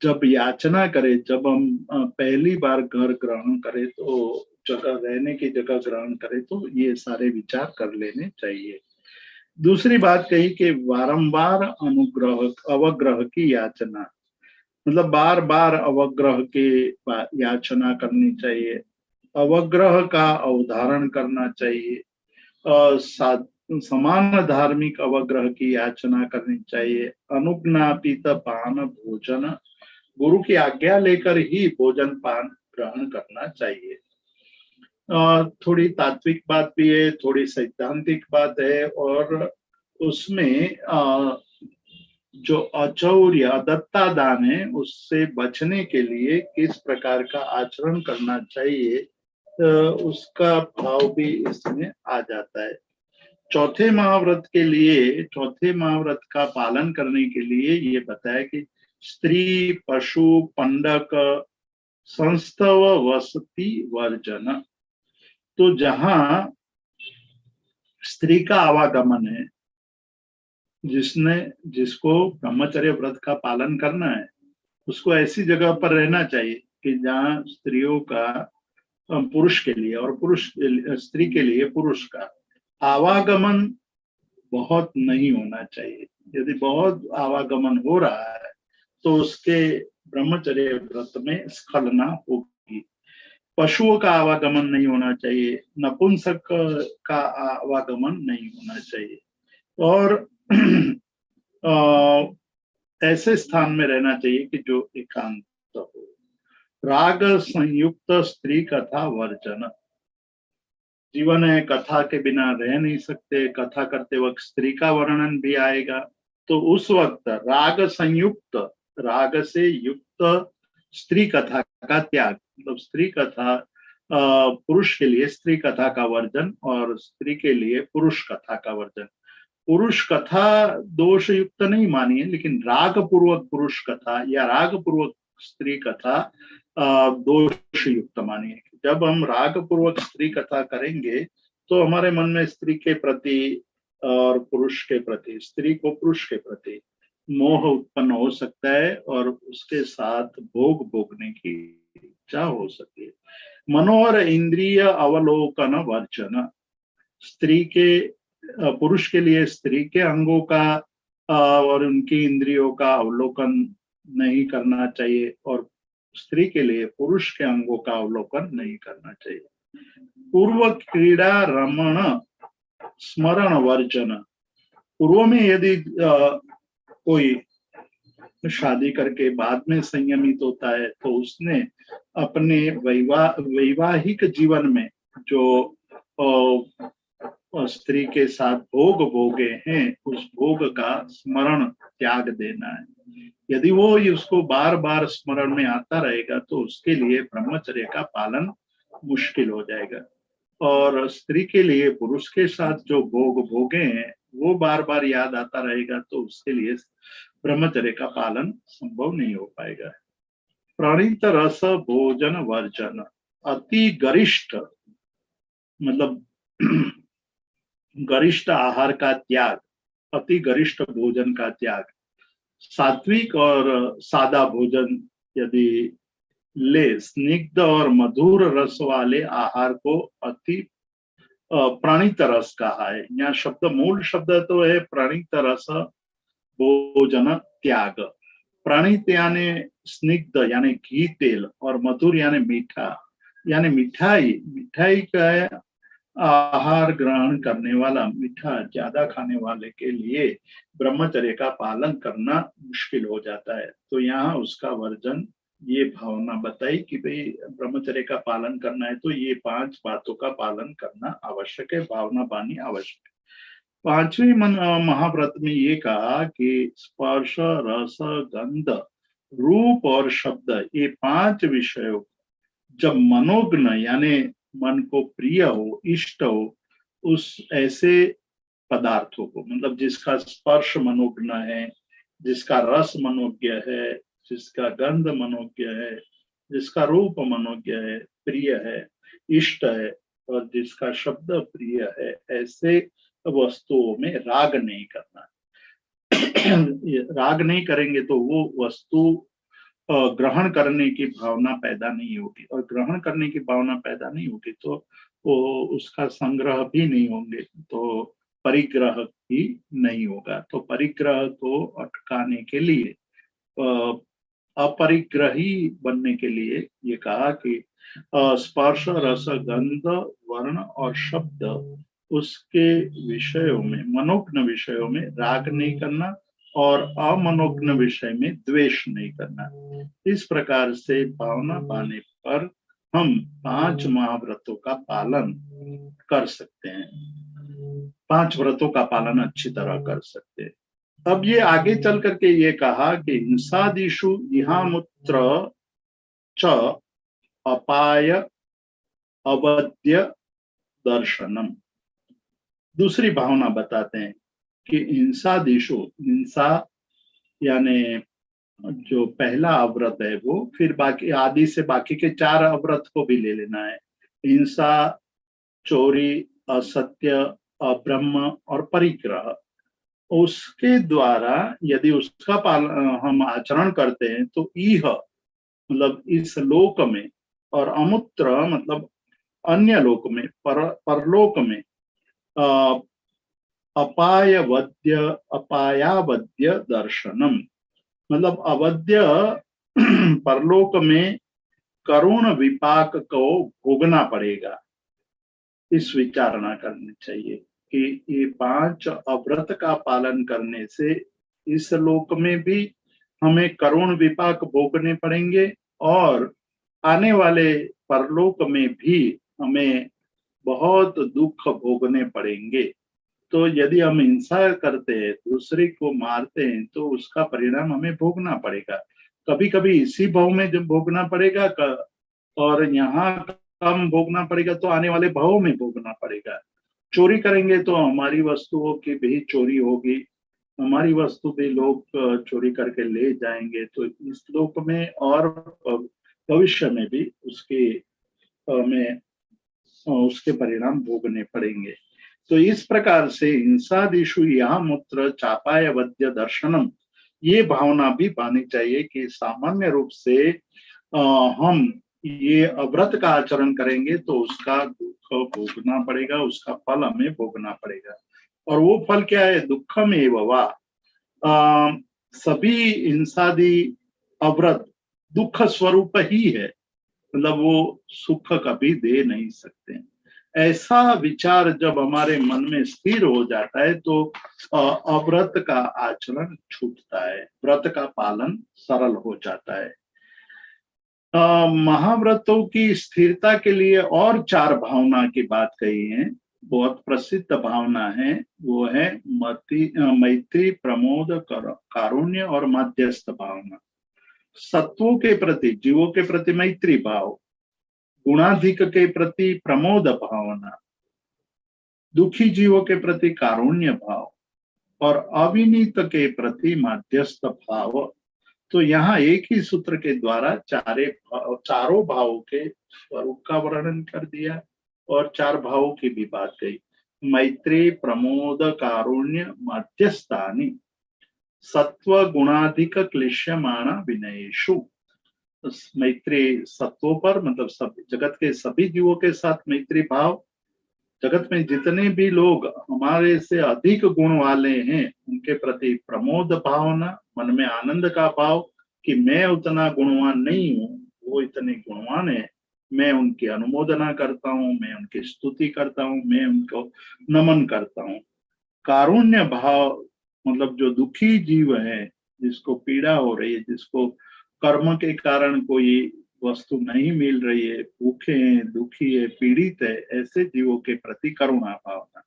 जब याचना करें, जब हम पहली बार घर ग्रहण करें, तो जगह रहने की जगह ग्रहण करें, तो ये सारे विचार कर लेने चाहिए। दूसरी बात कही कि वारंबार अवग्रह की याचना, मतलब बार बार अवग्रह की याचना करनी चाहिए। अवग्रह का अवधारण करना चाहिए। समान धार्मिक अवग्रह की याचना करनी चाहिए। अनुज्ञापित पान भोजन, गुरु की आज्ञा लेकर ही भोजन पान ग्रहण करना चाहिए। थोड़ी तात्विक बात भी है, थोड़ी सैद्धांतिक बात है, और उसमें जो अचौर्य अदत्ता दान है उससे बचने के लिए किस प्रकार का आचरण करना चाहिए उसका भाव भी इसमें आ जाता है। चौथे महाव्रत के लिए, चौथे महाव्रत का पालन करने के लिए ये बताया कि स्त्री, पशु, पंडक, संस्तव, वसति वर्जन। तो जहां स्त्री का आवागमन है, जिसको ब्रह्मचर्य व्रत का पालन करना है, उसको ऐसी जगह पर रहना चाहिए कि जहाँ स्त्रियों का, पुरुष के लिए और स्त्री के लिए पुरुष का आवागमन बहुत नहीं होना चाहिए। यदि बहुत आवागमन हो रहा है तो उसके ब्रह्मचर्य व्रत में स्खलना होगी। पशुओं का आवागमन नहीं होना चाहिए, नपुंसक का आवागमन नहीं होना चाहिए, और ऐसे स्थान में रहना चाहिए कि जो एकांत हो। राग संयुक्त स्त्री कथा वर्जन। जीवन है, कथा के बिना रह नहीं सकते, कथा करते वक्त स्त्री का वर्णन भी आएगा, तो उस वक्त राग संयुक्त, राग से युक्त स्त्री कथा का त्याग, मतलब स्त्री कथा, पुरुष के लिए स्त्री कथा का वर्जन और स्त्री के लिए पुरुष कथा का वर्जन। पुरुष कथा दोष युक्त नहीं मानिए, लेकिन राग पूर्वक पुरुष कथा या राग पूर्वक स्त्री कथा दोष युक्त मानिए। जब हम राग पूर्वक स्त्री कथा करेंगे तो हमारे मन में स्त्री के प्रति और पुरुष के प्रति, स्त्री को पुरुष के प्रति मोह उत्पन्न हो सकता है और उसके साथ भोग भोगने की इच्छा हो सकती है। मनोहर इंद्रिय अवलोकन वर्जन। स्त्री के, पुरुष के लिए स्त्री के अंगों का और उनकी इंद्रियों का अवलोकन नहीं करना चाहिए, और स्त्री के लिए पुरुष के अंगों का अवलोकन नहीं करना चाहिए। पूर्व क्रीड़ा रमण स्मरण वर्जन। पूर्व में यदि कोई शादी करके बाद में संयमित होता है तो उसने अपने वैवाहिक जीवन में जो स्त्री के साथ भोग भोगे हैं उस भोग का स्मरण त्याग देना है। यदि वो उसको बार बार स्मरण में आता रहेगा तो उसके लिए ब्रह्मचर्य का पालन मुश्किल हो जाएगा। और स्त्री के लिए पुरुष के साथ जो भोग भोगे हैं वो बार बार याद आता रहेगा तो उसके लिए ब्रह्मचर्य का पालन संभव नहीं हो पाएगा। प्रणीत रस भोजन वर्जन। अति गरिष्ठ मतलब गरिष्ठ आहार का त्याग, अति गरिष्ठ भोजन का त्याग। सात्विक और सादा भोजन यदि ले, स्निग्ध और मधुर रस वाले आहार को अति प्रणीत रस कहा है। यहाँ शब्द मूल शब्द तो है प्रणीत रस भोजन त्याग। प्रणीत यानी स्निग्ध यानी घी तेल, और मधुर यानी मीठा यानी मिठाई। मिठाई का है आहार ग्रहण करने वाला, मीठा ज्यादा खाने वाले के लिए ब्रह्मचर्य का पालन करना मुश्किल हो जाता है। तो यहाँ उसका वर्जन, ये भावना बताई कि भाई ब्रह्मचर्य का पालन करना है तो ये 5 बातों का पालन करना आवश्यक है, भावना बानी आवश्यक है। 5वें महाव्रत में ये कहा कि स्पर्श रस गंध रूप और शब्द, ये 5 विषयों जब मनोज्ञ यानी मन को प्रिय हो, इष्ट हो, उस ऐसे पदार्थों को, मतलब जिसका स्पर्श मनोज्ञ है, जिसका रस मनोज्ञ है, जिसका गंध मनोज्ञ है, जिसका रूप मनोज्ञ है, प्रिय है, इष्ट है, और जिसका शब्द प्रिय है, ऐसे वस्तुओं में राग नहीं करना। राग नहीं करेंगे तो वो वस्तु ग्रहण करने की भावना पैदा नहीं होगी, और ग्रहण करने की भावना पैदा नहीं होगी तो वो उसका संग्रह भी नहीं होंगे, तो परिग्रह भी नहीं होगा। तो परिग्रह को अटकाने के लिए, अपरिग्रही बनने के लिए ये कहा कि स्पर्श रस गंध वर्ण और शब्द, उसके विषयों में, मनोज्ञ विषयों में राग नहीं करना और अमनोज्ञ विषय में द्वेष नहीं करना। इस प्रकार से भावना पाने पर हम 5 महाव्रतों का पालन कर सकते हैं, 5 व्रतों का पालन अच्छी तरह कर सकते हैं। अब ये आगे चल करके ये कहा कि हिंसादिषु इहामुत्र च अपाय अवद्य दर्शनम। दूसरी भावना बताते हैं कि हिंसादिषु, हिंसा यानी जो पहला अव्रत है वो, फिर बाकी आदि से बाकी के 4 अव्रत को भी ले लेना है। हिंसा, चोरी, असत्य, अब्रह्म और परिग्रह, उसके द्वारा यदि उसका पालन हम आचरण करते हैं तो इह मतलब इस लोक में, और अमुत्र मतलब अन्य लोक में, परलोक में अपायावद्य दर्शनम, मतलब अवद्य परलोक में करुण विपाक को भोगना पड़ेगा। इस विचारणा करनी चाहिए कि ये 5 अव्रत का पालन करने से इस लोक में भी हमें करुण विपाक भोगने पड़ेंगे, और आने वाले परलोक में भी हमें बहुत दुख भोगने पड़ेंगे। तो यदि हम हिंसा करते हैं, दूसरे को मारते हैं, तो उसका परिणाम हमें भोगना पड़ेगा। कभी कभी इसी भाव में जब भोगना पड़ेगा, और यहाँ कम भोगना पड़ेगा तो आने वाले भाव में भोगना पड़ेगा। चोरी करेंगे तो हमारी वस्तुओं की भी चोरी होगी, हमारी वस्तु भी लोग चोरी करके ले जाएंगे, तो इस लोक में और भविष्य में भी उसके परिणाम भोगने पड़ेंगे। तो इस प्रकार से हिंसादिषु यहाँ मूत्र चापाय वद्य दर्शनम, ये भावना भी पानी चाहिए कि सामान्य रूप से हम ये अव्रत का आचरण करेंगे तो उसका दुख भोगना पड़ेगा, उसका फल हमें भोगना पड़ेगा। और वो फल क्या है? दुखम एव वा। सभी हिंसादि अव्रत दुख स्वरूप ही है, मतलब वो सुख कभी दे नहीं सकते। ऐसा विचार जब हमारे मन में स्थिर हो जाता है तो अव्रत का आचरण छूटता है, व्रत का पालन सरल हो जाता है। महाव्रतों की स्थिरता के लिए और 4 भावना की बात कही है, बहुत प्रसिद्ध भावना है। वो है मैत्री, प्रमोद, कारुण्य और मध्यस्थ भावना। सत्वों के प्रति, जीवों के प्रति मैत्री भाव, गुणाधिक के प्रति प्रमोद भावना, दुखी जीवों के प्रति कारुण्य भाव और अविनीत के प्रति मध्यस्थ भाव। तो यहाँ एक ही सूत्र के द्वारा चारों भावों के स्वरूप का वर्णन कर दिया और 4 भावों की भी बात कही। मैत्री, प्रमोद, कारुण्य, मध्यस्थानी, सत्व गुणाधिक क्लिश्यमाण विनयेषु। मैत्री सत्वों पर, मतलब सब जगत के सभी जीवों के साथ मैत्री भाव, जगत में जितने भी लोग हमारे से अधिक गुण वाले हैं उनके प्रति प्रमोद भावना, मन में आनंद का भाव कि मैं उतना गुणवान नहीं हूँ, वो इतने गुणवान है, मैं उनकी अनुमोदना करता हूँ, मैं उनकी स्तुति करता हूँ, मैं उनको नमन करता हूँ। कारुण्य भाव मतलब जो दुखी जीव है, जिसको पीड़ा हो रही है, जिसको कर्म के कारण कोई वस्तु नहीं मिल रही है, भूखे हैं, दुखी है, पीड़ित है, ऐसे जीवों के प्रति करुणा भावना।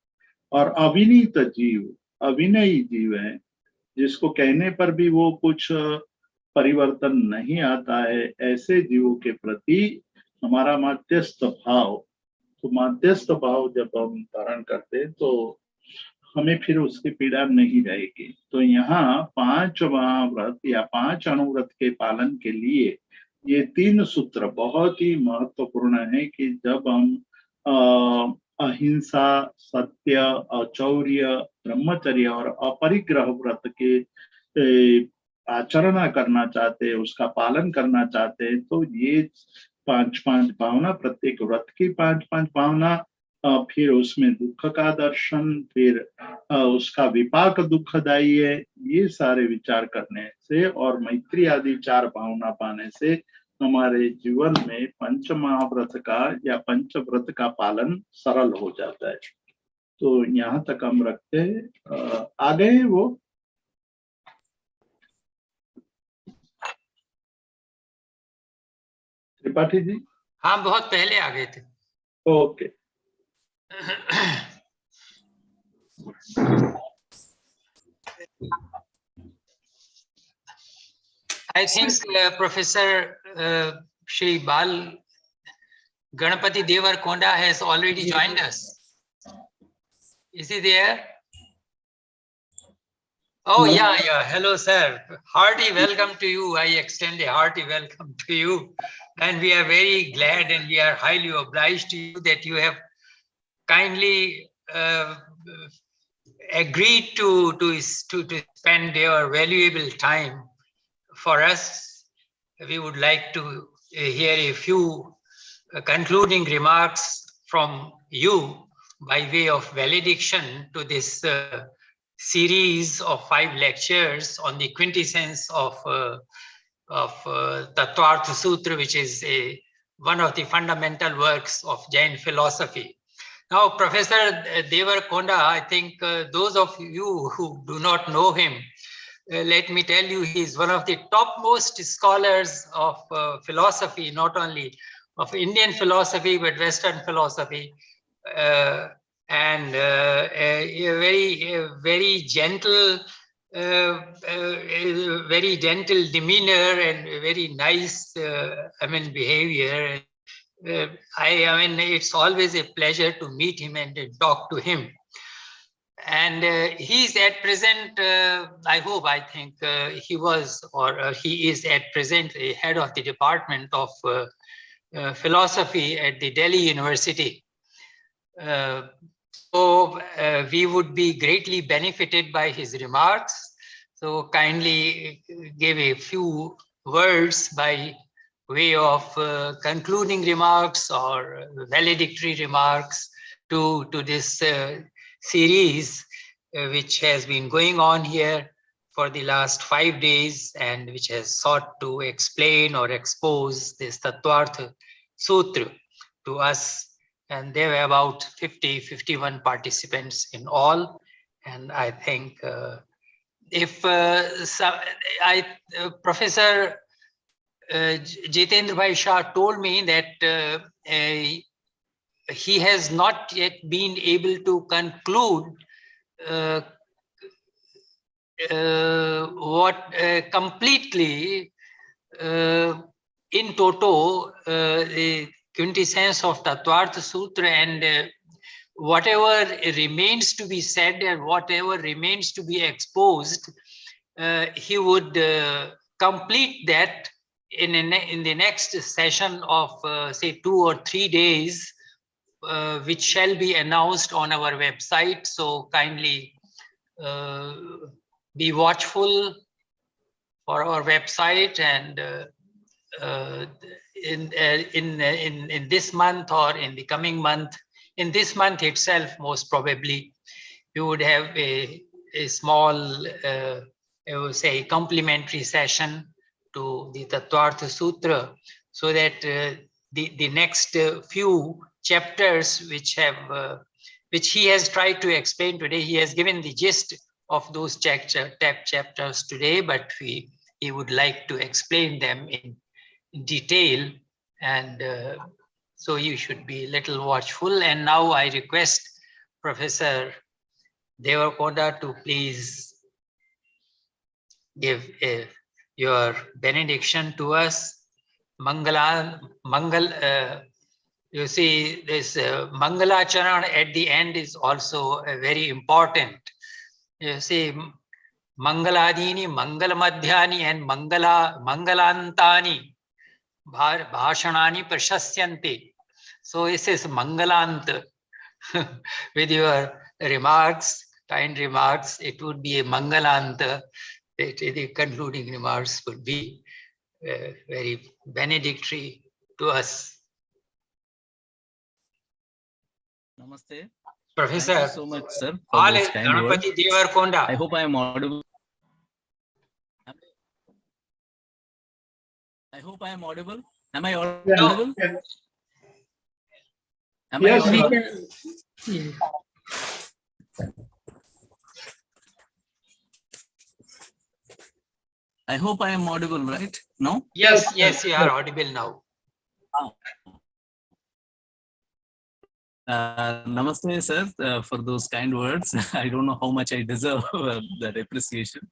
और अविनीत जीव, अविनयी जीव है, जिसको कहने पर भी वो कुछ परिवर्तन नहीं आता है, ऐसे जीवों के प्रति हमारा मध्यस्थ भाव। तो मध्यस्थ भाव जब हम धारण करते हैं तो हमें फिर उसकी पीड़ा नहीं रहेगी। तो यहाँ 5 महाव्रत या 5 अनुव्रत के पालन के लिए ये 3 सूत्र बहुत ही महत्वपूर्ण है कि जब हम अहिंसा, सत्य, औचौर्य, ब्रह्मचर्य और अपरिग्रह व्रत के आचरण करना चाहते हैं, उसका पालन करना चाहते हैं, तो ये 5-5 भावना, प्रत्येक व्रत की 5-5 भावना, फिर उसमें दुख का दर्शन, फिर उसका विपाक दुखदायी है, ये सारे विचार करने से और मैत्री आदि 4 भावना पाने से हमारे जीवन में 5 महाव्रत का या पंचव्रत का पालन सरल हो जाता है। तो यहाँ तक हम रखते हैं। आ गए वो त्रिपाठी जी? हाँ, बहुत पहले आ गए थे। Okay. I think Professor Shri Bal Ganapati Devar Konda has already joined us. Is he there? Oh, yeah. Hello, sir. Hearty welcome to you. I extend a hearty welcome to you. And we are very glad and we are highly obliged to you that you have kindly agreed to spend your valuable time for us. We would like to hear a few concluding remarks from you by way of valediction to this series of 5 lectures on the quintessence of Tattvartha Sutra, which is one of the fundamental works of Jain philosophy. Now, Professor Devar Konda, I think those of you who do not know him, let me tell you, he is one of the topmost scholars of philosophy, not only of Indian philosophy, but Western philosophy. And a very gentle demeanor and very nice, behavior. It's always a pleasure to meet him and to talk to him. And he's at present, I think he was or he is at present a head of the Department of Philosophy at the Delhi University. So we would be greatly benefited by his remarks. So kindly give a few words by way of concluding remarks or valedictory remarks to this series, which has been going on here for the last 5 days and which has sought to explain or expose this Tattvartha Sutra to us. And there were about 51 participants in all. And I think if Professor Jitendra Bhai Shah told me that he has not yet been able to conclude what completely in toto the quintessence of Tattvartha Sutra, and whatever remains to be said and whatever remains to be exposed, he would complete that in the next session of say 2 or 3 days, which shall be announced on our website. So kindly be watchful for our website, and in this month or in the coming month, in this month itself, most probably, you would have a small, I would say, complimentary session to the Tattvartha Sutra, so that the next few chapters which he has tried to explain today, he has given the gist of those chapters today, but he would like to explain them in detail, and so you should be a little watchful. And now I request Professor Devarakonda to please give your benediction to us. You see, this Mangalacharan at the end is also very important. You see, Mangaladini, Mangalamadhyani, and Mangalantani Bhashanani Prashasyanti. So it says Mangalant. With your remarks, kind remarks, it would be a Mangalanta. The concluding remarks would be very benedictory to us. Namaste. Professor, thank you so much, sir, for those kind words. I hope I am audible. I hope I am audible. Am I audible? Yeah. Am I audible? Yeah. I hope I am audible, right? No? Yes, yes, you are audible now. Namaste, sir, for those kind words. I don't know how much I deserve that appreciation.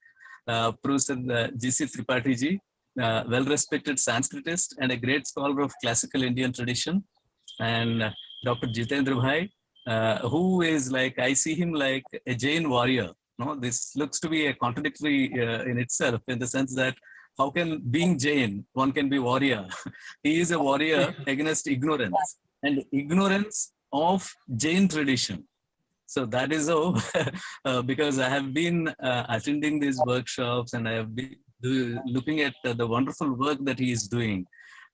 Professor G.C. Tripathi ji, well-respected Sanskritist and a great scholar of classical Indian tradition, and Dr. Jitendra Bhai, who is like, I see him like a Jain warrior. No, this looks to be a contradictory in itself, in the sense that how can, being Jain, one can be warrior? He is a warrior against ignorance, and ignorance of Jain tradition. So that is how, because I have been attending these workshops, and I have been looking at the wonderful work that he is doing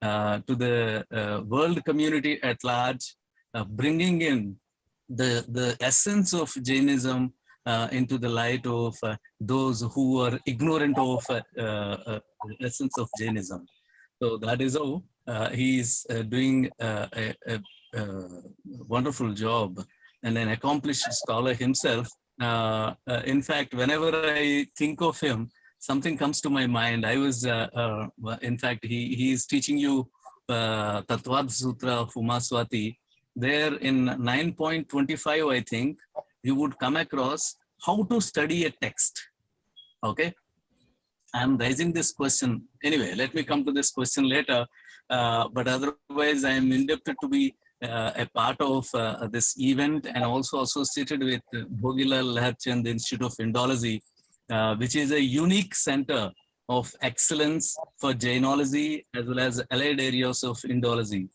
to the world community at large, bringing in the essence of Jainism into the light of those who are ignorant of essence of Jainism. So that is how he is doing a wonderful job, and an accomplished scholar himself. In fact, whenever I think of him, something comes to my mind. I was, in fact, he is teaching you Tattvartha Sutra of Umaswati. There in 9.25, I think, you would come across how to study a text. Okay. I'm raising this question. Anyway, let me come to this question later. But otherwise, I am indebted to be a part of this event, and also associated with Bhogilal Leherchand Institute of Indology, which is a unique center of excellence for Jainology as well as allied areas of Indology.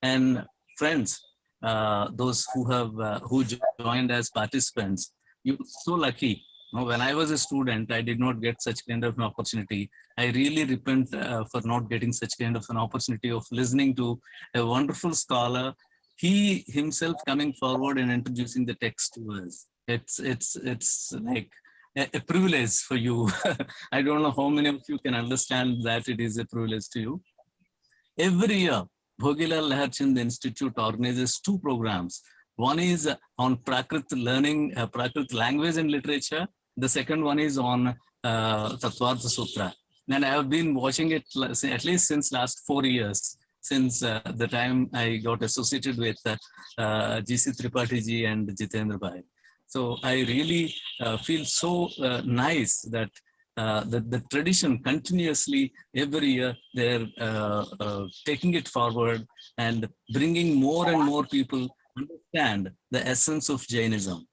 And friends, those who have who joined as participants, you're so lucky. When I was a student, I did not get such kind of an opportunity. I really repent for not getting such kind of an opportunity of listening to a wonderful scholar, he himself coming forward and introducing the text to us. It's like a privilege for you. I don't know how many of you can understand that it is a privilege to you. Every year, Bhogilal Leharchand Institute organizes 2 programs. One is on Prakrit learning, Prakrit language and literature. The second one is on Tattvartha Sutra. And I have been watching it at least since last 4 years, since the time I got associated with G.C. Tripathi ji and Jitendra bhai. So I really feel so nice that the tradition continuously every year they're taking it forward and bringing more and more people understand the essence of Jainism.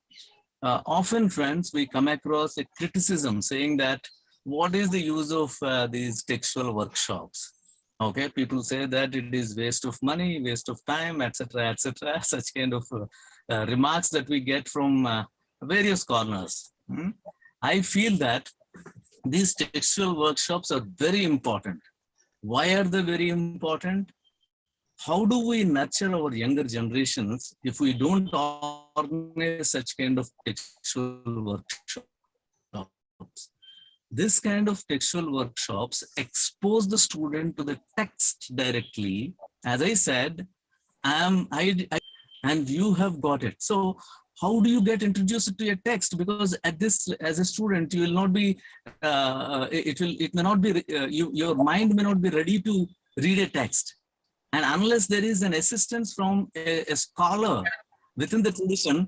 Often, friends, we come across a criticism saying that what is the use of these textual workshops? Okay, people say that it is waste of money, waste of time, etc., such kind of remarks that we get from various corners. I feel that these textual workshops are very important. Why are they very important? How do we nurture our younger generations if we don't organize such kind of textual workshops? This kind of textual workshops expose the student to the text directly. As I said, and you have got it. So how do you get introduced to a text? Because at this, as a student, you will not be, it may not be, your mind may not be ready to read a text. And unless there is an assistance from a scholar within the tradition,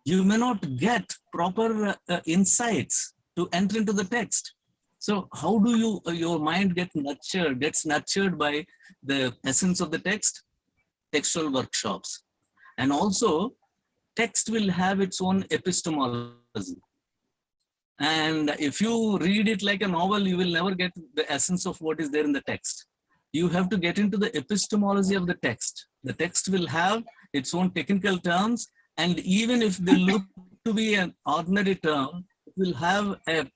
you may not get proper insights to enter into the text. So how do you, your mind gets nurtured by the essence of the text? Textual workshops. And also, text will have its own epistemology. And if you read it like a novel, you will never get the essence of what is there in the text. You have to get into the epistemology of the text. The text will have its own technical terms, and even if they look to be an ordinary term, it will have a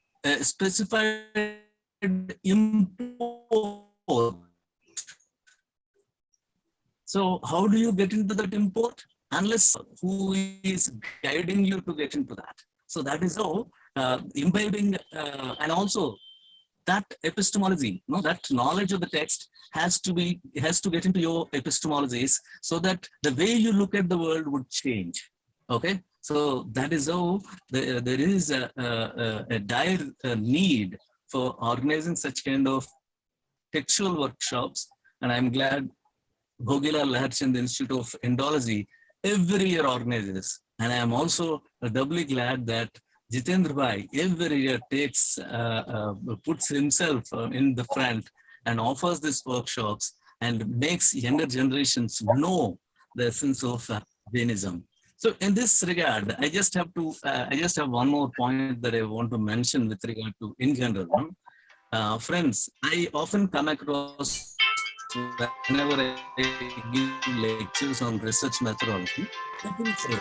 specified import. So how do you get into that import? Unless who is guiding you to get into that. So that is how imbibing and also that epistemology, that knowledge of the text has to get into your epistemologies, so that the way you look at the world would change. Okay, so that is how there is a dire need for organizing such kind of textual workshops, and I'm glad Bhogilal Leharchand Institute of Indology every year organizes, and I am also doubly glad that Jitendra bhai every year puts himself in the front and offers these workshops and makes younger generations know the essence of Jainism. So in this regard, I just have one more point that I want to mention with regard to in general. Friends, I often come across whenever I give lectures on research methodology, people say,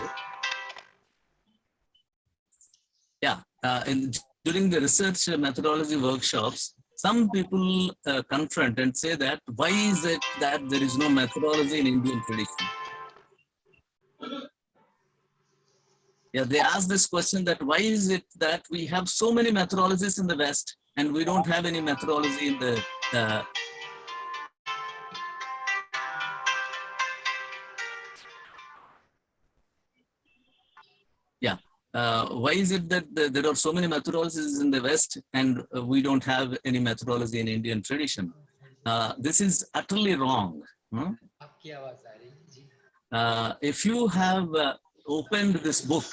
during the research methodology workshops, some people confront and say that why is it that there is no methodology in Indian tradition? Yeah, they ask this question that why is it that we have so many methodologies in the West and we don't have any methodology in the why is it that there are so many methodologies in the West and we don't have any methodology in Indian tradition? This is utterly wrong. If you have opened this book,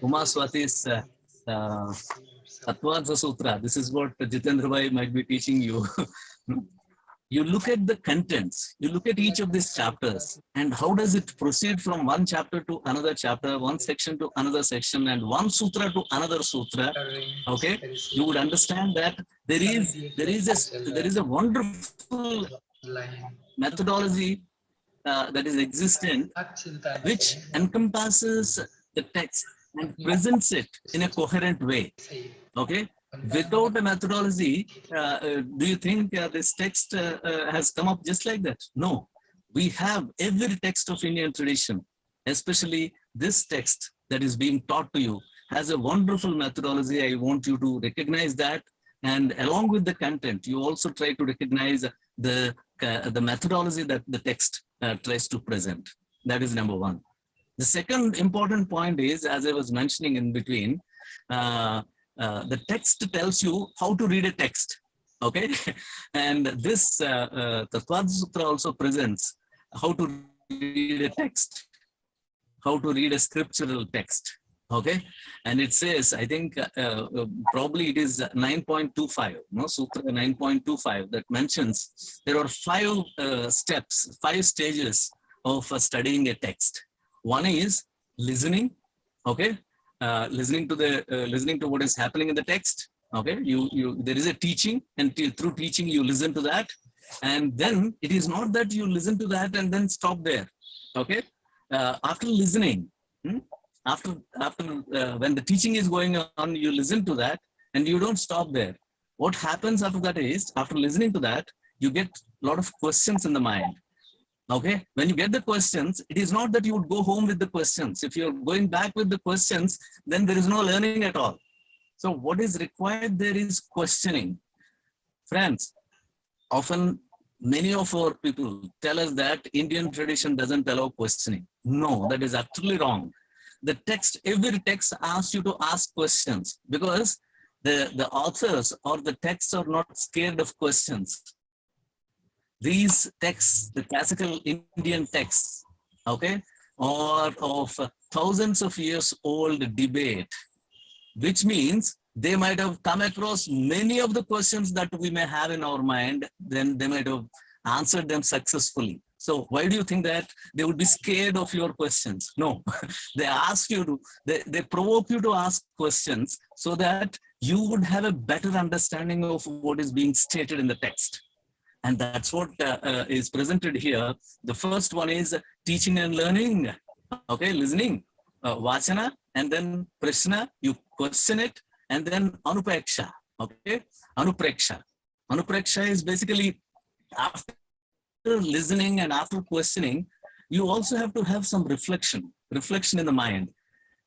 Umaswati's Tattvartha Sutra, this is what Jitendra bhai might be teaching you. You look at the contents, you look at each of these chapters, and how does it proceed from one chapter to another chapter, one section to another section, and one sutra to another sutra. Okay, you would understand that there is a wonderful methodology that is existent, which encompasses the text and presents it in a coherent way. Okay. Without a methodology, do you think this text has come up just like that? No. We have every text of Indian tradition, especially this text that is being taught to you, has a wonderful methodology. I want you to recognize that. And along with the content, you also try to recognize the methodology that the text tries to present. That is number one. The second important point is, as I was mentioning in between, the text tells you how to read a text. Okay, and this Tattva Sutra also presents how to read a text, how to read a scriptural text. Okay, and it says, I think probably it is 9.25, no, Sutra 9.25, that mentions there are 5 steps, 5 stages of studying a text. One is listening. Okay, listening to what is happening in the text. Okay, there is a teaching, and through teaching you listen to that, and then it is not that you listen to that and then stop there. Okay, after listening, when the teaching is going on, you listen to that and you don't stop there. What happens after that is, after listening to that, you get a lot of questions in the mind. Okay, when you get the questions, it is not that you would go home with the questions. If you're going back with the questions, then there is no learning at all. So what is required there is questioning. Friends, often many of our people tell us that Indian tradition doesn't allow questioning. No, that is absolutely wrong. The text, every text asks you to ask questions, because the authors or the texts are not scared of questions. These texts, the classical Indian texts, okay, are of thousands of years old debate, which means they might have come across many of the questions that we may have in our mind, then they might have answered them successfully. So why do you think that they would be scared of your questions? No, they ask you to, they provoke you to ask questions so that you would have a better understanding of what is being stated in the text. And that's what is presented here. The first one is teaching and learning, okay, listening, vachana, and then prashna, you question it, and then anupreksha, okay, anupreksha. Anupreksha is basically after listening and after questioning, you also have to have some reflection in the mind.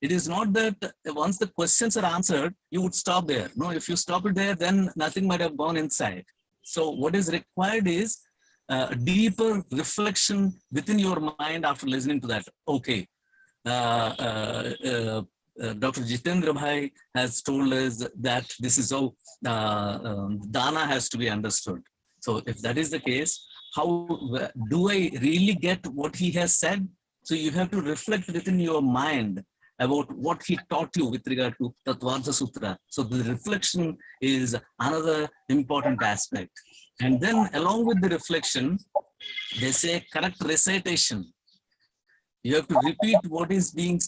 It is not that once the questions are answered, you would stop there. No, if you stop it there, then nothing might have gone inside. So what is required is deeper reflection within your mind after listening to that. Okay, Dr. Jitendra Bhai has told us that this is how dana has to be understood. So if that is the case, how do I really get what he has said? So you have to reflect within your mind about what he taught you with regard to Tattva Sutra. So the reflection is another important aspect. And then along with the reflection, they say correct recitation. You have to repeat what is being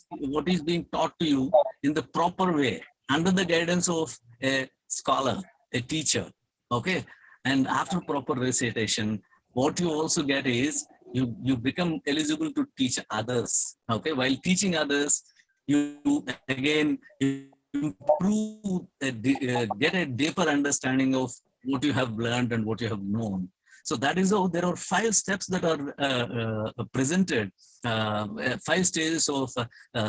taught to you in the proper way, under the guidance of a scholar, a teacher. Okay. And after proper recitation, what you also get is you become eligible to teach others. Okay. While teaching others, you again improve, get a deeper understanding of what you have learned and what you have known. So that is how there are 5 steps that are presented, 5 stages of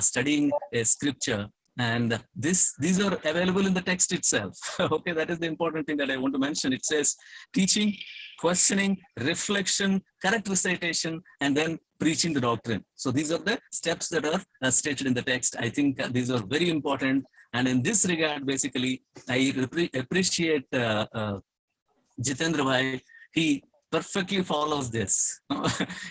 studying a scripture, and these are available in the text itself. Okay, that is the important thing that I want to mention. It says teaching, questioning, reflection, correct recitation, and then preaching the doctrine. So these are the steps that are stated in the text. I think these are very important. And in this regard, basically, I appreciate Jitendra Bhai. He perfectly follows this.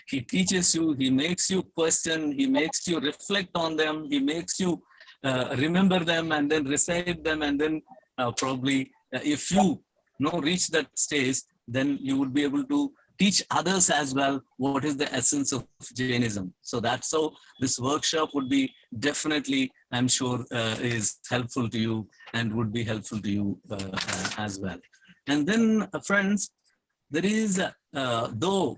He teaches you, he makes you question, he makes you reflect on them, he makes you remember them and then recite them, and then probably if you reach that stage, then you would be able to teach others as well what is the essence of Jainism. So that's how this workshop would be definitely, I'm sure, is helpful to you and would be helpful to you as well. And then, friends, there is, though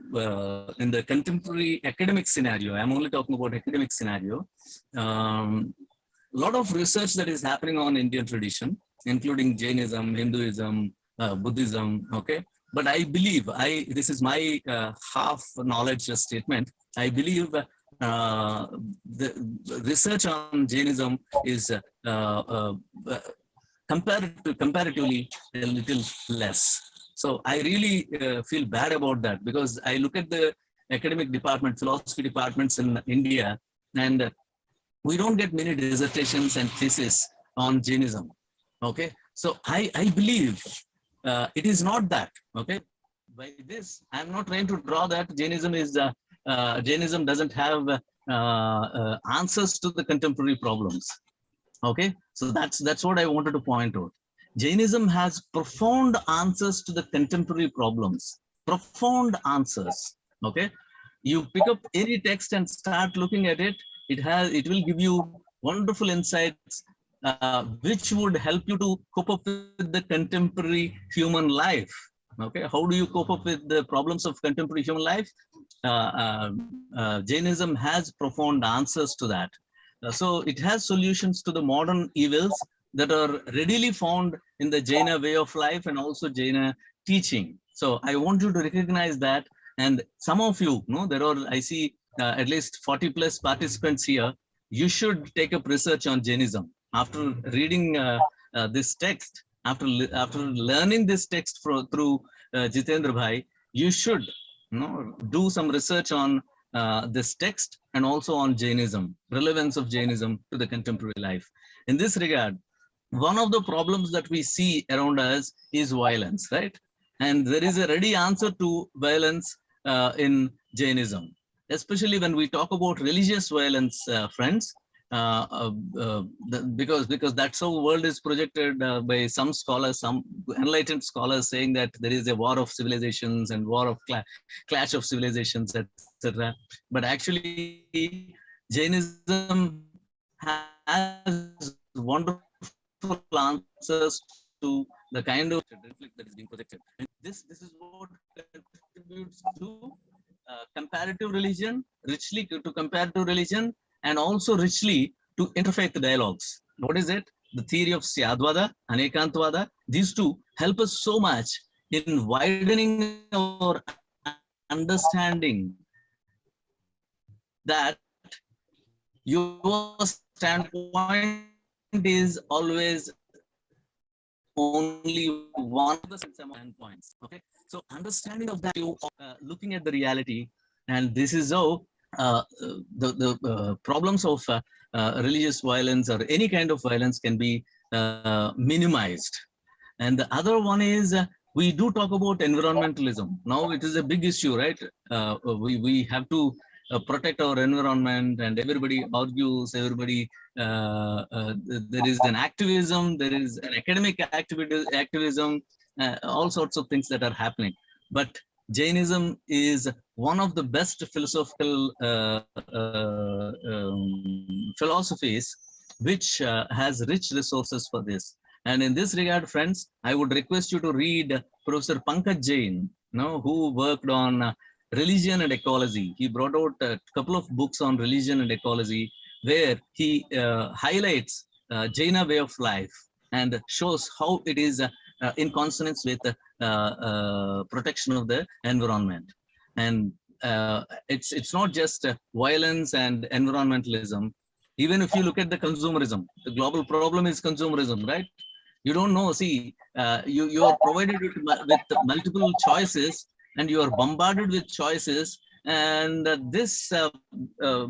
in the contemporary academic scenario, I'm only talking about academic scenario, a lot of research that is happening on Indian tradition, including Jainism, Hinduism, Buddhism, okay? But I believe, this is my half knowledge statement, I believe the research on Jainism is comparatively a little less. So I really feel bad about that, because I look at the academic department, philosophy departments in India, and we don't get many dissertations and theses on Jainism. Okay, so I believe it is not that. Okay, by this I'm not trying to draw that Jainism is Jainism doesn't have answers to the contemporary problems. Okay, so that's what I wanted to point out. Jainism has profound answers to the contemporary problems. Profound answers. Okay, you pick up any text and start looking at it. It will give you wonderful insights, which would help you to cope up with the contemporary human life. Okay, how do you cope up with the problems of contemporary human life? Jainism has profound answers to that. So it has solutions to the modern evils that are readily found in the Jaina way of life and also Jaina teaching. So I want you to recognize that. And some of you, there are, I see at least 40 plus participants here. You should take up research on Jainism. After reading this text, after learning this text through Jitendra Bhai, you should do some research on this text and also on Jainism, relevance of Jainism to the contemporary life. In this regard, one of the problems that we see around us is violence, right? And there is a ready answer to violence in Jainism, especially when we talk about religious violence, friends, because that's how the world is projected by some scholars, some enlightened scholars, saying that there is a war of civilizations and war of clash of civilizations, etc. But actually, Jainism has wonderful answers to the kind of conflict that is being projected. And this is what contributes to comparative religion, richly to comparative religion, and also richly to interfaith dialogues. What is it? The theory of Syadvada, Anekantvada. These two help us so much in widening our understanding that your standpoint is always only one of the standpoints. Okay, so understanding of that, looking at the reality, and this is how the problems of religious violence or any kind of violence can be minimized. And the other one is we do talk about environmentalism. Now it is a big issue, right? We have to protect our environment, and everybody argues, everybody, there is an activism, there is an academic activism, all sorts of things that are happening. But Jainism is one of the best philosophical philosophies which has rich resources for this. And in this regard, friends, I would request you to read Professor Pankaj Jain, who worked on religion and ecology. He brought out a couple of books on religion and ecology, where he highlights Jaina way of life and shows how it is in consonance with protection of the environment. And it's not just violence and environmentalism. Even if you look at the consumerism, the global problem is consumerism, right? You don't know, see, you are provided with multiple choices, and you are bombarded with choices, and this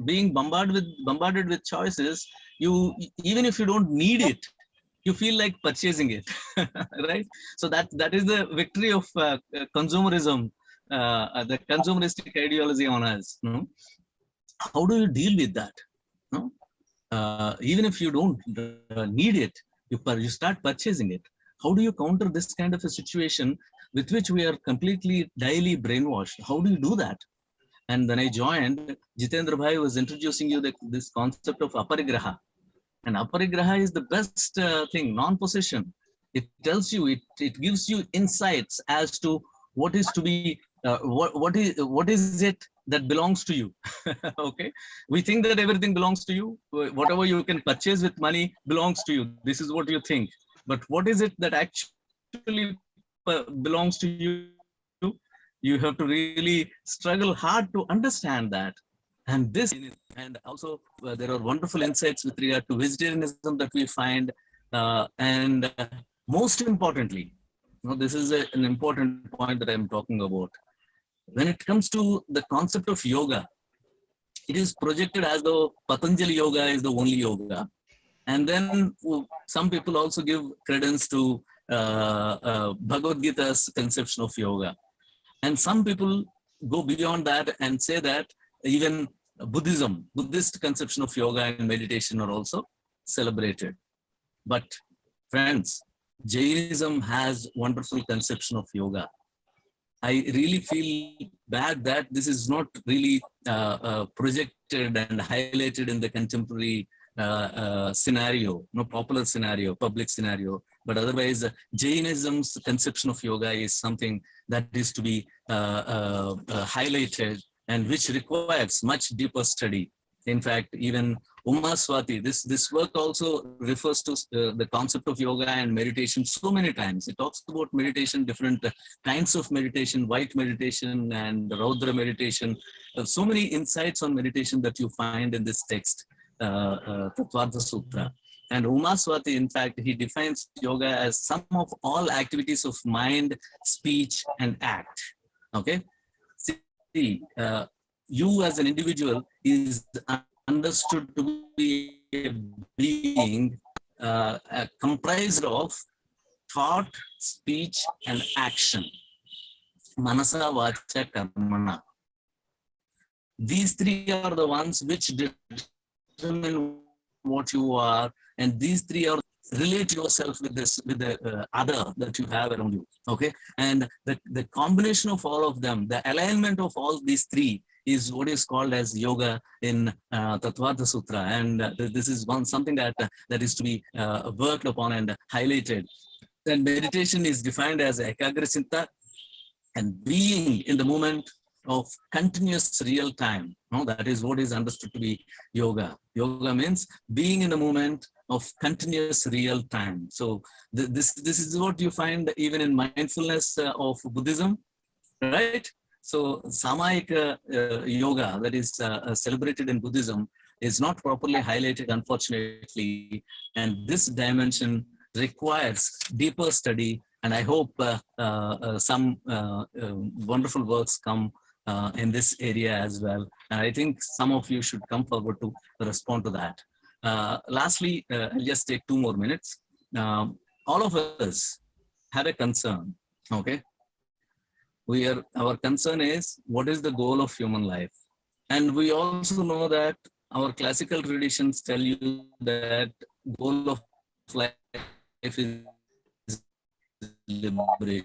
being bombarded with choices, you, even if you don't need it, you feel like purchasing it, right? So that is the victory of consumerism, the consumeristic ideology on us. How do you deal with that? Even if you don't need it, you start purchasing it. How do you counter this kind of a situation with which we are completely daily brainwashed? How do you do that? And when I joined, Jitendra Bhai was introducing you this concept of aparigraha. And aparigraha is the best thing, non-possession. It tells you, it gives you insights as to what is to be, what is it that belongs to you. Okay, we think that everything belongs to you. Whatever you can purchase with money belongs to you. This is what you think. But what is it that actually belongs to you? You have to really struggle hard to understand that. And this, and also there are wonderful insights with regard to vegetarianism that we find, and most importantly, Now, this is an important point that I'm talking about. When it comes to the concept of yoga, it is projected as though Patanjali yoga is the only yoga. And then some people also give credence to Bhagavad Gita's conception of yoga. And some people go beyond that and say that even Buddhist conception of yoga and meditation are also celebrated. But friends, Jainism has wonderful conception of yoga. I really feel bad that this is not really projected and highlighted in the contemporary scenario, no popular scenario, public scenario. But otherwise, Jainism's conception of yoga is something that is to be highlighted and which requires much deeper study. In fact, even Uma Swati, this work also refers to the concept of yoga and meditation so many times. It talks about meditation, different kinds of meditation, white meditation and Raudra meditation. So many insights on meditation that you find in this text, Tattvartha Sutra. And Uma Swati, in fact, he defines yoga as sum of all activities of mind, speech, and act. Okay? See, you as an individual is understood to be a being comprised of thought, speech, and action. Manasa, Vacha, Karmana. These three are the ones which determine what you are, and these three are relate yourself with the other that you have around you. Okay, and the combination of all of them, the alignment of all these three is what is called as yoga in Tattvartha Sutra, and this is something that is to be worked upon and highlighted. Then meditation is defined as ekagracinta and being in the moment of continuous real time. No, that is what is understood to be yoga. Yoga means being in the moment of continuous real time. So this is what you find even in mindfulness of Buddhism, right? So Samayika yoga that is celebrated in Buddhism is not properly highlighted, unfortunately, and this dimension requires deeper study, and I hope some wonderful works come in this area as well. And I think some of you should come forward to respond to that. Lastly, I'll just take 2 more minutes. All of us have a concern, okay? Our concern is, what is the goal of human life? And we also know that our classical traditions tell you that goal of life is liberation.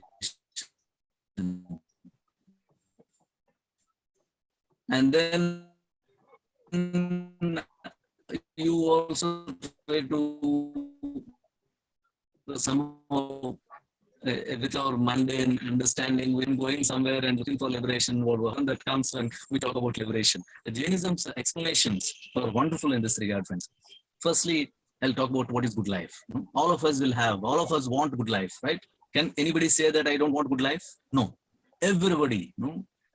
And then you also try to somehow with our mundane understanding, when going somewhere and looking for liberation, what that comes when we talk about liberation. The Jainism's explanations are wonderful in this regard, friends. Firstly, I'll talk about what is good life. All of us want good life, right? Can anybody say that I don't want good life? No. Everybody,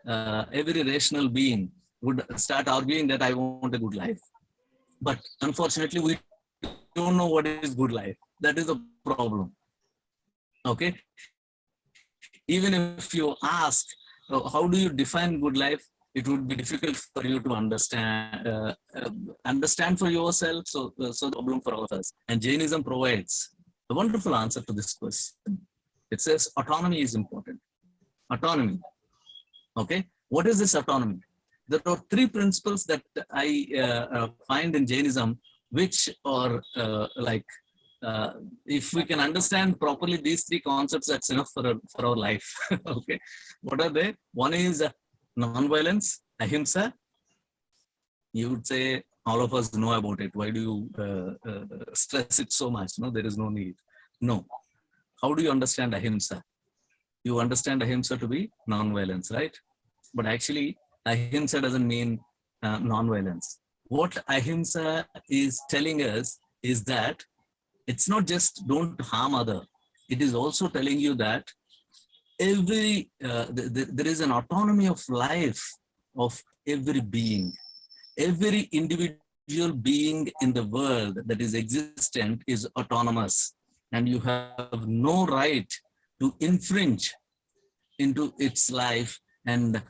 every rational being would start arguing that I want a good life. But unfortunately, we don't know what is good life. That is a problem. Okay. Even if you ask, how do you define good life? It would be difficult for you to understand for yourself. So the problem for all of us. And Jainism provides a wonderful answer to this question. It says autonomy is important. Autonomy. Okay. What is this autonomy? There are 3 principles that I find in Jainism, which are if we can understand properly these 3 concepts, that's enough for our life. Okay. What are they? One is non-violence, ahimsa. You would say all of us know about it. Why do you stress it so much? No, there is no need. No. How do you understand ahimsa? You understand ahimsa to be non-violence, right? But actually, ahimsa doesn't mean non-violence. What ahimsa is telling us is that it's not just don't harm other. It is also telling you that there is an autonomy of life of every being. Every individual being in the world that is existent is autonomous, and you have no right to infringe into its life and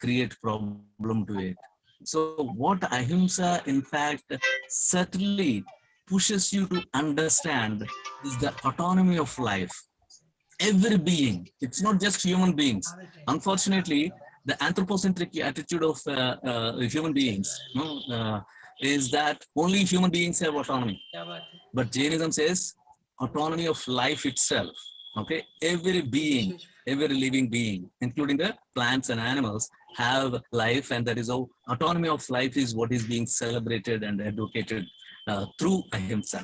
create problem to it. So what ahimsa in fact certainly pushes you to understand is the autonomy of life. Every being, it's not just human beings. Unfortunately, the anthropocentric attitude of human beings is that only human beings have autonomy. But Jainism says autonomy of life itself. Okay, every being, every living being, including the plants and animals, have life, and that is how autonomy of life is what is being celebrated and advocated through ahimsa.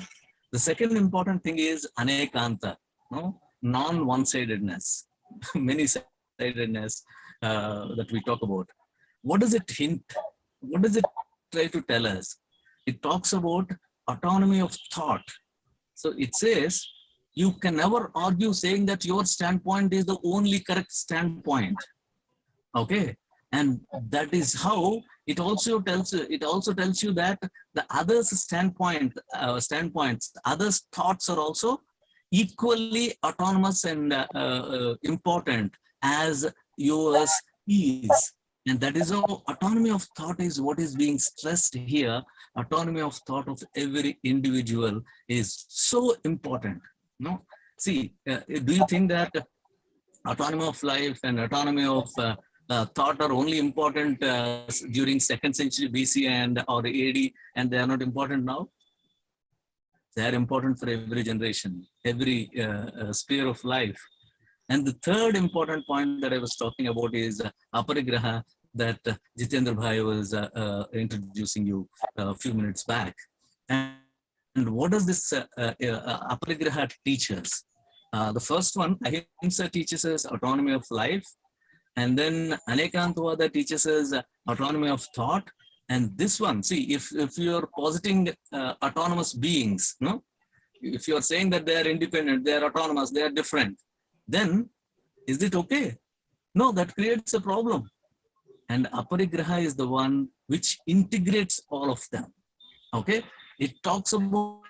The second important thing is anekanta, no? Non-one-sidedness, many-sidedness that we talk about. What does it hint? What does it try to tell us? It talks about autonomy of thought. So it says, you can never argue saying that your standpoint is the only correct standpoint. Okay, and that is how it also tells you. It also tells you that the others' standpoints, others' thoughts are also equally autonomous and important as yours is. And that is how autonomy of thought is what is being stressed here. Autonomy of thought of every individual is so important. No, see, do you think that autonomy of life and autonomy of thought are only important during 2nd century BC and or AD, and they are not important now? They are important for every generation, every sphere of life. And the third important point that I was talking about is aparigraha that Jitendra Bhai was introducing you a few minutes back. And what does this aparigraha teach us? The first one, ahimsa teaches us autonomy of life. And then anekantavada teaches us autonomy of thought. And this one, see, if you're positing autonomous beings, no, if you're saying that they are independent, they are autonomous, they are different, then is it okay? No, that creates a problem. And aparigraha is the one which integrates all of them. Okay, it talks about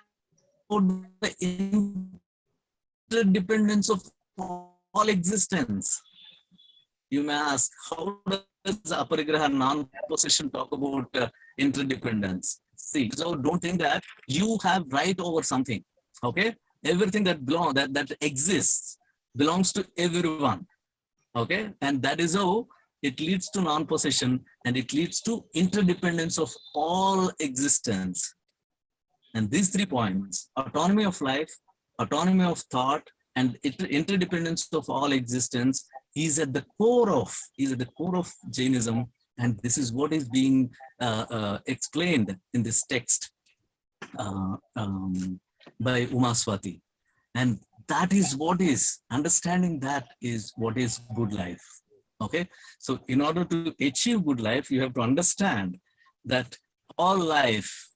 the interdependence of all existence. You may ask, how does aparigraha non-possession talk about interdependence? See, so don't think that you have right over something. Okay, everything that belongs, that exists, belongs to everyone. Okay, and that is how it leads to non-possession, and it leads to interdependence of all existence. And these 3 points, autonomy of life, autonomy of thought, and interdependence of all existence, is at the core of Jainism. And this is what is being explained in this text by Umaswati. And that is what is, understanding that is what is good life. Okay, so in order to achieve good life, you have to understand that all life,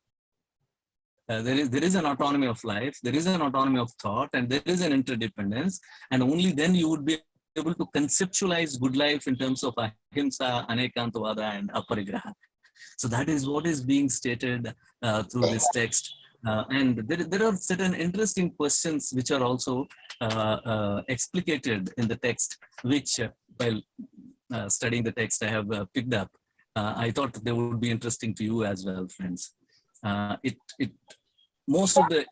there is an autonomy of life, there is an autonomy of thought, and there is an interdependence, and only then you would be able to conceptualize good life in terms of ahimsa, anekantavada, and aparigraha. So that is what is being stated through this text. And there are certain interesting questions which are also explicated in the text, which while studying the text I have picked up. I thought they would be interesting to you as well, friends. Most of the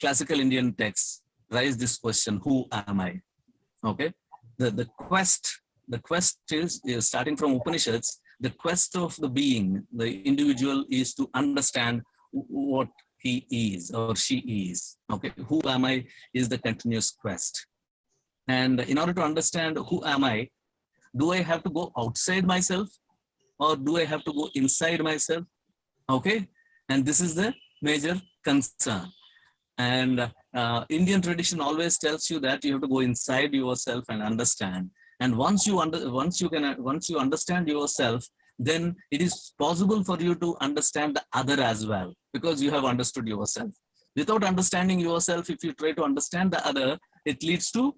classical Indian texts raise this question: who am I? Okay, the quest is starting from Upanishads. The quest of the being, the individual, is to understand what he is or she is. Okay, who am I is the continuous quest. And in order to understand who am I, do I have to go outside myself, or do I have to go inside myself? Okay, and this is the major concern. And Indian tradition always tells you that you have to go inside yourself and understand. And once you understand yourself, then it is possible for you to understand the other as well, because you have understood yourself. Without understanding yourself, if you try to understand the other, it leads to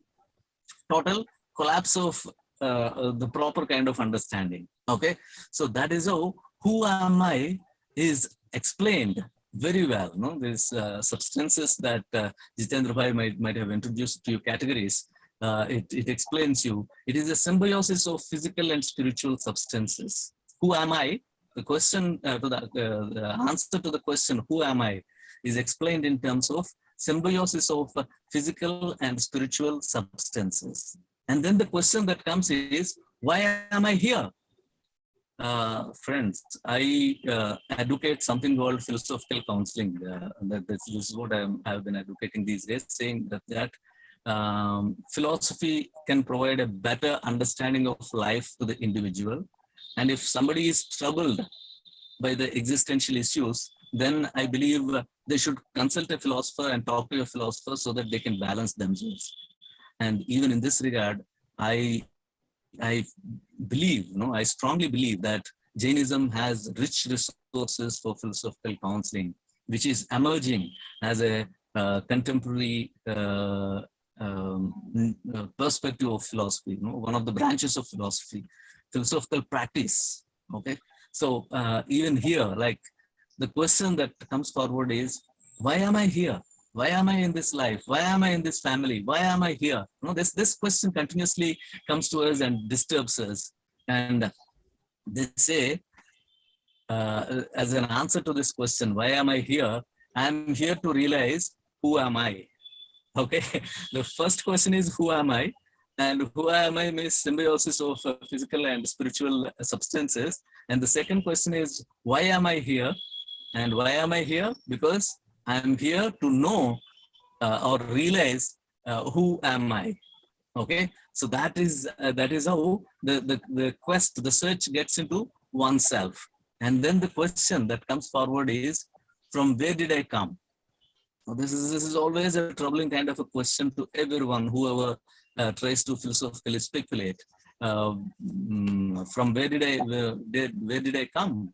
total collapse of the proper kind of understanding. Okay, so that is how who am I is explained very well. No, these substances that Jitendra Bhai might have introduced few categories. it explains you. It is a symbiosis of physical and spiritual substances. Who am I? The question the answer to the question, who am I, is explained in terms of symbiosis of physical and spiritual substances. And then the question that comes is, why am I here? Friends, I advocate something called philosophical counseling. This is what I've been advocating these days, saying that philosophy can provide a better understanding of life to the individual. And if somebody is troubled by the existential issues, then I believe they should consult a philosopher and talk to a philosopher so that they can balance themselves. And even in this regard, I believe, I strongly believe that Jainism has rich resources for philosophical counseling, which is emerging as a contemporary perspective of philosophy, one of the branches of philosophy, philosophical practice. Okay, so even here, like the question that comes forward is, why am I here? Why am I in this life? Why am I in this family? Why am I here? This question continuously comes to us and disturbs us. And they say, as an answer to this question, why am I here? I'm here to realize, who am I? Okay, the first question is, who am I? And who am I means symbiosis of physical and spiritual substances. And the second question is, why am I here? And why am I here? Because I'm here to know or realize who am I. Okay, so that is how the quest, the search gets into oneself. And then the question that comes forward is, from where did I come? Now, this is always a troubling kind of a question to everyone, whoever tries to philosophically speculate. From where did I come?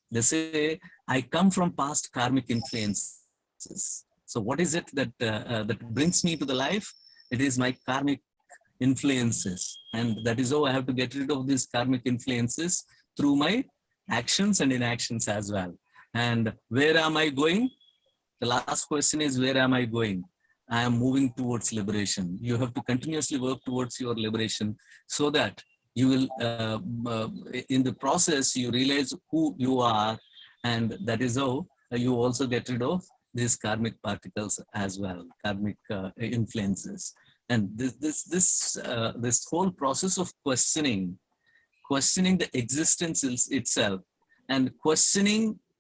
They say, I come from past karmic influences. So what is it that that brings me to the life? It is my karmic influences, and that is how I have to get rid of these karmic influences through my actions and inactions as well. And where am I going? The last question is, where am I going? I am moving towards liberation. You have to continuously work towards your liberation, so that you will, in the process, you realize who you are, and that is how you also get rid of these karmic particles as well, karmic influences. And this whole process of questioning the existence itself, and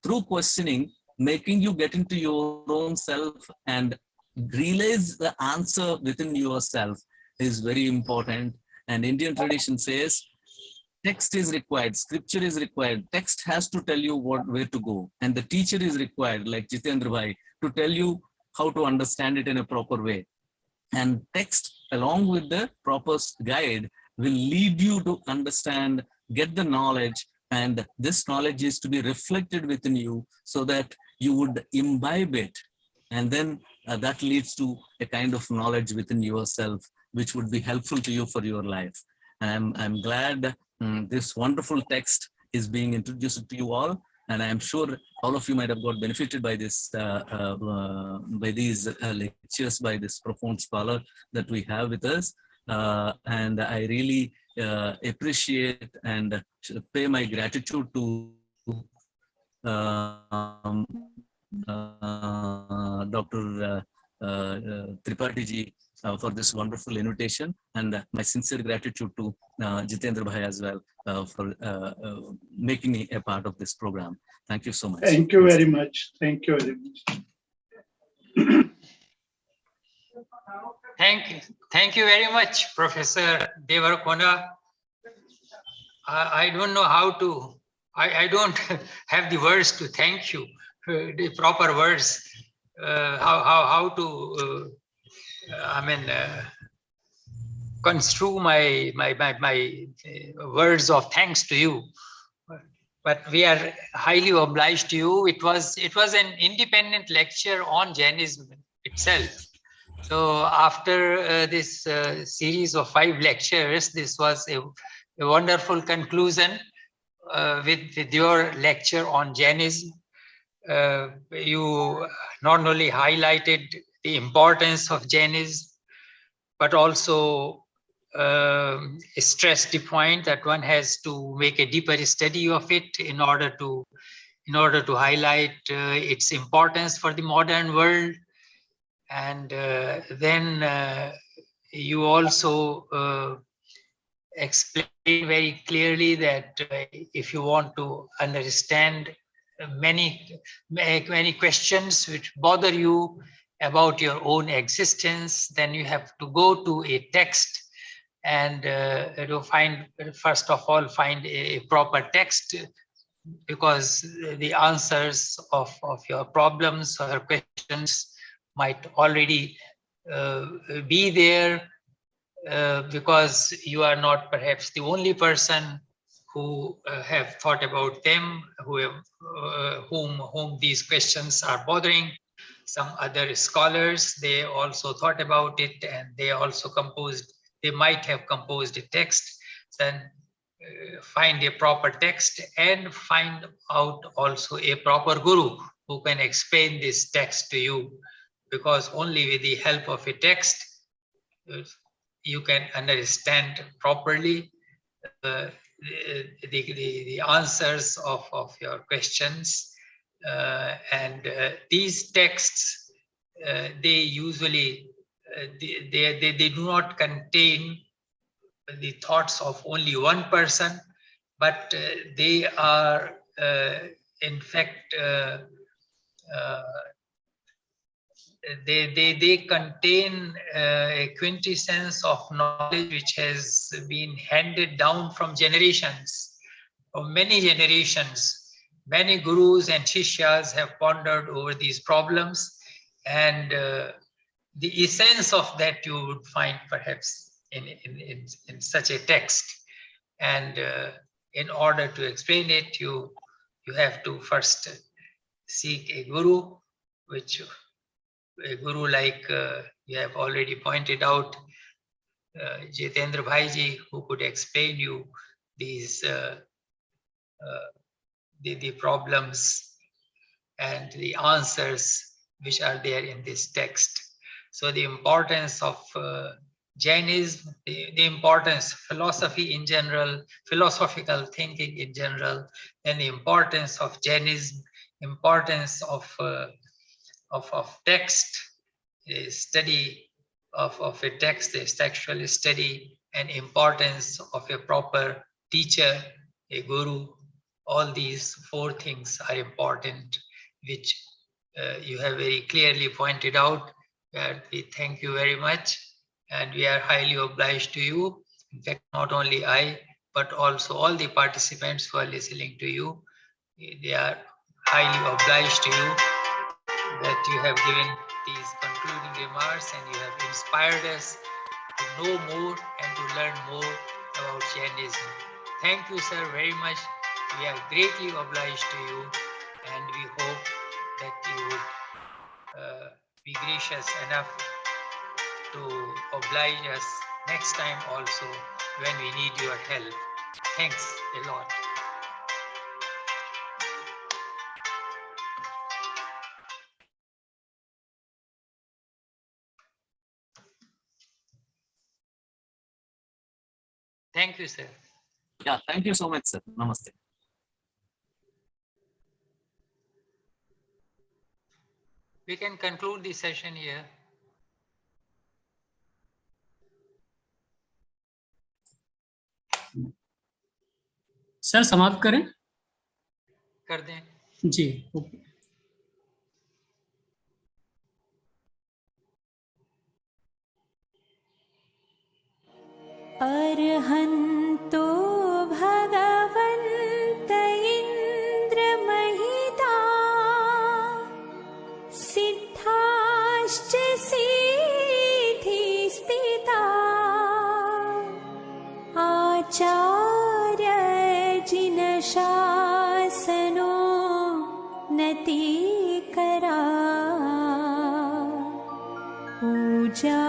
through questioning, making you get into your own self and realize the answer within yourself is very important. And Indian tradition says, text is required, scripture is required. Text has to tell you where to go, and the teacher is required, like Jitendra bhai, to tell you how to understand it in a proper way. And text, along with the proper guide, will lead you to understand, get the knowledge, and this knowledge is to be reflected within you so that you would imbibe it. And then that leads to a kind of knowledge within yourself, which would be helpful to you for your life. And I'm glad this wonderful text is being introduced to you all. And I'm sure all of you might have got benefited by this, by these lectures, by this profound scholar that we have with us. And I really appreciate and pay my gratitude to Dr. Tripathi ji for this wonderful invitation, and my sincere gratitude to Jitendra bhai as well for making me a part of this program. Thank you so much. Thank you very much. Thank you very much. Thank you very much, Professor Devarkonda. I don't know how to, I don't have the words to thank you, the proper words, how to, construe my words of thanks to you. But we are highly obliged to you. It was an independent lecture on Jainism itself. So after this series of 5 lectures, this was a wonderful conclusion with your lecture on Jainism. You not only highlighted the importance of Jainism, but also stressed the point that one has to make a deeper study of it in order to highlight its importance for the modern world. And then you also explain very clearly that if you want to understand many questions which bother you about your own existence, then you have to go to a text and to find, first of all, find a proper text, because the answers of your problems or questions might already be there, because you are not perhaps the only person who have thought about them, whom these questions are bothering. Some other scholars, they also thought about it, and they might have composed a text. Then find a proper text and find out also a proper guru who can explain this text to you, because only with the help of a text you can understand properly the answers of your questions. And these texts, they usually they do not contain the thoughts of only one person, but they are in fact they contain a quintessence of knowledge which has been handed down from generations, from many generations. Many gurus and shishyas have pondered over these problems, and the essence of that you would find perhaps in such a text. And in order to explain it, you have to first seek a guru, a guru like you have already pointed out, Jitendra Bhaiji, who could explain you these the problems and the answers which are there in this text. So the importance of Jainism, the importance of philosophy in general, philosophical thinking in general, and the importance of Jainism, importance of text, a study of a text, a textual study, and importance of a proper teacher, a guru. All these four things are important, which you have very clearly pointed out. We thank you very much, and we are highly obliged to you. In fact, not only I, but also all the participants who are listening to you, they are highly obliged to you that you have given these concluding remarks, and you have inspired us to know more and to learn more about Jainism. Thank you, sir, very much. We are greatly obliged to you, and we hope that you would be gracious enough to oblige us next time also when we need your help. Thanks a lot. Thank you, sir. Yeah, thank you so much, sir. Namaste. We can conclude the session here. Sir समाप्त करें? कर दें। जी, ओके। अर्हन्तो भगवन्त इन्द्रमहिता सिद्धाश्च सिद्धिस्थिता आचार्यजिनशासनो नतिकरा पूजा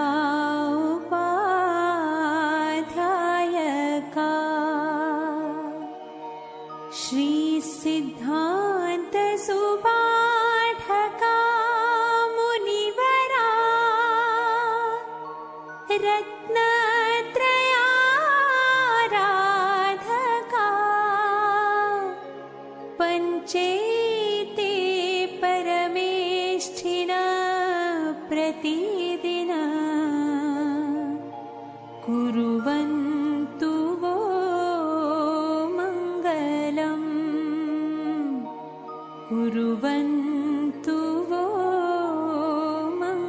श्री सिद्धांत सुपाठका मुनिवरा रत्नत्रयाराधका पञ्चे